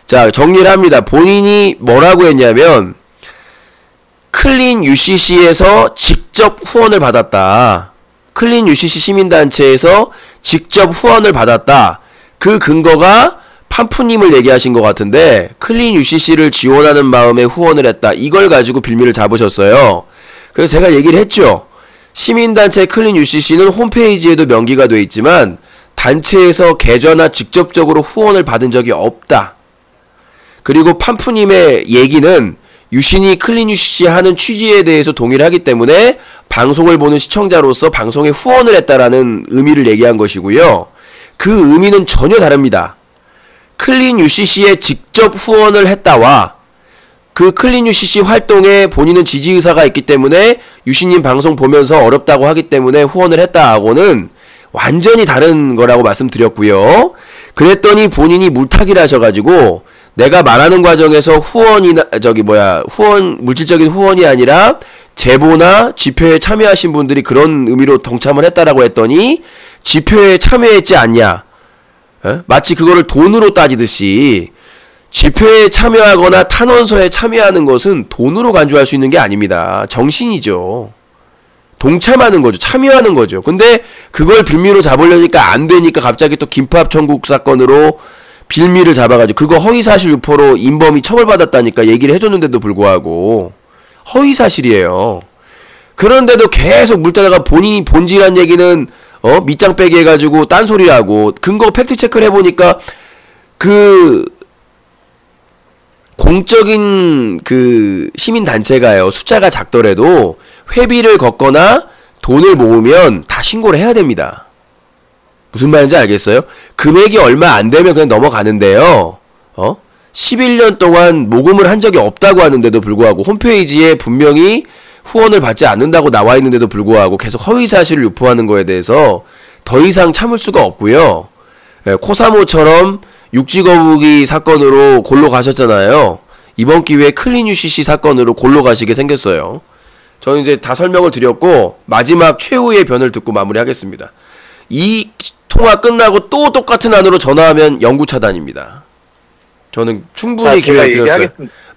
자 정리를 합니다. 본인이 뭐라고 했냐면 클린 UCC에서 직접 후원을 받았다. 클린 UCC 시민단체에서 직접 후원을 받았다. 그 근거가 판푸님을 얘기하신 것 같은데 클린 UCC를 지원하는 마음에 후원을 했다. 이걸 가지고 빌미를 잡으셨어요. 그래서 제가 얘기를 했죠. 시민단체 클린 UCC는 홈페이지에도 명기가 돼 있지만 단체에서 계좌나 직접적으로 후원을 받은 적이 없다. 그리고 판푸님의 얘기는 유신이 클린 UCC 하는 취지에 대해서 동의를 하기 때문에 방송을 보는 시청자로서 방송에 후원을 했다라는 의미를 얘기한 것이고요. 그 의미는 전혀 다릅니다. 클린 UCC에 직접 후원을 했다와 그 클린 UCC 활동에 본인은 지지의사가 있기 때문에 유신님 방송 보면서 어렵다고 하기 때문에 후원을 했다하고는 완전히 다른 거라고 말씀드렸고요. 그랬더니 본인이 물타기를 하셔가지고 내가 말하는 과정에서 물질적인 후원이 아니라 제보나 집회에 참여하신 분들이 그런 의미로 동참을 했다라고 했더니 집회에 참여했지 않냐? 마치 그거를 돈으로 따지듯이 집회에 참여하거나 탄원서에 참여하는 것은 돈으로 간주할 수 있는 게 아닙니다. 정신이죠. 동참하는 거죠. 참여하는 거죠. 근데 그걸 빌미로 잡으려니까 안 되니까 갑자기 또 김밥 천국 사건으로 빌미를 잡아가지고 그거 허위사실 유포로 인범이 처벌받았다니까 얘기를 해줬는데도 불구하고 허위사실이에요. 그런데도 계속 물다다가 본인이 본질한 얘기는 밑장 빼기 해가지고 딴소리하고 근거 팩트 체크를 해보니까 그 공적인 그 시민단체가요 숫자가 작더라도 회비를 걷거나 돈을 모으면 다 신고를 해야 됩니다. 무슨 말인지 알겠어요? 금액이 얼마 안 되면 그냥 넘어가는데요. 11년 동안 모금을 한 적이 없다고 하는데도 불구하고 홈페이지에 분명히 후원을 받지 않는다고 나와 있는데도 불구하고 계속 허위사실을 유포하는 거에 대해서 더 이상 참을 수가 없고요. 코사모처럼 육지거북이 사건으로 골로 가셨잖아요. 이번 기회에 클린 UCC 사건으로 골로 가시게 생겼어요. 저는 이제 다 설명을 드렸고 마지막 최후의 변을 듣고 마무리하겠습니다. 이 통화 끝나고 또 똑같은 안으로 전화하면 영구 차단입니다. 저는 충분히 기회를 드렸어요.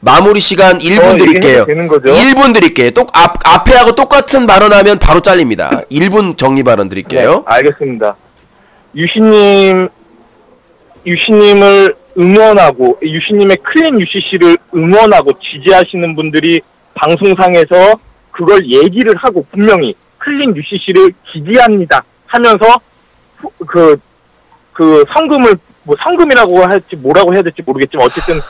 마무리 시간 1분 드릴게요. 1분 드릴게요. 앞에 하고 똑같은 발언하면 바로 잘립니다. 1분 정리 발언 드릴게요. 네, 알겠습니다. 유시님을 응원하고 유시님의 클린 UCC를 응원하고 지지하시는 분들이 방송상에서 그걸 얘기를 하고 분명히 클린 UCC를 지지합니다 하면서 그 성금을 뭐 성금이라고 할지 뭐라고 해야 될지 모르겠지만 어쨌든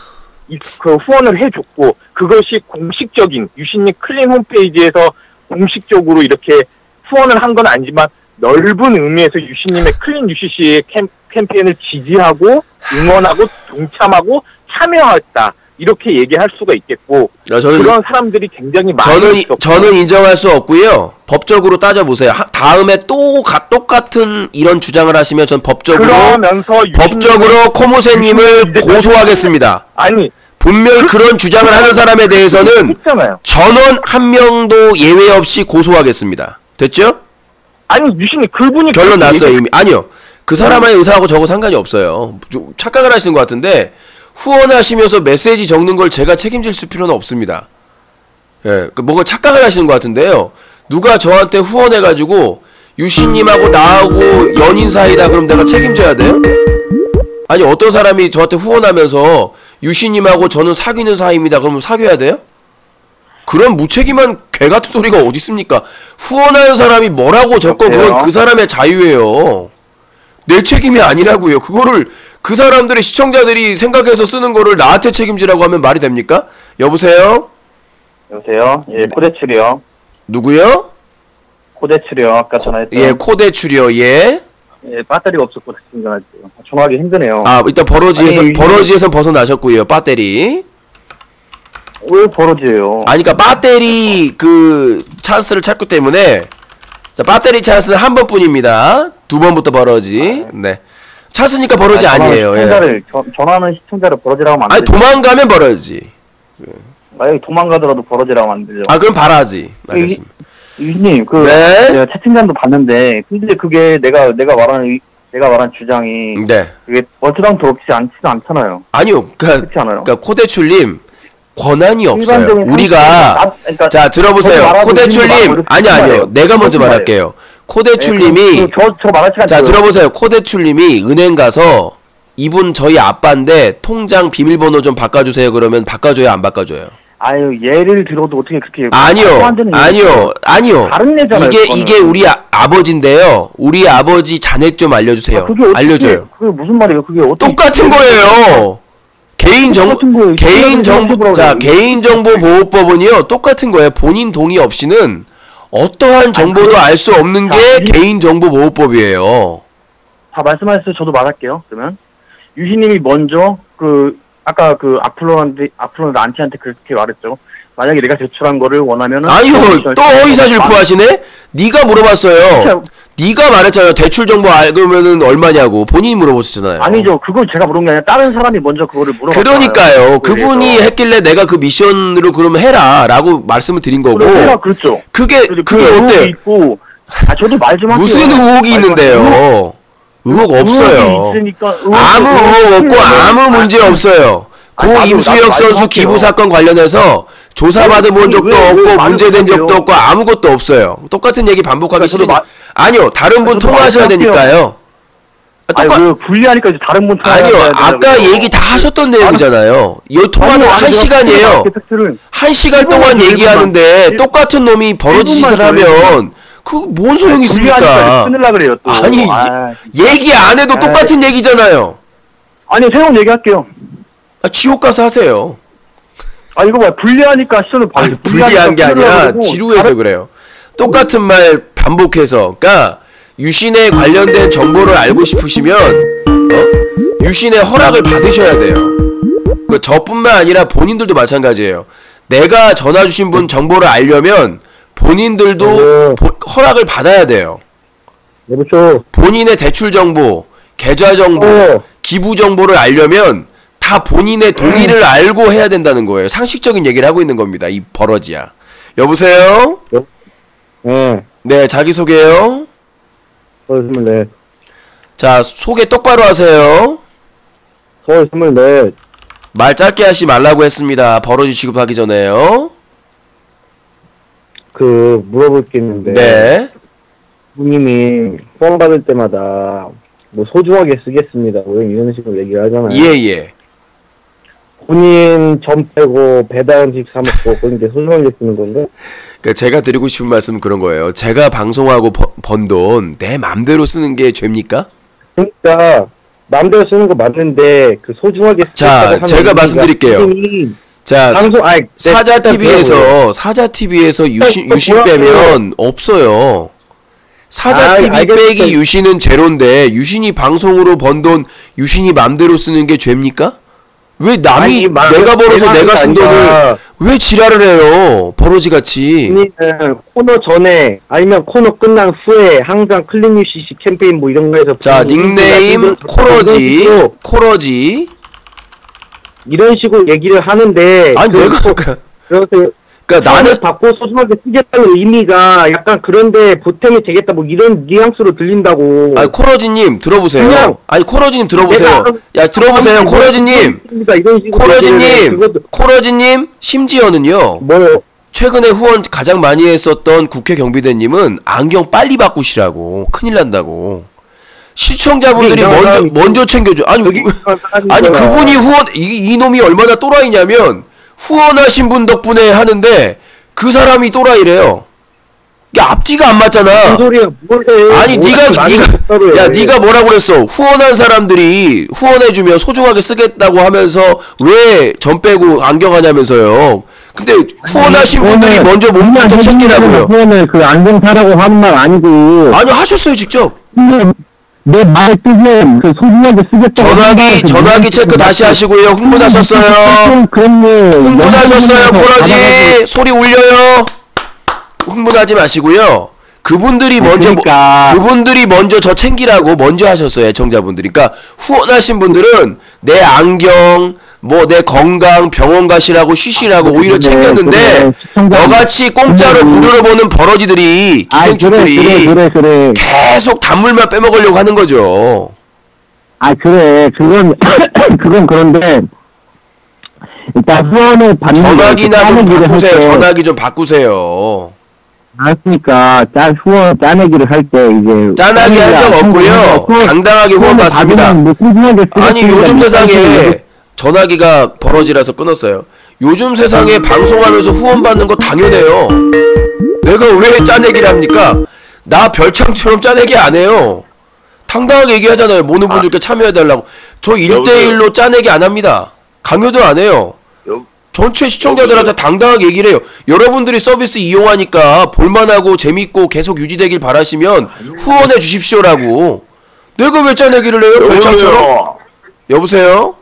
그 후원을 해줬고 그것이 공식적인 유시님 클린 홈페이지에서 공식적으로 이렇게 후원을 한 건 아니지만 넓은 의미에서 유시님의 클린 UCC의 캠페인을 지지하고 응원하고 동참하고 참여했다 이렇게 얘기할 수가 있겠고 그런 사람들이 굉장히 많이 저는 인정할 수 없고요. 법적으로 따져보세요. 다음에 또 똑같은 이런 주장을 하시면 전 법적으로 코모세님을 고소하겠습니다. 아니 분명히 그런 주장을 하는 사람에 대해서는 전원 한 명도 예외 없이 고소하겠습니다. 됐죠? 아니 유신이 그분이 결론 났어요 이미. 아니요. 그 사람의 의사하고 저하고 상관이 없어요. 좀 착각을 하시는 것 같은데 후원하시면서 메시지 적는 걸 제가 책임질 필요는 없습니다. 예, 뭔가 착각을 하시는 것 같은데요. 누가 저한테 후원해가지고 유신님하고 나하고 연인 사이다 그럼 내가 책임져야 돼요? 아니 어떤 사람이 저한테 후원하면서 유신님하고 저는 사귀는 사이입니다 그러면 사귀어야 돼요? 그런 무책임한 개같은 소리가 어디 있습니까? 후원하는 사람이 뭐라고 적건 그건 그 사람의 자유예요. 내 책임이 아니라고요. 그거를 그 사람들이 시청자들이 생각해서 쓰는 거를 나한테 책임지라고 하면 말이 됩니까? 여보세요? 여보세요? 예, 코대출이요. 누구요? 코대출이요. 아까 전화했던. 예, 코대출이요. 예. 예, 배터리가 없었고 전화했어요. 전화하기 힘드네요. 아, 일단 버러지에서 벗어나셨고요. 배터리. 왜 버러지예요? 아니, 그러니까 배터리 그 찬스를 찾기 때문에 자, 배터리 찬스는 한 번뿐입니다. 두 번부터 버러지. 네. 찬스니까 버러지 아니에요. 전화하는 시청자를 버러지라고 하면 안 되죠. 아니, 도망가면 버러지. 만약에 도망가더라도 버러지라고 하면 안 되죠. 아, 그럼 바라지. 알겠습니다. 유진님, 네? 채팅장도 봤는데, 근데 그게 내가 말한 주장이, 네. 그게 어쩌다않지도 않잖아요. 아니요. 그러니까 코대출님, 권한이 없어요. 우리가, 자, 들어보세요. 코대출님, 아니요. 내가 먼저 말할게요. 코대출님이, 자, 들어보세요. 코대출님이 은행 가서, 이분 저희 아빠인데, 통장 비밀번호 좀 바꿔주세요. 그러면 바꿔줘요? 안 바꿔줘요? 아유, 예를 들어도 어떻게 그렇게. 아니요. 다른 애잖아요. 이게 우리 아버지인데요. 우리 아버지 잔액 좀 알려주세요. 알려줘요. 그게 무슨 말이에요? 그게 어떻게. 똑같은 거예요. 개인정보보호법은요, 똑같은 거예요. 본인 동의 없이는 어떠한 정보도 알 수 없는 게 개인정보보호법이에요. 다 말씀하셨어요. 저도 말할게요. 그러면. 유희님이 먼저, 아까 악플러한테 안티한테 그렇게 말했죠. 만약에 내가 제출한 거를 원하면은. 아니요, 또 허위사실 구하시네? 네가 물어봤어요. 네가 말했잖아요. 대출 정보 알고면은 얼마냐고. 본인이 물어보셨잖아요. 아니죠. 그걸 제가 물은 게 아니라 다른 사람이 먼저 그거를 물어봤어요. 그러니까요. 그분이 했길래 내가 그 미션으로 그러면 해라 라고 말씀을 드린 거고. 해라, 그렇죠. 그게 어때요? 있고, 저도 말 좀 할게요. 무슨 의혹이 있는데요? 의혹 없어요. 아무 의혹 없고 아무 문제 없어요. 고 임수혁 선수 기부 사건 관련해서 조사받은 본 적도 없고 문제된 적도 없고 아무것도 없어요. 똑같은 얘기 반복하기 싫으니 아니요. 다른 분 통화하셔야 되니까요. 아니, 분리하니까 이제 다른 분 아니요, 아까 얘기 다 하셨던 내용이잖아요. 이 통화는 한 시간이에요. 한 시간 동안 얘기하는데 똑같은 놈이 버러지 짓을 하면 그 뭔 소용이 있습니까? 끊으려 그래요, 또. 아니, 얘기 안 해도 똑같은 얘기잖아요. 아니, 새로운 얘기할게요. 지옥 가서 하세요. 이거 봐, 분리하니까 시선을 아니, 불리한 게 아니라 지루해서 그래요. 똑같은 말 반복해서. 그러니까 유신에 관련된 정보를 알고 싶으시면 유신의 허락을 받으셔야 돼요. 저뿐만 아니라 본인들도 마찬가지예요. 내가 전화 주신 분 정보를 알려면 본인들도 허락을 받아야 돼요. 여보쇼. 본인의 대출 정보, 계좌 정보, 기부 정보를 알려면 다 본인의 동의를 알고 해야 된다는 거예요. 상식적인 얘기를 하고 있는 겁니다. 이 버러지야. 여보세요? 네, 자기소개요. 24. 자, 소개 똑바로 하세요. 서울 24. 말 짧게 하시 말라고 했습니다. 버러지 취급하기 전에요. 물어볼 게 있는데. 네. 부님이 후원 받을 때마다 뭐 소중하게 쓰겠습니다. 이런 식으로 얘기를 하잖아요. 예. 본인 점 빼고 배달 음식 사 먹고 그런 게 소중하게 쓰는 건가? 그러니까 제가 드리고 싶은 말씀은 그런 거예요. 제가 방송하고 번 돈 내 맘대로 쓰는 게 죄입니까? 그러니까 맘대로 쓰는 거 맞는데 그 소중하게 자, 제가 말씀드릴게요. 자, 사자 TV에서 유신 빼면 없어요. 사자 TV 빼기 유신은 제로인데 유신이 방송으로 번 돈 유신이 맘대로 쓰는 게 죄입니까? 왜 남이 내가 벌어서 내가 쓴 돈을 왜 지랄을 해요? 버러지같이. 코너 전에 아니면 코너 끝난 후에 항상 클린 UCC 캠페인 뭐 이런 거에서 자, 닉네임 코러지 이런 식으로 얘기를 하는데 아니 그러니까 나는 받고 소중하게 쓰겠다는 의미가 약간 그런데 보탬이 되겠다 뭐 이런 뉘앙스로 들린다고. 아니 코러지님 들어보세요. 아니 코러지님 들어보세요. 야 들어보세요 코러지님. 코러지님 심지어는요. 뭐요? 최근에 후원 가장 많이 했었던 국회 경비대님은 안경 빨리 바꾸시라고 큰일 난다고. 시청자분들이 먼저 챙겨줘. 아니 그분이 후원 이 놈이 얼마나 또라이냐면. 후원하신 분 덕분에 하는데 그 사람이 또라이래요. 이게 앞뒤가 안 맞잖아. 아니 네가 뭐라고 그랬어? 후원한 사람들이 후원해주면 소중하게 쓰겠다고 하면서 왜 전 빼고 안경하냐면서요. 근데 후원하신 분들이 먼저 몸부터 챙기라고요. 후원을 안경 사라고 하는 말 아니고. 아니 하셨어요 직접. 내 말 뜻은 소중하게 쓰겠다. 전화기 체크 다시 하시고요. 흥분하셨어요. 흥분하셨어요. 코러지 소리 울려요. 흥분하지 마시고요. 그분들이 먼저 저 챙기라고 먼저 하셨어요. 애청자분들이. 그러니까 후원하신 분들은 내 안경 뭐 내 건강 병원 가시라고 쉬시라고 오히려 챙겼는데 너같이 공짜로 무료로 보는 버러지들이 기생충들이 계속 단물만 빼먹으려고 하는 거죠. 그건 그런데 일단 후원을 받는 전화기나 좀 바꾸세요. 전화기 좀 바꾸세요. 알았으니까 후원 짜내기를 할 때 이제 짜내기 할 적 없고요. 당당하게 후원 받습니다. 아니 요즘 세상에 전화기가 버러지라서 끊었어요. 요즘 세상에 방송하면서 후원받는 거 당연해요. 내가 왜 짜내기를 합니까? 나 별창처럼 짜내기 안 해요. 당당하게 얘기하잖아요. 모든 분들께 참여해달라고. 저 1대1로 짜내기 안 합니다. 강요도 안 해요. 전체 시청자들한테 당당하게 얘기를 해요. 여러분들이 서비스 이용하니까 볼만하고 재밌고 계속 유지되길 바라시면 후원해 주십시오라고. 내가 왜 짜내기를 해요? 별창처럼? 여보세요?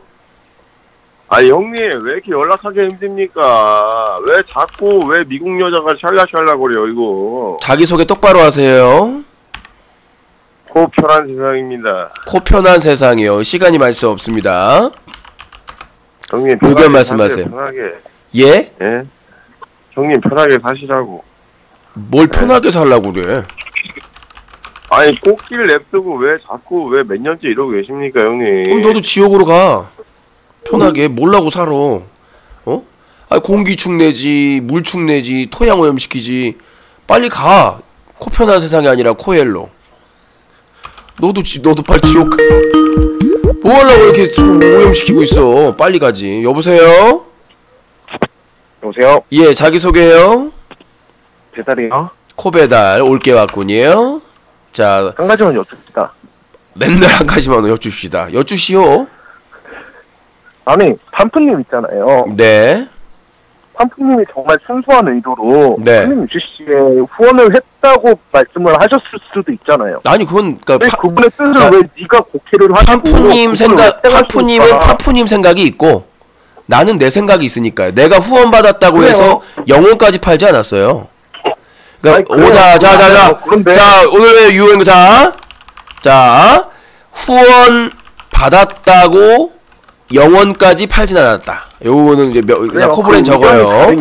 형님 왜 이렇게 연락하기 힘듭니까? 왜 자꾸 왜 미국 여자가 샬라샬라거려요 이거. 자기소개 똑바로 하세요. 코 편한 세상입니다. 코 편한 세상이요. 시간이 말씀 없습니다. 형님 의견 말씀하세요. 편하게. 예? 예? 형님 편하게 사시라고. 뭘 편하게 살라고 그래? 아니 꽃길 냅두고 왜 자꾸 왜 몇 년째 이러고 계십니까 형님? 그럼 너도 지옥으로 가. 편하게 뭘라고 살아. 공기 축내지 물 축내지 토양 오염시키지. 빨리 가. 코 편한 세상이 아니라 코엘로. 너도 빨리 지옥 가. 뭐 하려고 이렇게 오염시키고 있어. 빨리 가지. 여보세요? 여보세요? 예, 자기소개해요. 배달이요? 코배달 올게 왔군요. 자, 한 가지만 여쭙시다. 맨날 한 가지만 여쭙시다. 여쭈시오. 아니, 판프님 있잖아요. 네. 판프님이 정말 순수한 의도로 네. 클린 유씨씨에 후원을 했다고 말씀을 하셨을 수도 있잖아요. 아니, 그건, 왜 그분의 뜻을 왜 네가 곡해를 하시고 판푸님 생각, 판푸님은 판푸님 생각이 있고, 나는 내 생각이 있으니까요. 내가 후원받았다고 그래요. 해서 영혼까지 팔지 않았어요. 그러니까, 아니, 그래요. 자, 오늘의 유행, 자, 후원 받았다고 영혼까지 팔진 않았다. 요거는 이제 그냥 코브랜 적어요.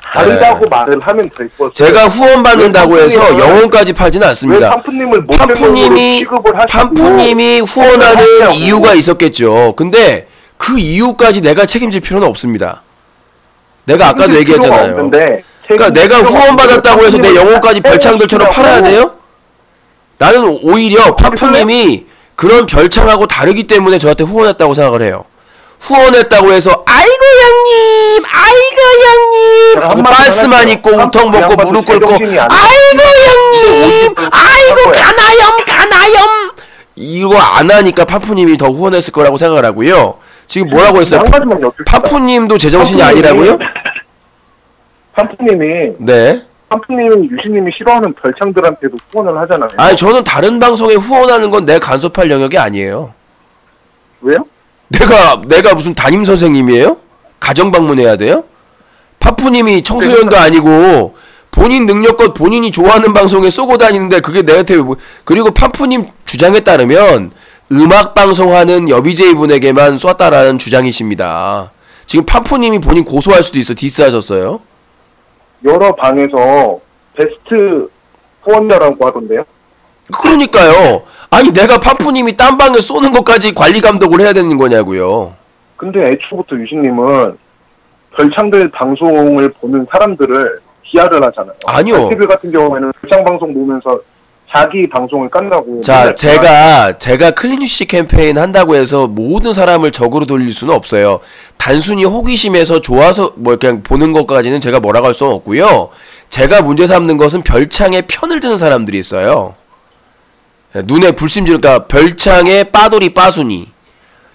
다르다고 말을 하면 될 것 같아요. 제가 후원 받는다고 해서 영혼까지 팔지는 않습니다. 판푸님이 후원하는 이유가 있었겠죠. 근데 그 이유까지 내가 책임질 필요는 없습니다. 내가 아까도 얘기했잖아요. 그러니까 내가 후원받았다고 해서 내 영혼까지 별창들처럼 팔아야 돼요? 나는 오히려 판푸님이 그런 별창하고 다르기 때문에 저한테 후원했다고 생각을 해요. 후원했다고 해서 아이고 형님, 아이고 형님, 빤스만 입고 우통 벗고 무릎 꿇고 아이고 형님, 아이고 가나염 이거 안 하니까 판푸님이 더 후원했을 거라고 생각을 하고요. 지금 뭐라고 했어요? 판푸님도 제정신이 아니라고요? 판푸님이 네. 판푸님이 유신님이 싫어하는 별창들한테도 후원을 하잖아요. 아니 저는 다른 방송에 후원하는 건 내 간섭할 영역이 아니에요. 왜요? 내가 무슨 담임 선생님이에요? 가정 방문해야 돼요? 파푸님이 청소년도 아니고 본인 능력껏 본인이 좋아하는 방송에 쏘고 다니는데 그게 내한테 그리고 파푸님 주장에 따르면 음악 방송하는 여비제이 분에게만 쐈다라는 주장이십니다. 지금 파푸님이 본인 고소할 수도 있어. 디스하셨어요? 여러 방에서 베스트 후원자라고 하던데요? 그러니까요. 아니 내가 파푸님이 딴 방에 쏘는 것까지 관리 감독을 해야 되는 거냐고요. 근데 애초부터 유신님은 별창들 방송을 보는 사람들을 비하를 하잖아요. 아니요. TV 같은 경우에는 별창 방송 보면서 자기 방송을 깐다고. 자, 제가 클린유씨 캠페인 한다고 해서 모든 사람을 적으로 돌릴 수는 없어요. 단순히 호기심에서 좋아서 뭐 그냥 보는 것까지는 제가 뭐라고 할 수는 없고요. 제가 문제 삼는 것은 별창에 편을 드는 사람들이 있어요. 눈에 불심지르, 그러니까 별창에 빠돌이 빠순이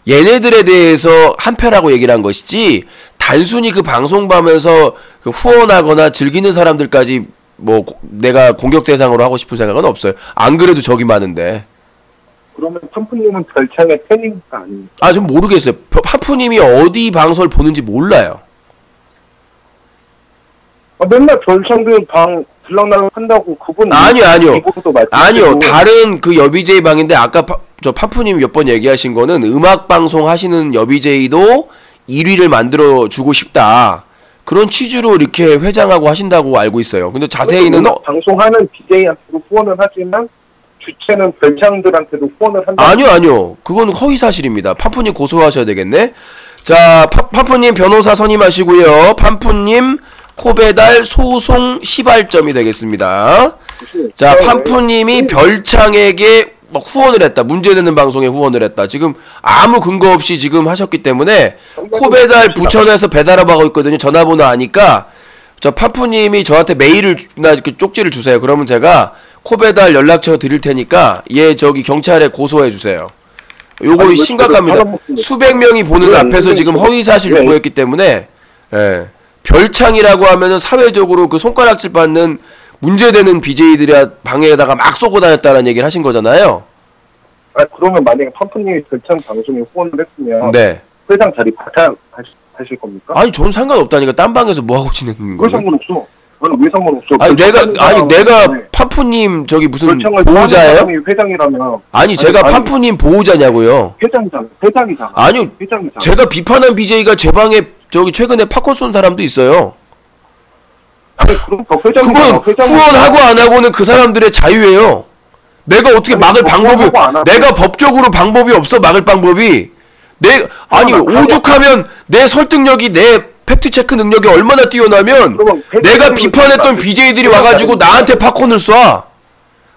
얘네들에 대해서 한패라고 얘기를 한 것이지 단순히 그 방송 보면서 그 후원하거나 즐기는 사람들까지 뭐 내가 공격 대상으로 하고 싶은 생각은 없어요. 안 그래도 적이 많은데. 그러면 판푸님은 별창의 팬입니까 아닙니까? 아, 좀 모르겠어요. 판푸님이 어디 방송을 보는지 몰라요. 맨날 별창들 방 들락날락 한다고 그분 아니요. 다른 그 여비제이 방인데 아까 저 판푸님 몇 번 얘기하신 거는 음악 방송 하시는 여비제이도 1위를 만들어 주고 싶다. 그런 취지로 이렇게 회장하고 하신다고 알고 있어요. 근데 자세히는 방송하는 BJ한테도 후원을 하지만 주체는 별창들한테도 후원을 한다. 아니요. 그건 허위 사실입니다. 판푸님 고소하셔야 되겠네. 자, 판푸님 변호사 선임하시고요. 판푸님 코배달 소송 시발점이 되겠습니다. 자, 판푸님이 별창에게 막 후원을 했다. 문제되는 방송에 후원을 했다. 지금 아무 근거 없이 지금 하셨기 때문에 코배달 부천에서 배달하고 하고 있거든요. 전화번호 아니까 저 판푸님이 저한테 메일을나 이렇게 쪽지를 주세요. 그러면 제가 코배달 연락처 드릴 테니까 얘 저기 경찰에 고소해 주세요. 요거 심각합니다. 수백 명이 보는 앞에서 지금 허위사실 유포했기 때문에 예. 별창이라고 하면은 사회적으로 그 손가락질 받는 문제되는 BJ들이 방에다가 막 쏘고 다녔다는 얘기를 하신 거잖아요. 아, 그러면 만약에 판푸님이 별창 방송에 후원을 했으면 네. 회장 자리 하실 겁니까? 아니 저는 상관없다니까. 딴 방에서 뭐 하고 지내는 거예요? 왜 상관없어? 왜 상관없어? 아니 내가 판푸님 저기 무슨 보호자예요? 회장이라면 아니 제가 판푸님 보호자냐고요? 회장이잖아. 아니요. 회장이잖아. 제가 비판한 BJ가 제 방에 저기 최근에 팝콘 쏜 사람도 있어요. 아니, 그건 후원하고 안 하고는 그 사람들의 자유예요. 내가 어떻게 막을 방법이 내가 법적으로 방법이 없어. 막을 방법이 오죽하면 내 설득력이 내 팩트체크 능력이 얼마나 뛰어나면 내가 비판했던 BJ들이 와가지고 나한테 팝콘을 쏴.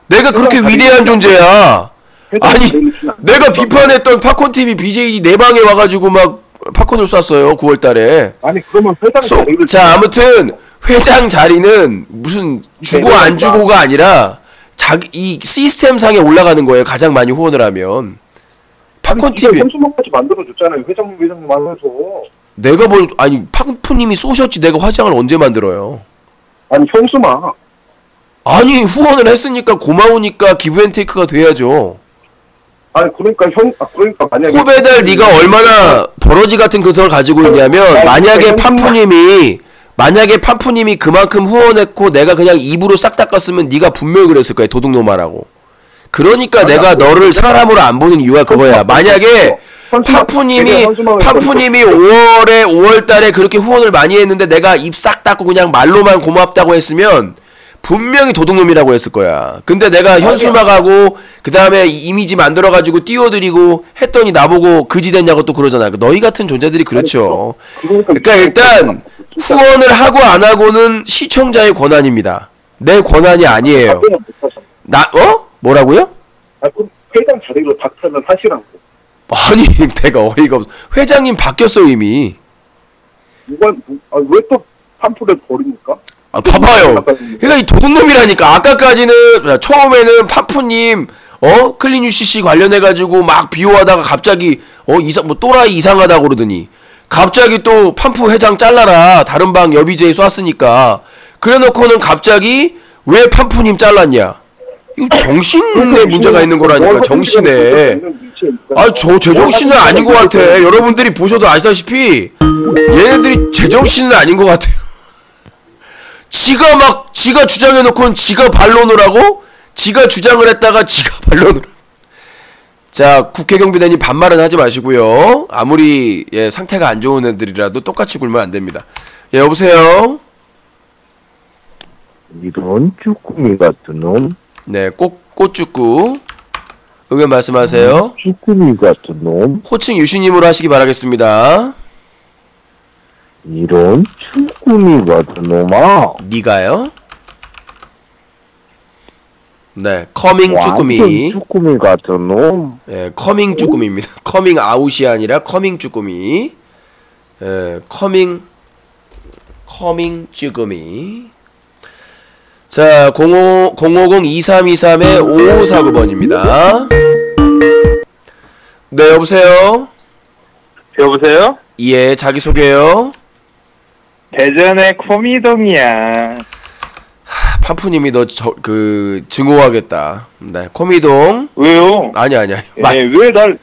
내가 그렇게 위대한 존재야. 아니 내가 비판했던 팝콘TV BJ 내 방에 와가지고 막 팝콘을 쐈어요 9월달에. 아니 그러면 회장 자리를 자 아무튼 회장 자리는 무슨 주고 안 주고가 아니라 이 시스템상에 올라가는 거예요. 가장 많이 후원을 하면. 팝콘TV 현수막까지 만들어줬잖아요. 회장님 만들어서. 내가 뭘 아니 팝콘님이 쏘셨지 내가 화장을 언제 만들어요. 아니 현수막. 아니 후원을 했으니까 고마우니까 기브앤테이크가 돼야죠. 아니 그러니까 그러니까 만약에 코배달 네가 얼마나 버러지 같은 그성을 가지고 있냐면 만약에 팜푸님이 그만큼 후원했고 내가 그냥 입으로 싹 닦았으면 네가 분명히 그랬을 거야 도둑놈아라고. 그러니까 내가 너를 사람으로 안 보는 이유가 그거야. 만약에 팜푸님이 5월달에 그렇게 후원을 많이 했는데 내가 입 싹 닦고 그냥 말로만 고맙다고 했으면 분명히 도둑놈이라고 했을 거야. 근데 내가 현수막하고 그 다음에 이미지 만들어가지고 띄워드리고 했더니 나보고 그지 됐냐고 또 그러잖아. 너희 같은 존재들이 그렇죠. 그러니까 일단 후원을 하고 안 하고는 시청자의 권한입니다. 내 권한이 아니에요. 뭐라고요? 회장 자리로 닥터는 사실은 아니 내가 어이가 없어. 회장님 바뀌었어요 이미. 왜 또 팜프를 버립니까? 봐봐요. 그러니까 이 도둑놈이라니까. 아까까지는 처음에는 팜프님 클린 UCC 관련해가지고 막 비호하다가 갑자기 뭐 또라이 이상하다고 그러더니 갑자기 또 팜프 회장 잘라라 다른 방 여비제에 쐈으니까 그래놓고는 갑자기 왜 팜프님 잘랐냐. 이거 정신에 문제가 있는 거라니까. 정신에. 저 제정신은 아닌 것 같아. 여러분들이 보셔도 아시다시피 얘네들이 제정신은 아닌 것 같아요. 지가 주장해놓고는 지가 반론을 하고 지가 주장을 했다가 지가 반론을. 자 국회경비대님 반말은 하지 마시고요. 아무리 상태가 안 좋은 애들이라도 똑같이 굴면 안 됩니다. 여보세요. 이런 쭈꾸미 같은 놈. 네, 꽃쭈꾸 의견 말씀하세요. 쭈꾸미 같은 놈. 호칭 유시님으로 하시기 바라겠습니다. 이런 쭈꾸미 같은 놈아. 니가요? 네, 커밍 쭈꾸미. 쭈꾸미 같은 놈. 네, 커밍 쭈꾸미입니다. 커밍 아웃이 아니라 커밍 쭈꾸미. 커밍 쭈꾸미. 자, 050-2323-5549번입니다. 네, 여보세요? 여보세요? 예, 자기소개요. 대전의 코미동이야. 팜푸님이 너 증오하겠다. 네, 코미동. 왜요? 아니야. 왜 날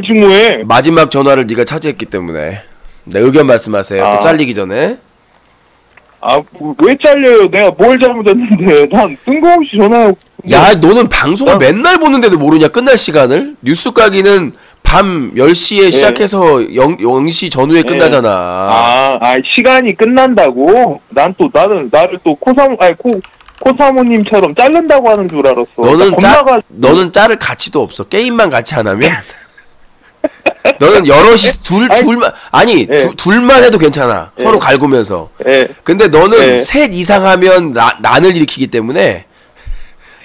증오해? 마지막 전화를 네가 차지했기 때문에. 네, 의견 말씀하세요. 또 잘리기 전에. 왜 잘려요? 내가 뭘 잘못했는데. 난 뜬금없이 전화하고. 야, 너는 방송을 맨날 보는데도 모르냐, 끝날 시간을? 뉴스 까기는 밤 10시에 시작해서 0시 전후에 끝나잖아. 시간이 끝난다고? 나를 또 코사모님처럼 자른다고 하는 줄 알았어. 너는 자를 가치도 없어. 게임만 같이 안 하면. 너는 여럿이 둘만 해도 괜찮아. 서로 갈구면서. 근데 너는 셋 이상 하면 난을 일으키기 때문에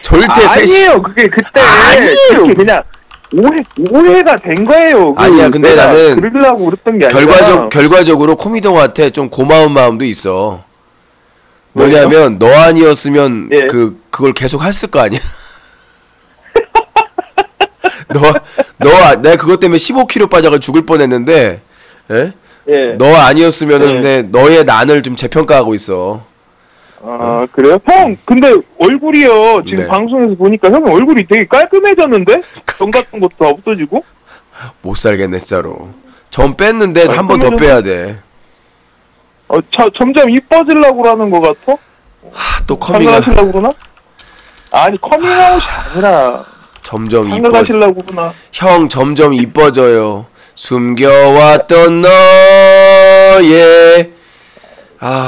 절대 아니에요. 그게 그때 아니에요. 그냥 오해가 된 거예요. 아니야. 근데 나는 그러려고 그랬던 게 아니라 결과적으로 코미동한테 좀 고마운 마음도 있어. 왜냐면 너 아니었으면 그걸 계속 했을 거 아니야. 내가 그것 때문에 15kg 빠져가 죽을 뻔했는데, 너 아니었으면은 근데 너의 난을 좀 재평가하고 있어. 그래요? 형, 근데 얼굴이요. 지금 방송에서 보니까 형 얼굴이 되게 깔끔해졌는데? 점 같은 것도 다 없어지고? 못 살겠네, 진짜로. 점 뺐는데 한 번 더 빼야 돼. 점점 이뻐지려고 하는 것 같아? 또 커밍아웃 하려고 그러나? 아니, 커밍아웃이 아니라. 점점 이뻐지려구나. 형 점점 이뻐져요. 숨겨왔던 너의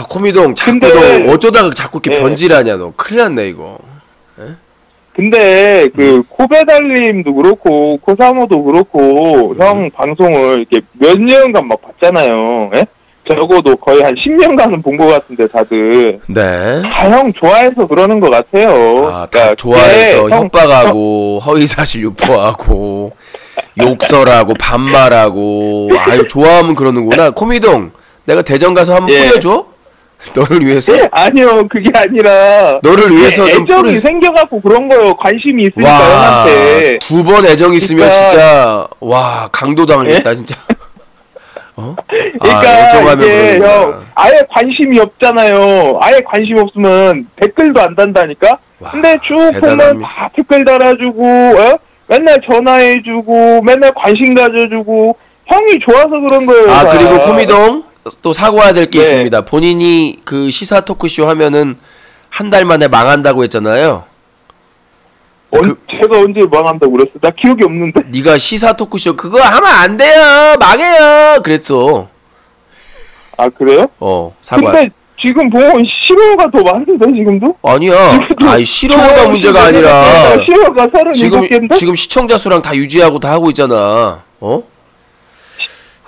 코미동 자꾸 너 어쩌다가 자꾸 이렇게 변질하냐 너. 큰일 났네 이거. 근데 코배달님도 그렇고 코사모도 그렇고 형 방송을 이렇게 몇 년간 막 봤잖아요. 적어도 거의 한 10년간은 본 것 같은데 다들 네. 다 형 좋아해서 그러는 것 같아요. 아, 다 그러니까 좋아해서 그게 형- 협박하고 허위사실 유포하고 욕설하고 반말하고 아유 좋아하면 그러는구나. 코미동 내가 대전 가서 한번 예. 뿌려줘? 너를 위해서? 아니요, 그게 아니라 너를 위해서 좀 애정이 뿌려. 생겨갖고 그런 거예요. 관심이 있으니까 와, 형한테. 두 번 애정 있으면 그러니까- 진짜 와 강도 당하겠다 진짜. 어? 그러니까 애정하면 이게 그러는구나. 형 아예 관심이 없잖아요. 아예 관심 없으면 댓글도 안 단다니까. 근데 쭉 보면 대단합니다. 다 댓글 달아주고, 맨날 전화해주고, 맨날 관심 가져주고, 형이 좋아서 그런 거예요. 아 다. 그리고 코미동 또 사과해야 될 게 네. 있습니다. 본인이 그 시사 토크쇼 하면은 한 달 만에 망한다고 했잖아요. 제가 언제 망한다고 그랬어? 나 기억이 없는데. 네가 시사 토크쇼 그거 하면 안 돼요, 망해요, 그랬어. 아 그래요? 사과. 근데 지금 보면 실효가 더 많은데 지금도? 아니야. 아이 실효가 문제가 아니라 실효가 37개인데? 지금 시청자 수랑 다 유지하고 다 하고 있잖아.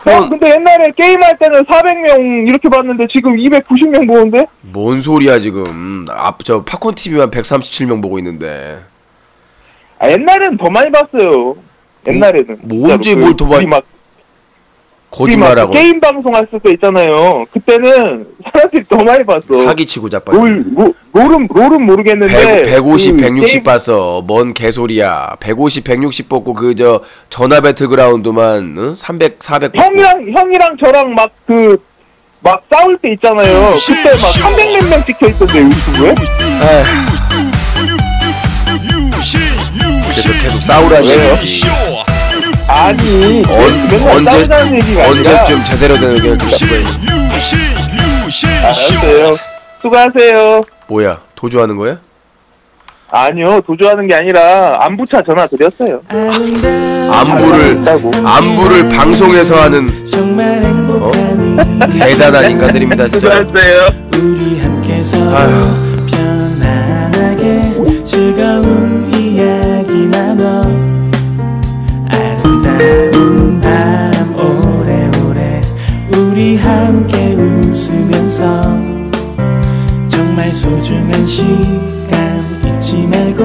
근데 옛날에 게임할 때는 400명 이렇게 봤는데 지금 290명 보는데? 뭔 소리야 지금. 저 팝콘 TV만 137명 보고 있는데. 아 옛날에는 더 많이 봤어요. 옛날에는. 뭐 언제 진짜로. 뭘 더 많이 우리 막 거짓말하고. 게임 방송할 때 있잖아요. 그때는 사람들이 더 많이 봤어. 사기치고 자빠져. 롤은 모르겠는데 150, 그 160 게임- 봤어. 뭔 개소리야. 150, 160 뽑고 그 저 전화 배틀그라운드만 300, 400 뽑고. 형이랑 저랑 막 싸울 때 있잖아요. 그때 막 300몇 명 찍혀 있던데 유튜브에. 그래서 계속 싸우라는 왜요? 얘기지. 아니 맨날 싸우자는 얘기가 아니라. 언제쯤 제대로 된 의견을 듣고 알았어요. 수고하세요. 뭐야? 도주하는 거야? 아니요, 도주하는 게 아니라 안부차 전화 드렸어요. 안부를 방송에서 하는 대단한 인간들입니다 진짜. 수고하세요. 아휴. 편안하게 즐거운 이야기 나눠 아름다운 밤 오래오래 우리 함께 웃으면서 정말 소중한 시간 잊지 말고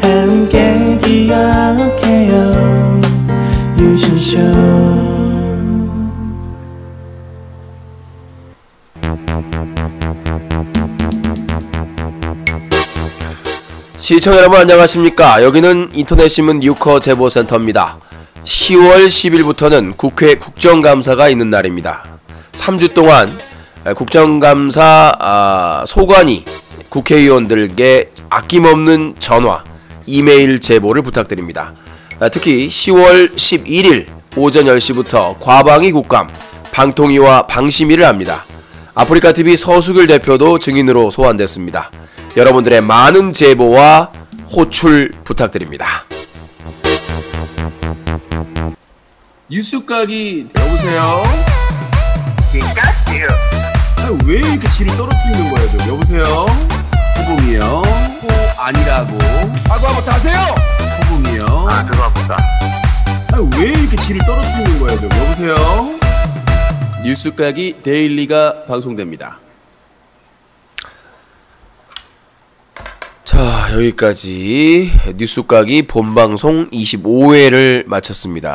함께 기억해요 유신쇼. 시청자 여러분 안녕하십니까. 여기는 인터넷신문 뉴커 제보센터입니다. 10월 10일부터는 국회 국정감사가 있는 날입니다. 3주 동안 국정감사 소관이 국회의원들에게 아낌없는 전화, 이메일 제보를 부탁드립니다. 특히 10월 11일 오전 10시부터 과방위 국감, 방통위와 방심위를 합니다. 아프리카TV 서수길 대표도 증인으로 소환됐습니다. 여러분들의 많은 제보와 호출 부탁드립니다. 뉴스각이 여보세요? 왜 이렇게 지를 떨어뜨리는 거야 좀 여보세요? 호봉이요? 아니라고 사과 한번 하세요! 호봉이요? 죄송합니다. 왜 이렇게 지를 떨어뜨리는 거야 좀 여보세요? 뉴스각이 데일리가 방송됩니다. 자, 여기까지 뉴스각이 본방송 25회를 마쳤습니다.